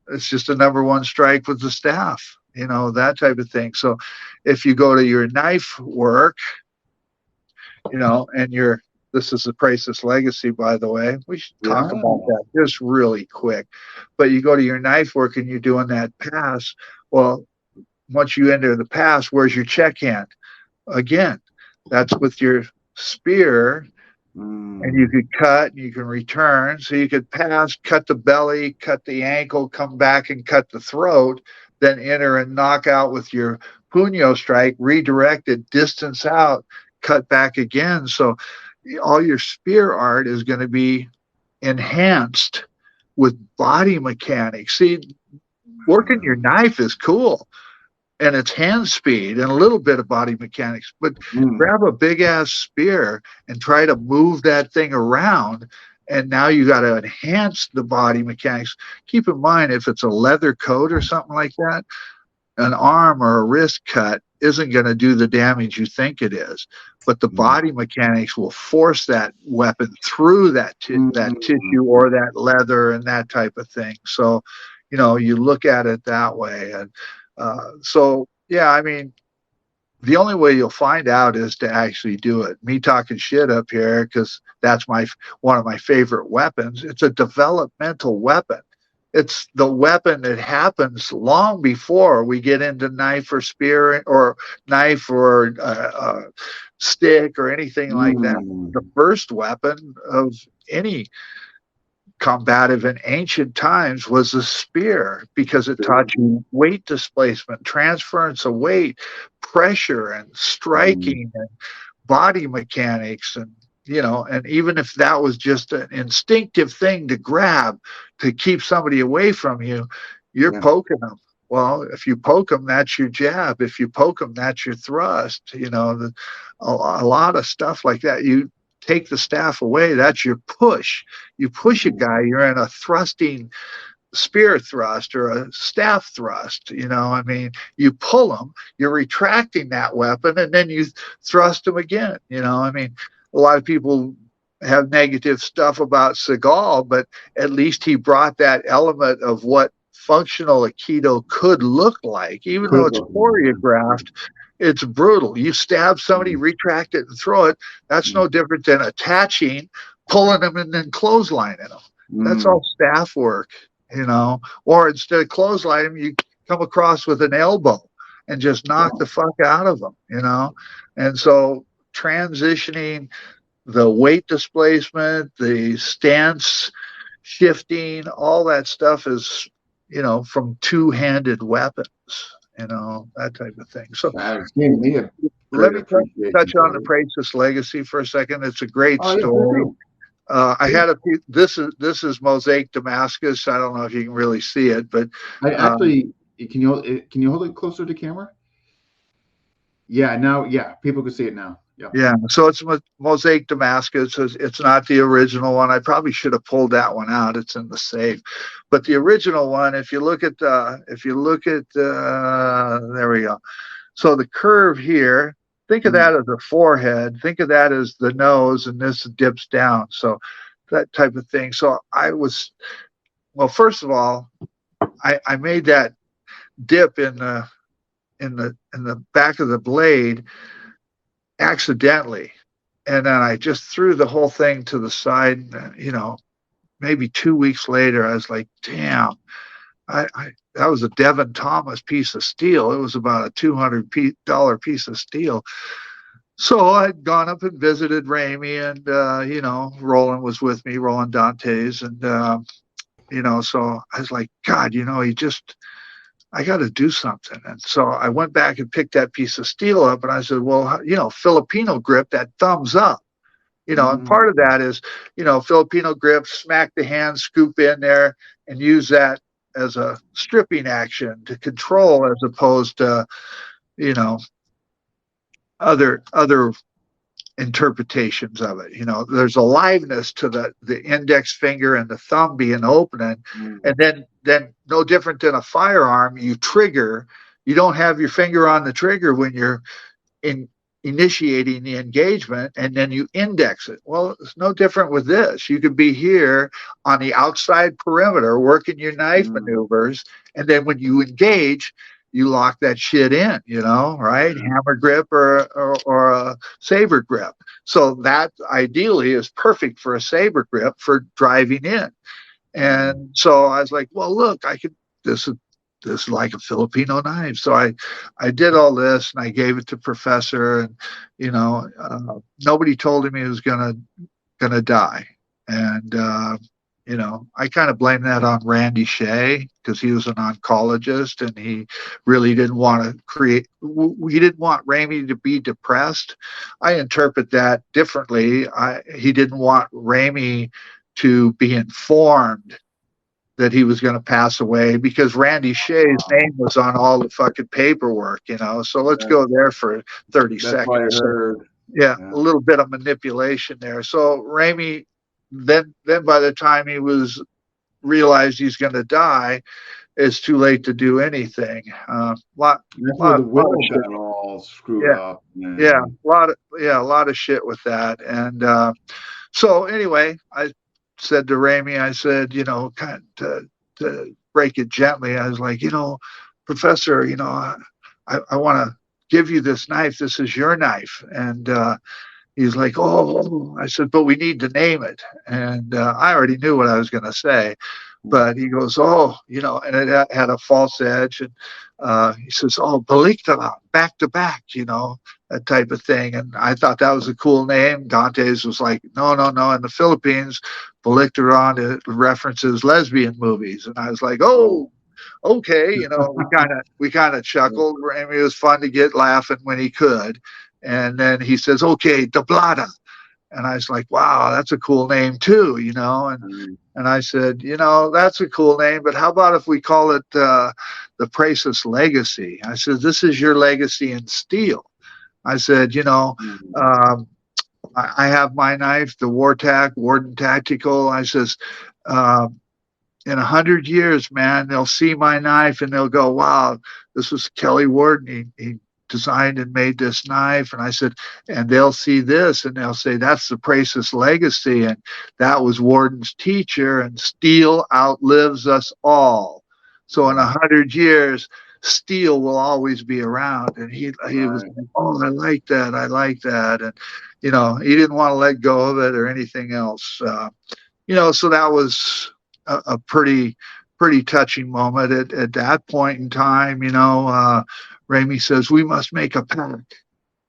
It's just a number one strike with the staff, that type of thing. So if you go to your knife work, and this is the Priceless Legacy, by the way. We should talk about that just really quick. But you go to your knife work and you're doing that pass. Well, once you enter the pass, where's your check hand? Again, that's with your spear, and you could cut and you can return. So you could pass, cut the belly, cut the ankle, come back and cut the throat, then enter and knock out with your puño strike, redirect it, distance out, cut back again. So all your spear art is going to be enhanced with body mechanics. See, working your knife is cool, and it's hand speed and a little bit of body mechanics, but grab a big ass spear and try to move that thing around, and now you got to enhance the body mechanics. Keep in mind, if it's a leather coat or something like that, an arm or a wrist cut isn't going to do the damage you think it is, but the body mechanics will force that weapon through that tissue or that leather and that type of thing. So, you look at it that way. And so, yeah, I mean, the only way you'll find out is to actually do it. Me talking shit up here because that's one of my favorite weapons. It's a developmental weapon. It's the weapon that happens long before we get into knife or spear or knife or stick or anything like that. The first weapon of any combative in ancient times was a spear, because it taught you weight displacement, transference of weight, pressure, and striking and body mechanics. And and even if that was just an instinctive thing to grab to keep somebody away from you, you're poking them. Well, if you poke them, that's your jab. If you poke them, that's your thrust. A lot of stuff like that. You take the staff away, that's your push. You push a guy, you're in a thrusting spear thrust or a staff thrust. You pull them, you're retracting that weapon, and then you thrust them again. A lot of people have negative stuff about Seagal, but at least he brought that element of what functional Aikido could look like. Even though it's choreographed, it's brutal. You stab somebody, retract it, and throw it. That's no different than attaching, pulling them, and then clotheslining them. That's all staff work, Or instead of clotheslining them, you come across with an elbow and just knock the fuck out of them, And so transitioning the weight displacement, the stance shifting, all that stuff is, from two-handed weapons, that type of thing. So let me touch on the Priceless Legacy for a second. It's a great story. I had a few. This is Mosaic Damascus. I don't know if you can really see it, but I actually can you hold it closer to camera? Yeah, now people can see it now. Yeah, so it's Mosaic Damascus. It's not the original one. I probably should have pulled that one out. It's in the safe, but the original one, if you look at there we go. So the curve here, think of that as a forehead. Think of that as the nose, and this dips down. So that type of thing. So first of all, I made that dip in the back of the blade accidentally, and then I just threw the whole thing to the side. Maybe 2 weeks later, I was like, damn, that was a Devin Thomas piece of steel. It was about a $200 piece of steel. So I'd gone up and visited Ramey, and Roland was with me, Roland Dantes, and so I was like, God, I got to do something. And so I went back and picked that piece of steel up, and I said, well, Filipino grip, that thumbs up, and part of that is, Filipino grip, smack the hand, scoop in there, and use that as a stripping action to control, as opposed to, other interpretations of it. There's aliveness to the index finger and the thumb being open, and then no different than a firearm, you trigger. You don't have your finger on the trigger when you're initiating the engagement, and then you index it. Well, it's no different with this. You could be here on the outside perimeter working your knife maneuvers, and then when you engage, you lock that shit in, right? Hammer grip or a saber grip. So that ideally is perfect for a saber grip for driving in. And so I was like, well, look, this is like a Filipino knife. So I did all this, and I gave it to Professor, and nobody told him he was gonna die. And I kind of blame that on Randy Shea, because he was an oncologist, and he really didn't want he didn't want Ramey to be depressed. I interpret that differently. He didn't want Ramey to be informed that he was going to pass away, because Randy Shea's name was on all the fucking paperwork, so let's go there for 30 seconds. Yeah, a little bit of manipulation there. So Ramey, then by the time he realized he's going to die, it's too late to do anything. That's where the will got all screwed up. Yeah, a lot of shit with that. And so anyway, I said to Ramey, I said, kind of to break it gently, I was like, Professor, I want to give you this knife. This is your knife. And he's like, oh, I said, but we need to name it. And I already knew what I was going to say. But he goes, and it had a false edge. And he says, oh, Baliktaran, back to back, that type of thing. And I thought that was a cool name. Dantes was like, no. In the Philippines, Baliktaran, it references lesbian movies. And I was like, oh, okay. We kind of chuckled. I mean, it was fun to get laughing when he could. And then he says, okay, Tablada. And I was like, wow, that's a cool name too, And I said, that's a cool name, but how about if we call it the Praesus Legacy? I said, this is your legacy in steel. I said, I have my knife, the Worden Tactical. I says, in 100 years, man, they'll see my knife and they'll go, wow, this was Kelly Worden. He designed and made this knife. And I said, and they'll see this and they'll say, that's the Praesus Legacy. And that was Worden's teacher, and steel outlives us all. So in 100 years, steel will always be around. And he was like, oh, I like that. And, he didn't want to let go of it or anything else. So that was a pretty touching moment at that point in time. Ramey says, we must make a pact.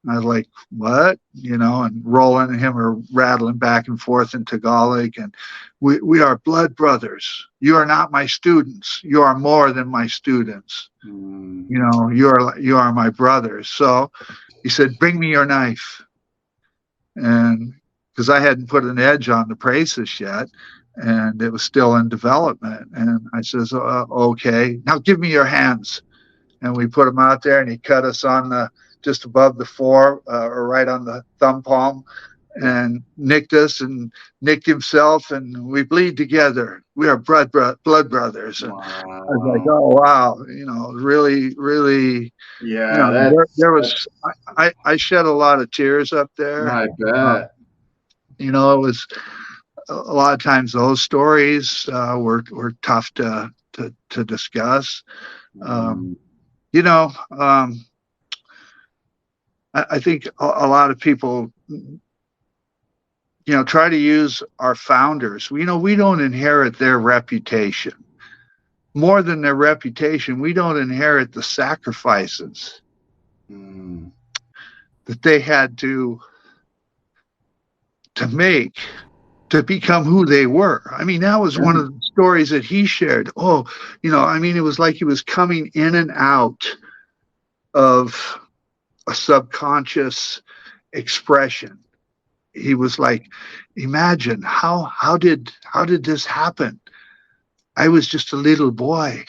I was like, what? And Roland and him are rattling back and forth in Tagalog, and we are blood brothers. You are not my students. You are more than my students. You are my brothers. So he said, bring me your knife. And because I hadn't put an edge on the Praesus yet, and it was still in development. And I says, okay, now give me your hands. And we put them out there, and he cut us on the just above the fore, or right on the thumb palm, and nicked us and nicked himself, and we bleed together. We are blood brothers. And I was like, Wow. oh wow, really, really, Yeah, there was. that's I shed a lot of tears up there. I Uh, bet. it was a lot of times those stories were tough to discuss. Um, Mm, you know, um, I think a lot of people, try to use our founders. We don't inherit their reputation. More than their reputation, we don't inherit the sacrifices mm, that they had to make to become who they were. I mean, that was one yeah. of the stories that he shared. Oh, it was like he was coming in and out of a subconscious expression. He was like, imagine how did this happen? I was just a little boy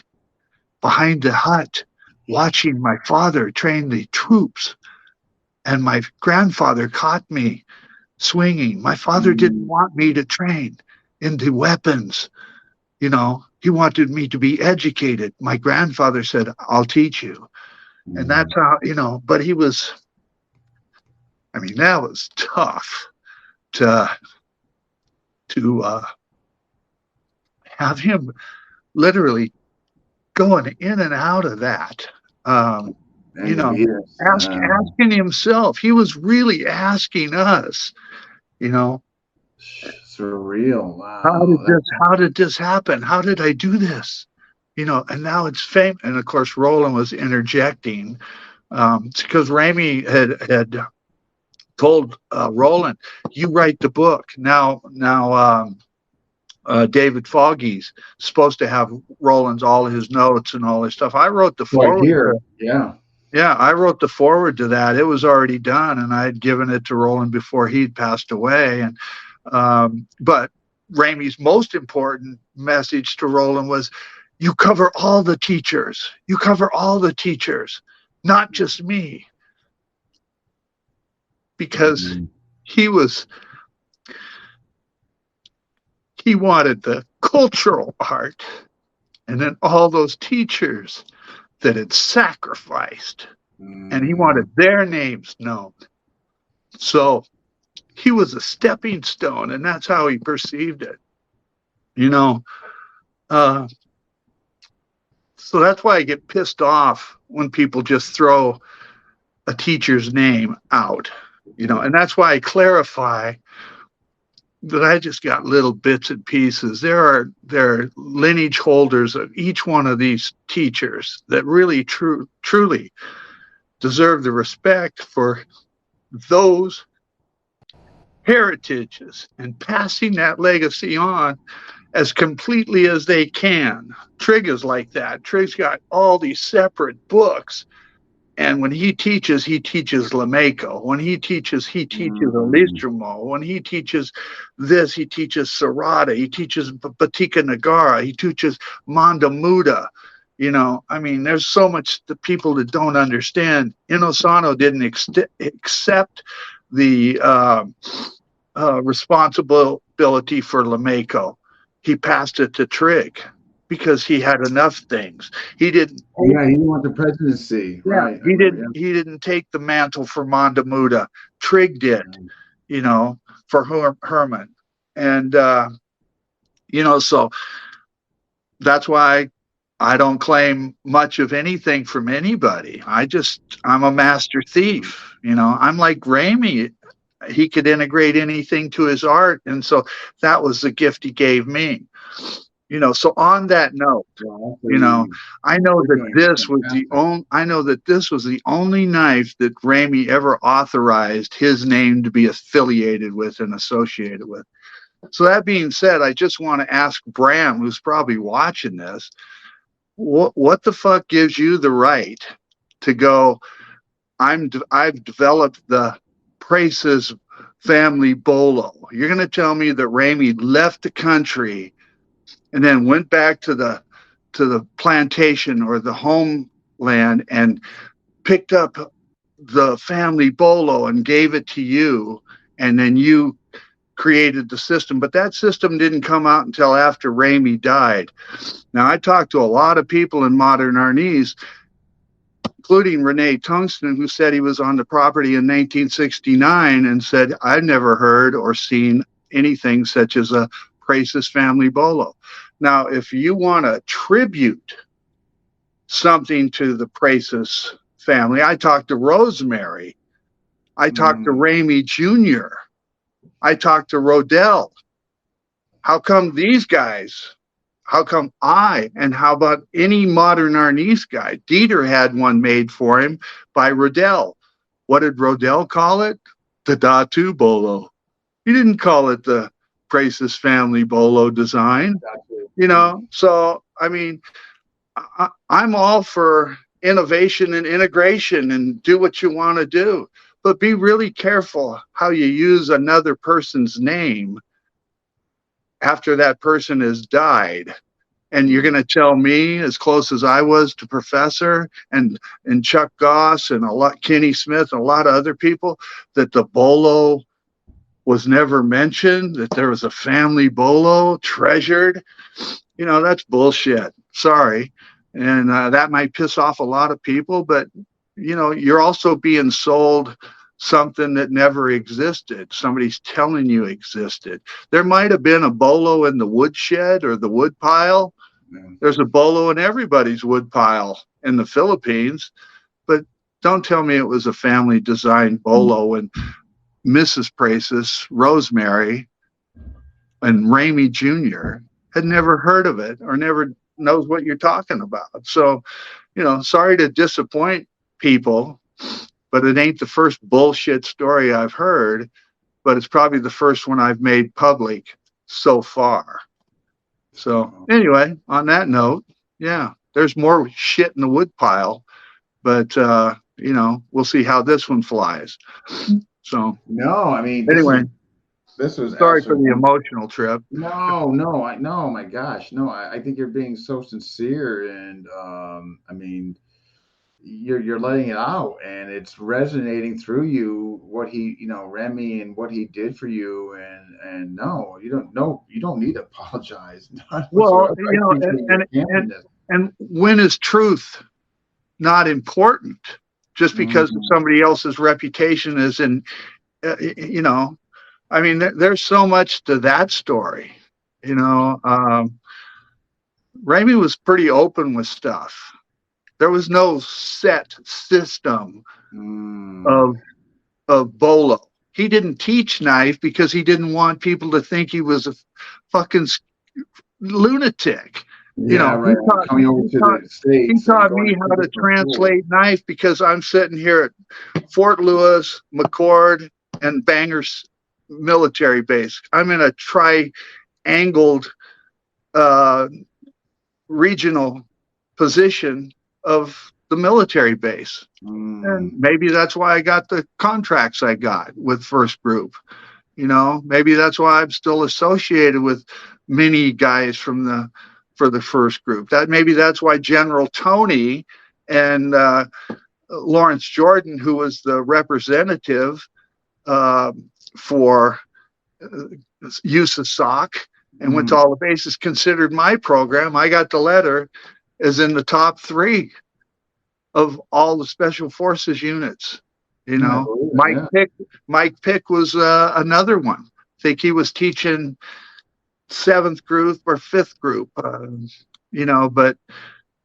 behind the hut watching my father train the troops, and my grandfather caught me swinging. My father didn't Mm, want me to train into weapons. He wanted me to be educated. My grandfather said, I'll teach you. And that's mm, how, but that was tough to to have him literally going in and out of that. Um, you and to know, be this, asking himself. He was really asking us, you know, surreal. Wow. how did this happen? How did I do this? And now it's fame. And of course, Roland was interjecting, because Ramey had told Roland, "You write the book now." David Foggy's supposed to have Roland's all his notes and all his stuff. I wrote the Right forward. here. Yeah. Yeah, I wrote the forward to that. It was already done, and I had given it to Roland before he'd passed away. And but Ramey's most important message to Roland was, "You cover all the teachers. You cover all the teachers, not just me," because Mm, he was he wanted the cultural art, and then all those teachers that had sacrificed, and he mm, wanted their names known. So he was a stepping stone, and that's how he perceived it. You know, uh, so that's why I get pissed off when people just throw a teacher's name out. And that's why I clarify that I just got little bits and pieces. There are lineage holders of each one of these teachers that really truly deserve the respect for those heritages and passing that legacy on as completely as they can. Trig is like that. Trig's got all these separate books. And when he teaches Lamaico. When he teaches mm, Alistromo. When he teaches this, he teaches Serrata. He teaches Batika Nagara. He teaches Manda Muda. There's so much the people that don't understand. Inosano didn't accept the responsibility for Lamaico. He passed it to Trig because he had enough things. He didn't. yeah, he didn't want the presidency. Yeah, Right. I remember. he didn't take the mantle for Manda Muda. Trig did, for Herman, and so that's why I don't claim much of anything from anybody. I'm a master thief. I'm like Ramey. He could integrate anything to his art, and so that was the gift he gave me. So on that note, Well, I know you're that doing this was fantastic. the only knife that Ramey ever authorized his name to be affiliated with and associated with. So that being said, I just want to ask Bram, who's probably watching this, what the fuck gives you the right to go, I've developed the Praces family bolo. You're going to tell me that Ramey left the country and then went back to the plantation or the homeland and picked up the family bolo and gave it to you, and then you created the system. But that system didn't come out until after Ramey died. Now, I talked to a lot of people in modern Arnese, including Renee Tungsten, who said he was on the property in 1969 and said, I've never heard or seen anything such as a Pracis family bolo. Now, if you want to tribute something to the Pracis family, I talked to Rosemary. I talked to Ramey Jr. I talked to Rodell. How come these guys? How come and how about any modern Arnese guy? Dieter had one made for him by Rodell. What did Rodell call it? The Datu bolo. He didn't call it the Pracis family bolo design. You know, so I mean, I'm all for innovation and integration and do what you want to do, but be really careful how you use another person's name after that person has died. And you're going to tell me, as close as I was to Professor and Chuck Goss and Kenny Smith and a lot of other people, that the bolo was never mentioned, that there was a family bolo treasured. You know, that's bullshit. Sorry. And that might piss off a lot of people, but, you know, you're also being sold something that never existed. Somebody's telling you existed. There might have been a bolo in the woodshed or the wood pile. There's a bolo in everybody's wood pile in the Philippines, but don't tell me it was a family designed bolo and Mrs. Pracis, Rosemary, and Ramey Jr. had never heard of it or never knows what you're talking about. So, you know, sorry to disappoint people, but it ain't the first bullshit story I've heard, but it's probably the first one I've made public so far. So anyway, on that note, yeah, there's more shit in the wood pile, but you know, we'll see how this one flies. So no, I mean, anyway, this was sorry for the emotional trip. No, my gosh, no, I think you're being so sincere, and I mean, you're letting it out, and it's resonating through you what he, you know, Remy and what he did for you, and no, you don't need to apologize. Well, you know, and when is truth not important? Just because of somebody else's reputation is in, you know, I mean, there's so much to that story. You know, Ramey was pretty open with stuff. There was no set system of bolo. He didn't teach knife because he didn't want people to think he was a fucking lunatic. You know, right. He taught me how to translate knife because I'm sitting here at Fort Lewis, McCord, and Bangor's military base. I'm in a triangled regional position of the military base. And maybe that's why I got the contracts I got with First Group. You know, maybe that's why I'm still associated with many guys for the First Group. Maybe that's why General Tony and Lawrence Jordan, who was the representative for use of SOC and went to all the bases, considered my program. I got the letter as in the top 3 of all the Special Forces units. You know, Mike Pick was another one. I think he was teaching 7th group or 5th group, you know, but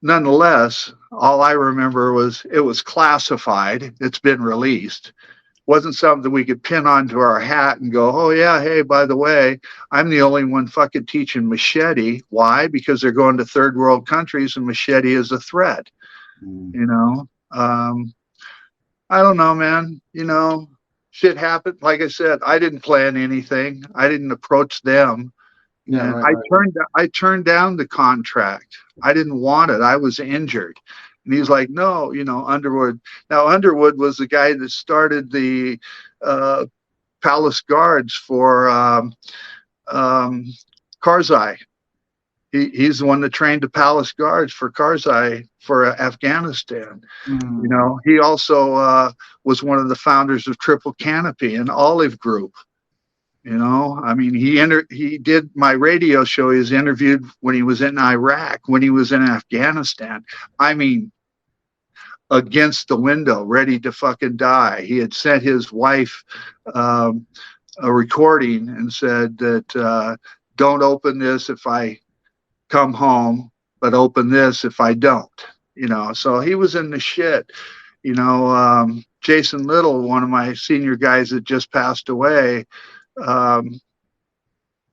nonetheless, all I remember was it was classified. It's been released. Wasn't something we could pin onto our hat and go, oh yeah, hey, by the way, I'm the only one fucking teaching machete. Why? Because they're going to third world countries and machete is a threat. You know, I don't know, man. You know, shit happened. Like I said, I didn't plan anything. I didn't approach them. Yeah, I turned down the contract. I didn't want it. I was injured. And he's like, no, you know, Underwood. Now, Underwood was the guy that started the Palace Guards for Karzai. He's the one that trained the palace guards for Karzai for Afghanistan. You know, he also was one of the founders of Triple Canopy and Olive Group. You know, I mean, he did my radio show. He was interviewed when he was in Iraq, when he was in Afghanistan. I mean, against the window, ready to fucking die. He had sent his wife a recording and said that don't open this if I come home, but open this if I don't. You know, so he was in the shit. You know, Jason Little, one of my senior guys that just passed away, you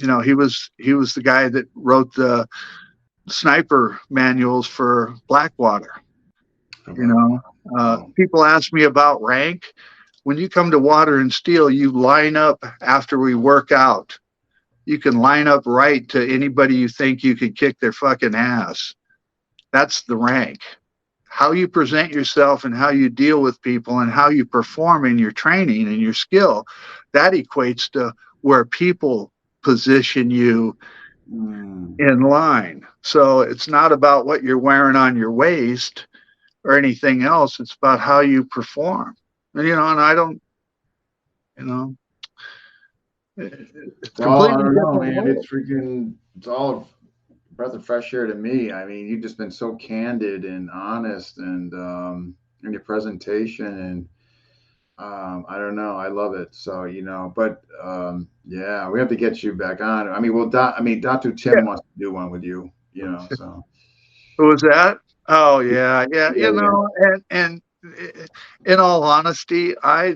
know, he was the guy that wrote the sniper manuals for Blackwater. You know, people ask me about rank. When you come to Water and Steel, you line up after we work out. You can line up right to anybody you think you could kick their fucking ass. That's the rank. How you present yourself and how you deal with people and how you perform in your training and your skill, that equates to where people position you in line. So it's not about what you're wearing on your waist or anything else. It's about how you perform. And, you know, and I don't, you know, it's all, I don't know, man. It's all a breath of fresh air to me. I mean, you've just been so candid and honest and in your presentation, and I don't know, I love it. So, you know, but yeah, we have to get you back on. I mean, well, Datu Tim wants to do one with you, you know, so. Who was that? Oh yeah. You know, and in all honesty, I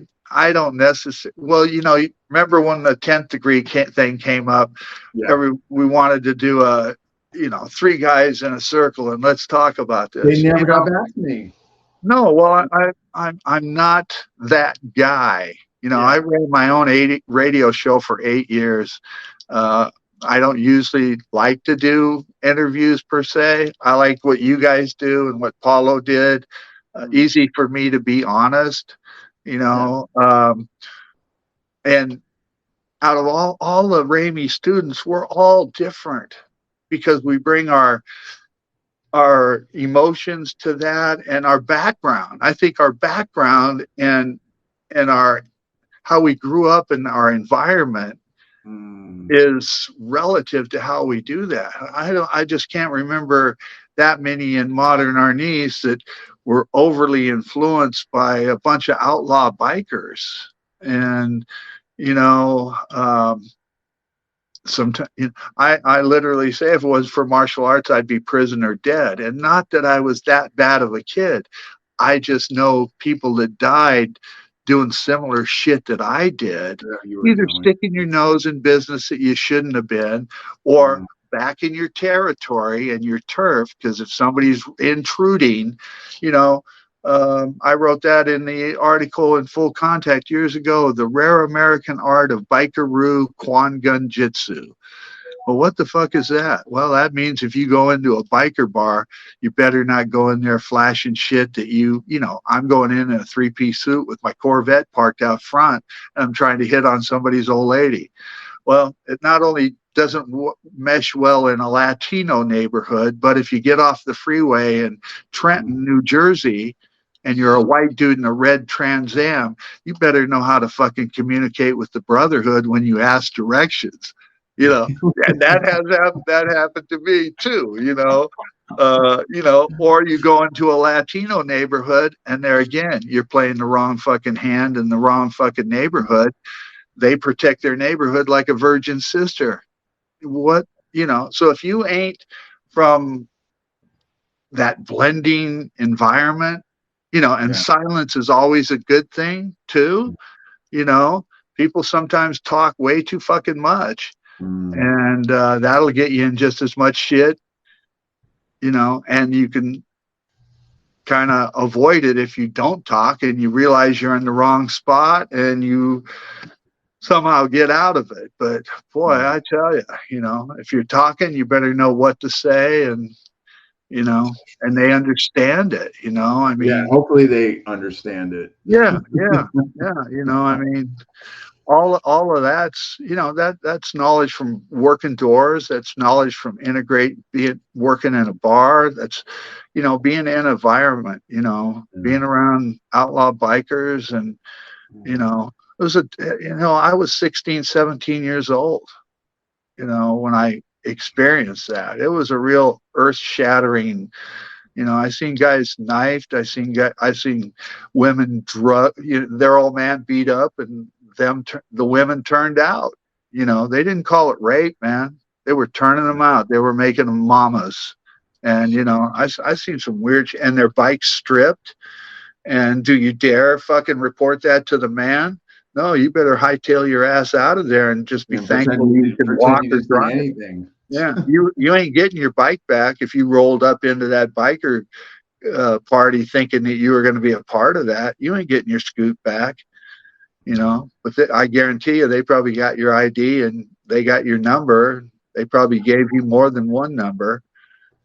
don't necessarily. Well, you know, remember when the 10th degree thing came up? Yeah. We wanted to do a, you know, 3 guys in a circle and let's talk about this. They never got back to me. No, well, I'm not that guy. You know, I ran my own radio show for 8 years. I don't usually like to do interviews per se. I like what you guys do and what Paulo did. Easy for me to be honest, you know. And out of all the Ramey students, we're all different because we bring our emotions to that and our background. I think our background and our how we grew up in our environment is relative to how we do that. I just can't remember that many in modern Arnis that were overly influenced by a bunch of outlaw bikers. And, you know, sometimes, you know, I literally say if it was for martial arts, I'd be prison or dead. And not that I was that bad of a kid. I just know people that died doing similar shit that I did, either sticking your nose in business that you shouldn't have been, or back in your territory and your turf, because if somebody's intruding, you know, I wrote that in the article in Full Contact years ago, The Rare American Art of Bikeroo Quan Gun Jitsu. Well, what the fuck is that? Well, that means if you go into a biker bar, you better not go in there flashing shit that you know, I'm going in a 3-piece suit with my Corvette parked out front and I'm trying to hit on somebody's old lady. Well, it not only doesn't mesh well in a Latino neighborhood, but if you get off the freeway in Trenton, New Jersey, and you're a white dude in a red Trans Am, you better know how to fucking communicate with the Brotherhood when you ask directions. You know, and that happened to me too, you know, or you go into a Latino neighborhood and there again, you're playing the wrong fucking hand in the wrong fucking neighborhood. They protect their neighborhood like a virgin sister. What, you know, so if you ain't from that blending environment, you know, and silence is always a good thing too, you know, people sometimes talk way too fucking much. And that'll get you in just as much shit, you know, and you can kind of avoid it if you don't talk and you realize you're in the wrong spot and you somehow get out of it. But boy, I tell you, you know, if you're talking, you better know what to say and, you know, and they understand it, you know, I mean. Yeah, hopefully they understand it. Yeah. You know, I mean, all of that's, that's knowledge from working doors. That's knowledge from working in a bar. That's, being in an environment, being around outlaw bikers. And, it was I was 16, 17 years old, when I experienced that. It was a real earth shattering. I seen guys knifed. I seen women their old man beat up, and the women turned out. They didn't call it rape, man. They were turning them out. They were making them mamas. And I seen some weird, and their bikes stripped. And do you dare fucking report that to the man? No, you better hightail your ass out of there and just be thankful you can walk or drive. Anything. Yeah, you ain't getting your bike back if you rolled up into that biker party thinking that you were going to be a part of that. You ain't getting your scoot back, But I guarantee you, they probably got your ID and they got your number. They probably gave you more than one number.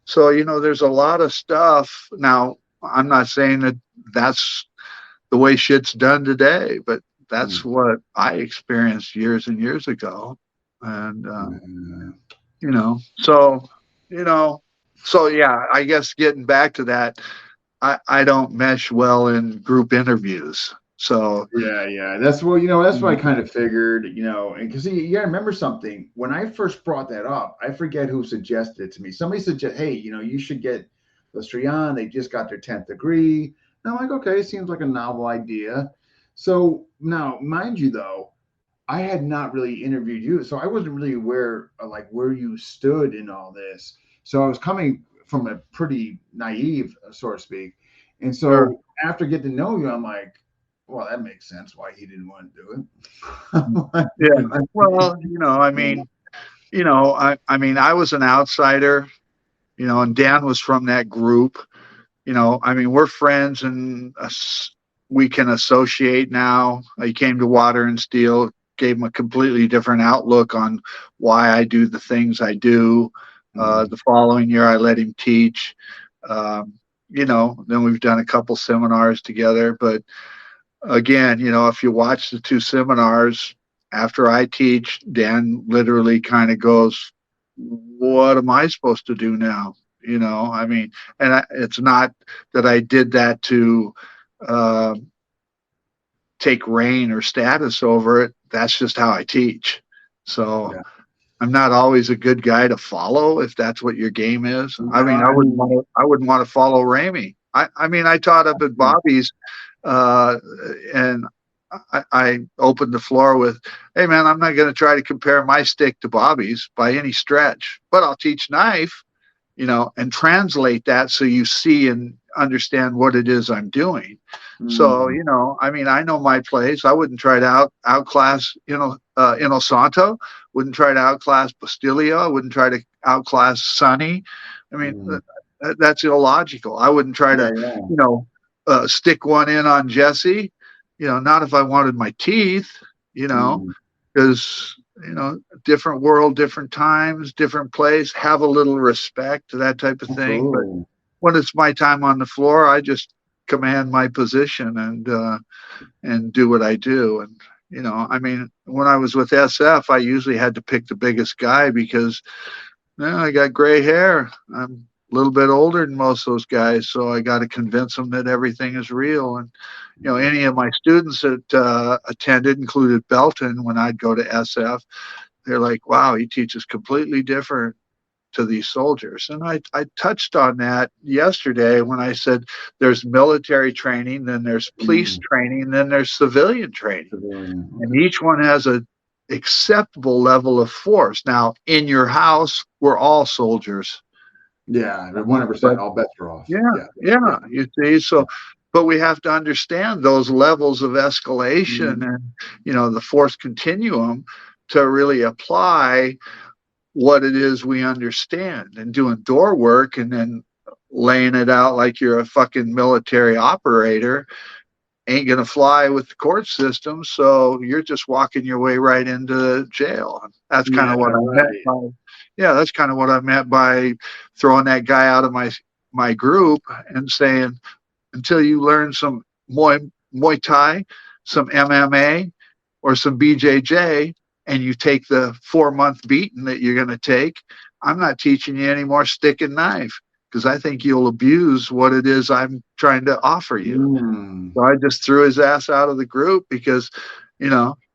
So there's a lot of stuff. Now, I'm not saying that that's the way shit's done today, but that's what I experienced years and years ago, and so yeah, I guess getting back to that, I don't mesh well in group interviews. So yeah, that's what that's what I kind of figured, and because you gotta remember something. When I first brought that up, I forget who suggested it to me. Somebody suggested, hey, you should get the Strian. They just got their 10th degree. And I'm like, okay, it seems like a novel idea. So now, mind you, though, I had not really interviewed you, so I wasn't really aware of like where you stood in all this. So I was coming from a pretty naive, so to speak. And so after getting to know you, I'm like, well, that makes sense why he didn't want to do it. Yeah. Well, I was an outsider, and Dan was from that group. We're friends and we can associate now. I came to Water and Steel, gave him a completely different outlook on why I do the things I do. The following year, I let him teach. Then we've done a couple seminars together. But again, if you watch the two seminars, after I teach, Dan literally kind of goes, what am I supposed to do now? It's not that I did that to take reign or status over it. That's just how I teach. So I'm not always a good guy to follow if that's what your game is. I wouldn't want to follow Ramey. I taught up at Bobby's, and I opened the floor with, hey man, I'm not going to try to compare my stick to Bobby's by any stretch, but I'll teach knife. And translate that so you see and understand what it is I'm doing. So, I know my place. I wouldn't try to outclass, Inosanto, wouldn't try to outclass Bastilio, I wouldn't try to outclass Sonny. That's illogical. I wouldn't try to, stick one in on Jesse, not if I wanted my teeth, because different world, different times, different place, have a little respect, that type of thing. But when it's my time on the floor, I just command my position and do what I do. And, when I was with SF, I usually had to pick the biggest guy because I got gray hair. I'm a little bit older than most of those guys. So I got to convince them that everything is real. And, any of my students that attended, included Belton, when I'd go to SF, they're like, wow, he teaches completely different to these soldiers. And I touched on that yesterday when I said there's military training, then there's police training, then there's civilian training. And each one has a acceptable level of force. Now, in your house, we're all soldiers. Yeah, 100%. All bets are off. Yeah. You see, so, but we have to understand those levels of escalation and, the force continuum to really apply what it is we understand. And doing door work and then laying it out like you're a fucking military operator ain't going to fly with the court system. So you're just walking your way right into jail. That's kind of what I meant by, that's kind of what I meant by throwing that guy out of my group and saying, until you learn some Muay Thai, some MMA, or some BJJ, and you take the 4-month beating that you're going to take, I'm not teaching you any more stick and knife, because I think you'll abuse what it is I'm trying to offer you. So I just threw his ass out of the group because,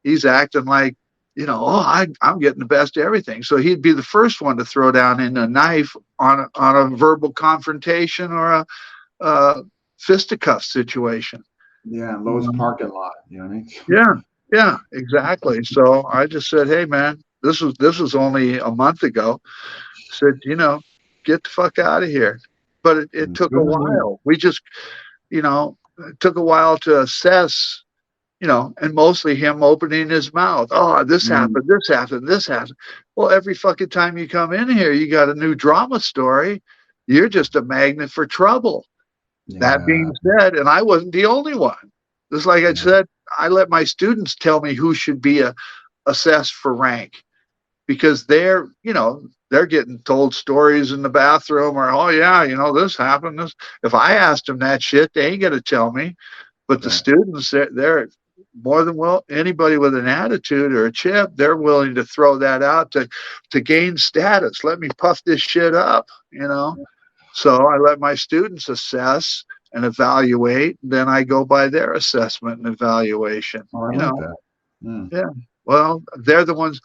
he's acting like, I'm getting the best of everything. So he'd be the first one to throw down in a knife on a verbal confrontation or a fisticuff situation. Yeah, Lowe's parking lot. You know what I mean? Yeah, exactly. So I just said, hey man, this was only a month ago. I said, get the fuck out of here. But it took a while. We just, it took a while to assess, and mostly him opening his mouth. Oh, this happened, this happened, this happened. Well, every fucking time you come in here, you got a new drama story. You're just a magnet for trouble. That being said, and I wasn't the only one. Just like I said, I let my students tell me who should be assessed for rank, because they're getting told stories in the bathroom, or, oh yeah, this happened. If I asked them that shit, they ain't gonna tell me. But the students, they're more than well, anybody with an attitude or a chip, they're willing to throw that out to gain status. Let me puff this shit up, So I let my students assess and evaluate. Then I go by their assessment and evaluation. Oh, I like that. Yeah. Well, they're the ones.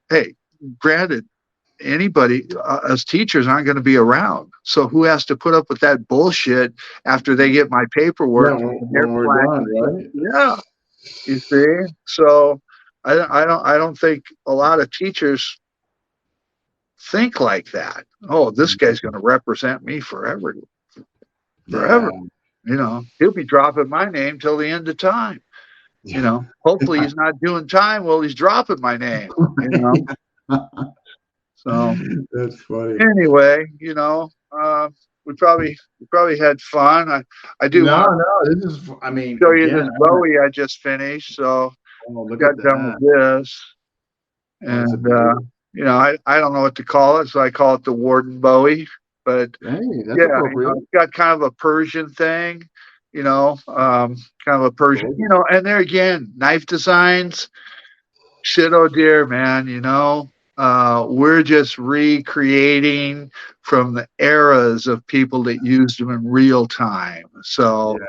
Hey, granted, anybody as teachers aren't going to be around. So who has to put up with that bullshit after they get my paperwork? Yeah, when we're done, right? Yeah. You see? So I don't think a lot of teachers think like that. Oh, this guy's going to represent me forever. Forever. He'll be dropping my name till the end of time. Hopefully he's not doing time while he's dropping my name. So that's funny. Anyway, we probably had fun. I do this is, show you this Bowie I just finished. So got done with this, and I don't know what to call it, so I call it the Worden Bowie. But hey, that's appropriate. It's got kind of a Persian thing, kind of a Persian, and there again, knife designs. Shit, oh dear, man, we're just recreating from the eras of people that used them in real time. So,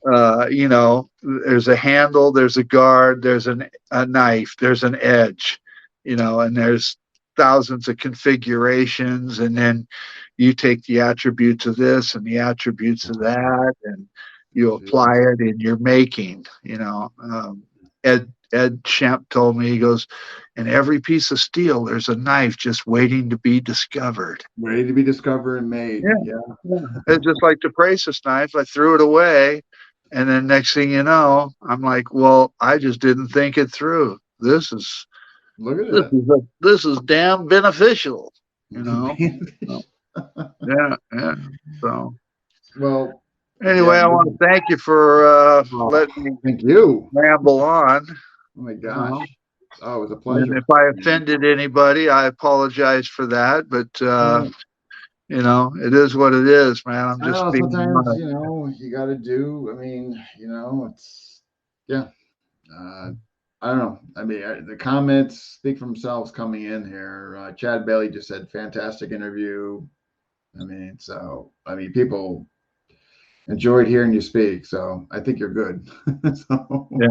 there's a handle, there's a guard, there's a knife, there's an edge, and there's thousands of configurations. And then you take the attributes of this and the attributes of that, and you apply it in your making, Ed Shamp told me, he goes, in every piece of steel, there's a knife just waiting to be discovered. Ready to be discovered and made. Yeah. It's just like the Pracis knife. I threw it away. And then next thing you know, I'm like, well, I just didn't think it through. This is damn beneficial, Yeah. So, well, anyway, I want to thank you for letting me ramble on. Oh my gosh. Oh, it was a pleasure. And if I offended anybody, I apologize for that. But it is what it is, man. I'm just being sometimes, you got to do. It's I don't know. The comments speak for themselves coming in here. Chad Bailey just said, fantastic interview. People enjoyed hearing you speak. So I think you're good. Yeah,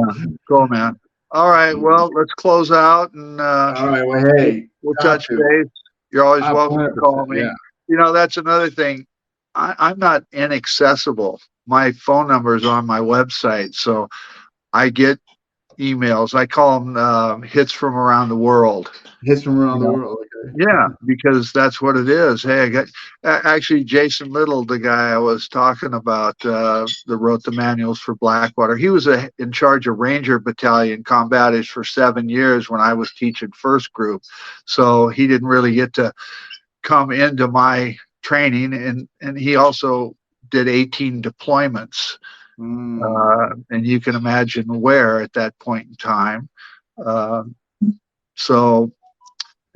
cool, man. All right, well, let's close out, and all right. Well, hey, we'll touch base. You're always welcome to call me. Yeah. That's another thing. I'm not inaccessible. My phone number is on my website, so I get emails. I call them hits from around the world. Hits from around the world. Okay. Yeah, because that's what it is. Hey, I got actually Jason Little, the guy I was talking about, that wrote the manuals for Blackwater. He was in charge of Ranger Battalion combatives for 7 years when I was teaching first group. So he didn't really get to come into my training, and he also did 18 deployments. And you can imagine where at that point in time. So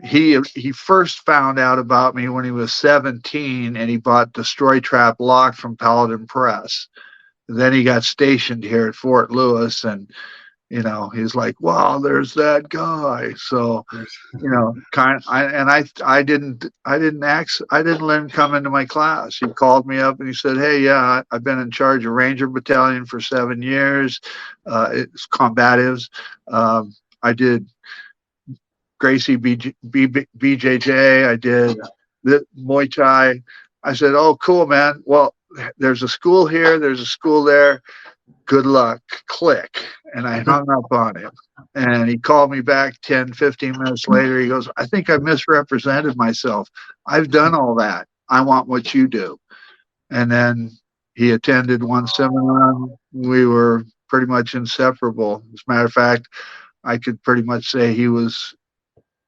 he first found out about me when he was 17, and he bought Destroy Trap Lock from Paladin Press. And then he got stationed here at Fort Lewis, and He's like, wow, there's that guy. So, There's- I didn't let him come into my class. He called me up and he said, hey, yeah, I've been in charge of Ranger Battalion for 7 years. It's combatives. I did Gracie BJJ. I did yeah. the Muay Thai. I said, oh, cool, man. Well, there's a school here. There's a school there. Good luck. Click. And I hung up on him. And he called me back 10, 15 minutes later. He goes, I think I misrepresented myself. I've done all that. I want what you do. And then he attended one seminar. We were pretty much inseparable. As a matter of fact, I could pretty much say he was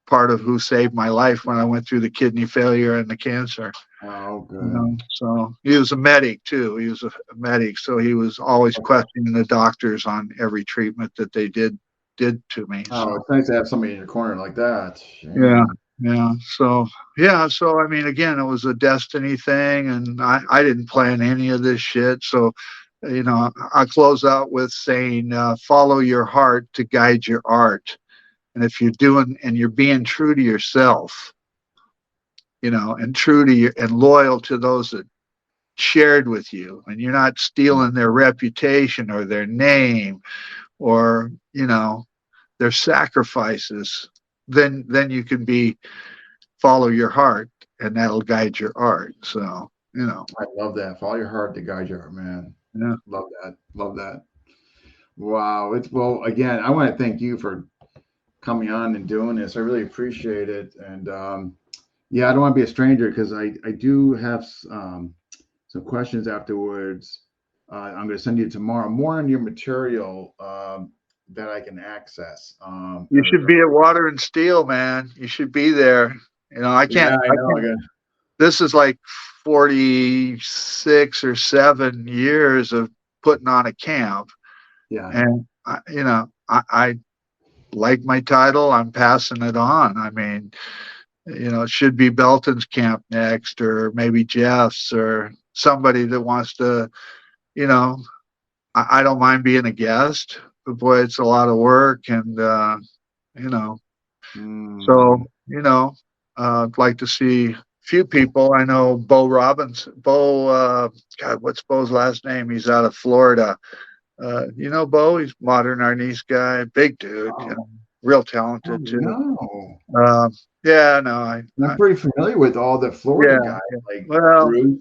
part of who saved my life when I went through the kidney failure and the cancer. Oh, good. So he was a medic too. He was a medic, so he was always questioning the doctors on every treatment that they did to me. Oh, So it's nice to have somebody in your corner like that. yeah, yeah. So I mean, again, it was a destiny thing, and I didn't plan any of this shit. So I close out with saying, follow your heart to guide your art. And if you're being true to yourself, and true to and loyal to those that shared with you, and you're not stealing their reputation or their name or, their sacrifices, then you can follow your heart, and that'll guide your art. So, I love that. Follow your heart to guide your heart, man. yeah. Love that. Love that. Wow. Well, again, I want to thank you for coming on and doing this. I really appreciate it. And yeah, I don't want to be a stranger because I do have some questions afterwards. I'm going to send you tomorrow more on your material that I can access. You should be at Water and Steel, man. You should be there. I can't. Yeah, I know. I got. This is like 46 or 7 years of putting on a camp. Yeah. And I like my title. I'm passing it on. I mean, it should be Belton's camp next, or maybe Jeff's, or somebody that wants to, I don't mind being a guest, but boy, it's a lot of work. And, so, I'd like to see a few people. I know Bo Robbins, God, what's Bo's last name? He's out of Florida. Bo, he's modern Arnis guy, big dude, real talented too. No. Yeah, no, I'm pretty familiar with all the Florida guys. Like, well, Bruce,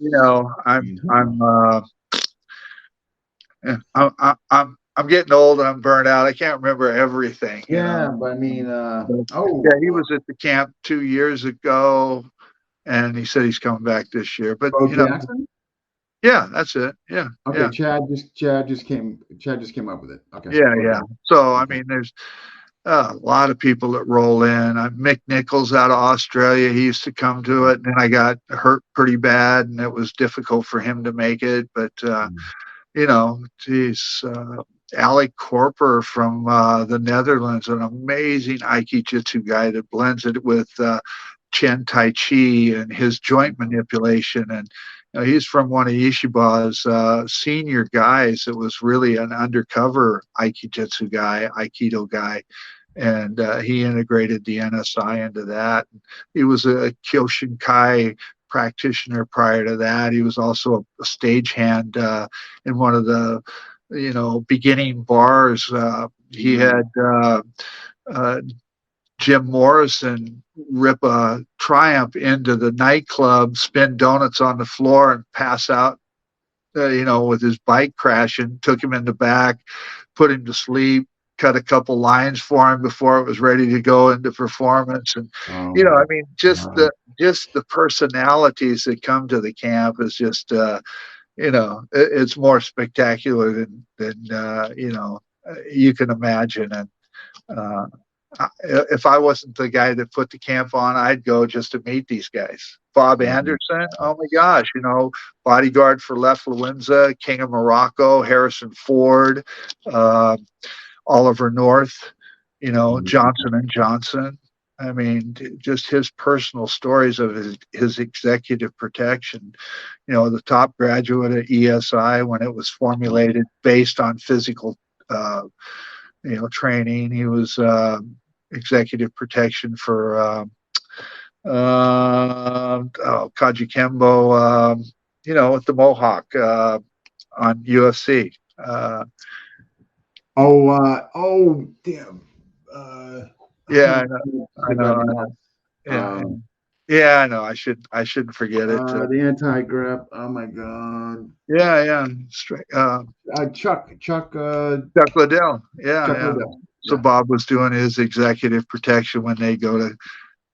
I'm getting old and I'm burnt out. I can't remember everything. Yeah, but I mean, he was at the camp 2 years ago, and he said he's coming back this year. But Jackson? Yeah, that's it. Yeah. Okay, yeah. Chad just came up with it. Okay. Yeah. So I mean, there's a lot of people that roll in. Mick Nichols out of Australia. He used to come to it, and then I got hurt pretty bad, and it was difficult for him to make it. But Alec Corper from the Netherlands, an amazing Aikijitsu guy that blends it with Chen Tai Chi and his joint manipulation. And he's from one of Yeshiba's senior guys. It was really an undercover Aikijitsu guy, Aikido guy. And he integrated the NSI into that. He was a Kyoshinkai practitioner prior to that. He was also a stagehand in one of the beginning bars. He had Jim Morrison rip a Triumph into the nightclub, spin donuts on the floor, and pass out, with his bike crashing. Took him in the back, put him to sleep, cut a couple lines for him before it was ready to go into performance. And I mean, just the personalities that come to the camp is just it's more spectacular than you can imagine. And if I wasn't the guy that put the camp on, I'd go just to meet these guys. Bob Anderson, oh my gosh, bodyguard for Lech Walesa, King of Morocco, Harrison Ford, Oliver North, Johnson and Johnson. I mean, just his personal stories of his executive protection. The top graduate at ESI when it was formulated based on physical training. He was executive protection for Kaji Kembo, with the Mohawk on UFC. Damn. I Yeah, can't I think know, right I now. know. Yeah, Um, yeah, I know. I shouldn't forget it. the anti-grip. Oh my God. Yeah, yeah. Chuck Liddell. Yeah, Chuck yeah. Liddell. So Yeah. Bob was doing his executive protection when they go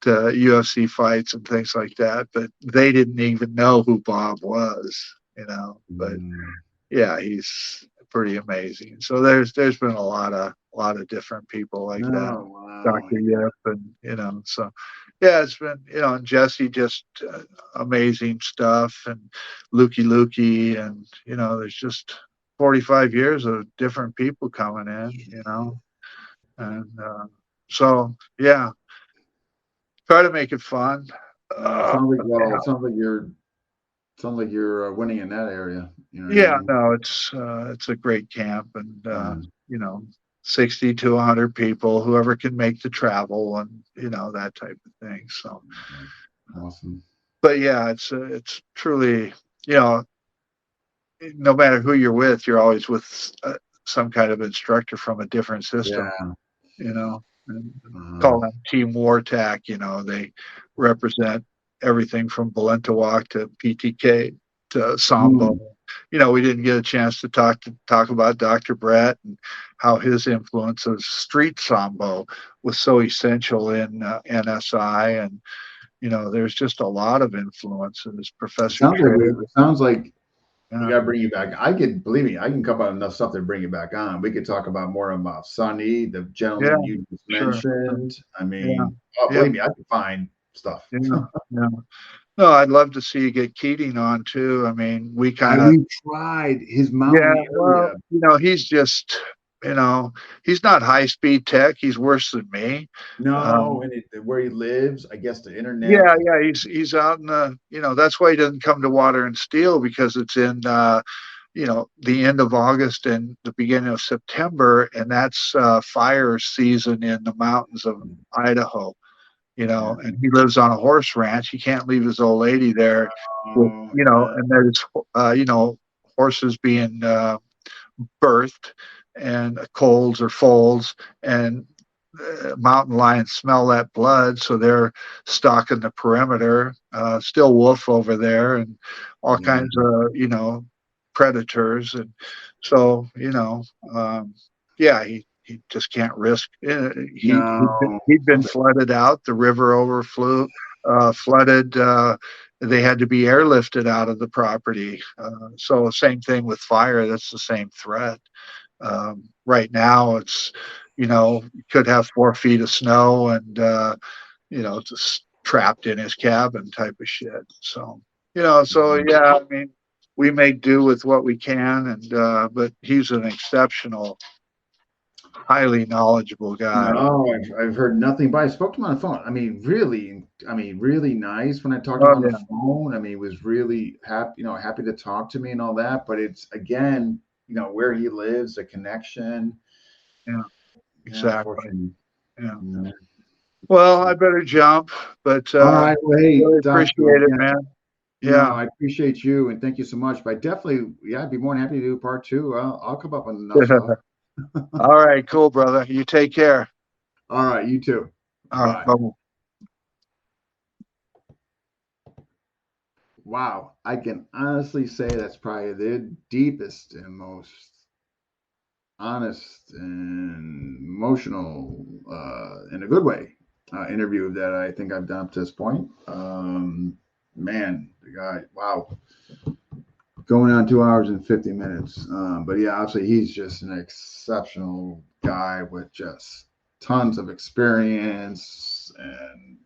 to UFC fights and things like that, but they didn't even know who Bob was. But Mm. yeah, he's pretty amazing. So there's been a lot of different people like that. Oh wow. Dr. Yip and so yeah, it's been and Jesse just amazing stuff and Lukey and there's just 45 years of different people coming in. And so yeah, try to make it fun. It Uh, sounds like well. It sounds like you're winning in that area. You know what I yeah, mean? no, it's a great camp and Um, you know 60 to 100 people, whoever can make the travel and that type of thing. So, awesome. but yeah, it's truly you know no matter who you're with, you're always with some kind of instructor from a different system. Yeah. And call Um, them Team Wartac. They represent everything from Balentawak to PTK to Sambo. mm, We didn't get a chance to talk about Dr. Brett and how his influence of street Sambo was so essential in NSI. And there's just a lot of influences. it Professor sounds like Trey. it sounds like we Yeah, got to bring you back. Believe me, I can come up with enough stuff to bring you back on. We could talk about more about Sonny, the yeah, gentleman you just sure. mentioned. I Yeah, mean, yeah, believe me, I can find stuff. yeah, yeah. No, I'd love to see you get Keating on too. I mean, we kind of, We tried his yeah, mountain well, area. he's just, he's not high speed tech. He's worse than me. No, Um, and where he lives, I guess the internet. yeah, yeah, he's out in that's why he doesn't come to Water and Steel because it's in, the end of August and the beginning of September, and that's fire season in the mountains of Idaho. Yeah. And he lives on a horse ranch. He can't leave his old lady there with, Oh, yeah. and there's, horses being birthed and colds or foals and mountain lions smell that blood. So they're stalking the perimeter, still wolf over there and all Yeah. kinds of, predators. And so, yeah, he just can't risk. No. He'd been flooded out. The river overflew, flooded. They had to be airlifted out of the property. So same thing with fire. That's the same threat. Right now, it's you could have 4 feet of snow and just trapped in his cabin type of shit. So yeah, I mean, we make do with what we can, and but he's an exceptional, highly knowledgeable guy. No, I've heard nothing, but I spoke to him on the phone. Really nice when I talked to him Oh on the yeah, phone. He was really happy to talk to me and all that. But it's again, where he lives, the connection. yeah, Yeah, exactly. unfortunately. Yeah. You know. Well, I better jump, but All right, well, hey, really Datu, appreciate it, again, man. no, Yeah. I appreciate you and thank you so much. But I definitely, yeah, I'd be more than happy to do part two. I'll come up with enough stuff. All right, cool, brother. You take care. All right, you too. All right, Bye. bye. Wow, I can honestly say that's probably the deepest and most honest and emotional, in a good way, interview that I think I've done up to this point. Man, the guy, wow, going on 2 hours and 50 minutes. But yeah, obviously he's just an exceptional guy with just tons of experience and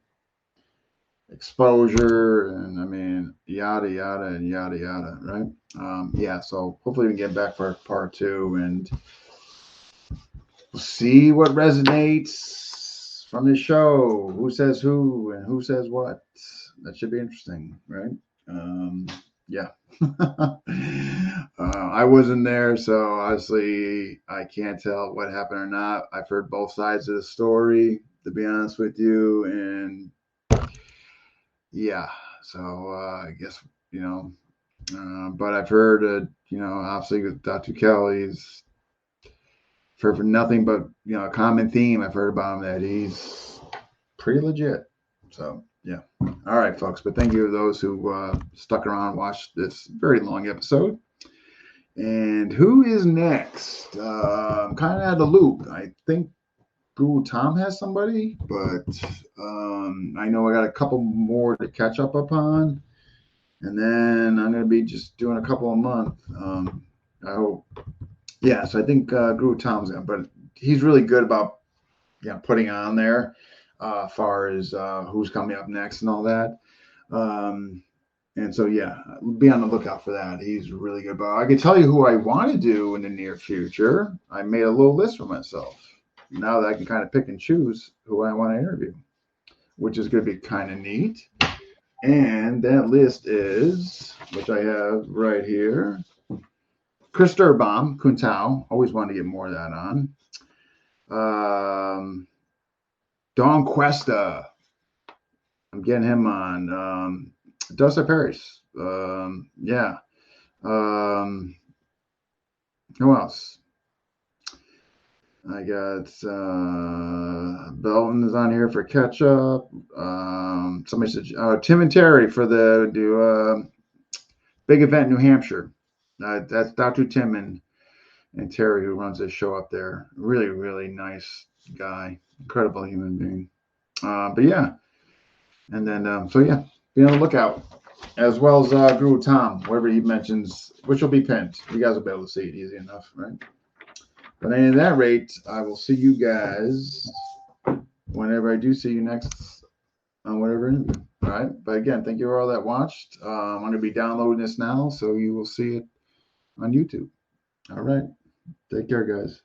exposure, and yada yada and yada yada, right? Yeah, so hopefully we can get back for part two and see what resonates from this show. Who says who and who says what? That should be interesting, right? yeah. I wasn't there, so obviously I can't tell what happened or not. I've heard both sides of the story, to be honest with you, and yeah. So I guess you know, but I've heard obviously with Dr. Kelly's for nothing but a common theme I've heard about him that he's pretty legit. So yeah. All right, folks. But thank you to those who stuck around and watched this very long episode. And who is next? I'm kind of out of the loop. I think Google Tom has somebody, but I know I got a couple more to catch up upon. And then I'm going to be just doing a couple a month. I hope. Yeah, so I think Guru Tom's in, but he's really good about putting on there as far as who's coming up next and all that. And so, yeah, be on the lookout for that. He's really good. But I can tell you who I want to do in the near future. I made a little list for myself. Now that I can kind of pick and choose who I want to interview, which is going to be kind of neat. And that list is, which I have right here, Chris Sturbaum, Kuntao. Always wanted to get more of that on. Don Cuesta. I'm getting him on. Dustin Paris. Yeah. Who else? I got Belton is on here for catch up. Somebody said Tim and Terry for the big event in New Hampshire. That's Dr. Tim and Terry who runs this show up there. Really, really nice guy. Incredible human being. But yeah. And then, so yeah, be on the lookout. As well as Guru Tom, wherever he mentions, which will be pinned. You guys will be able to see it easy enough, right? But at that rate, I will see you guys whenever I do see you next on whatever interview. All right. But again, thank you for all that watched. I'm going to be downloading this now, so you will see it on YouTube. All right. Take care, guys.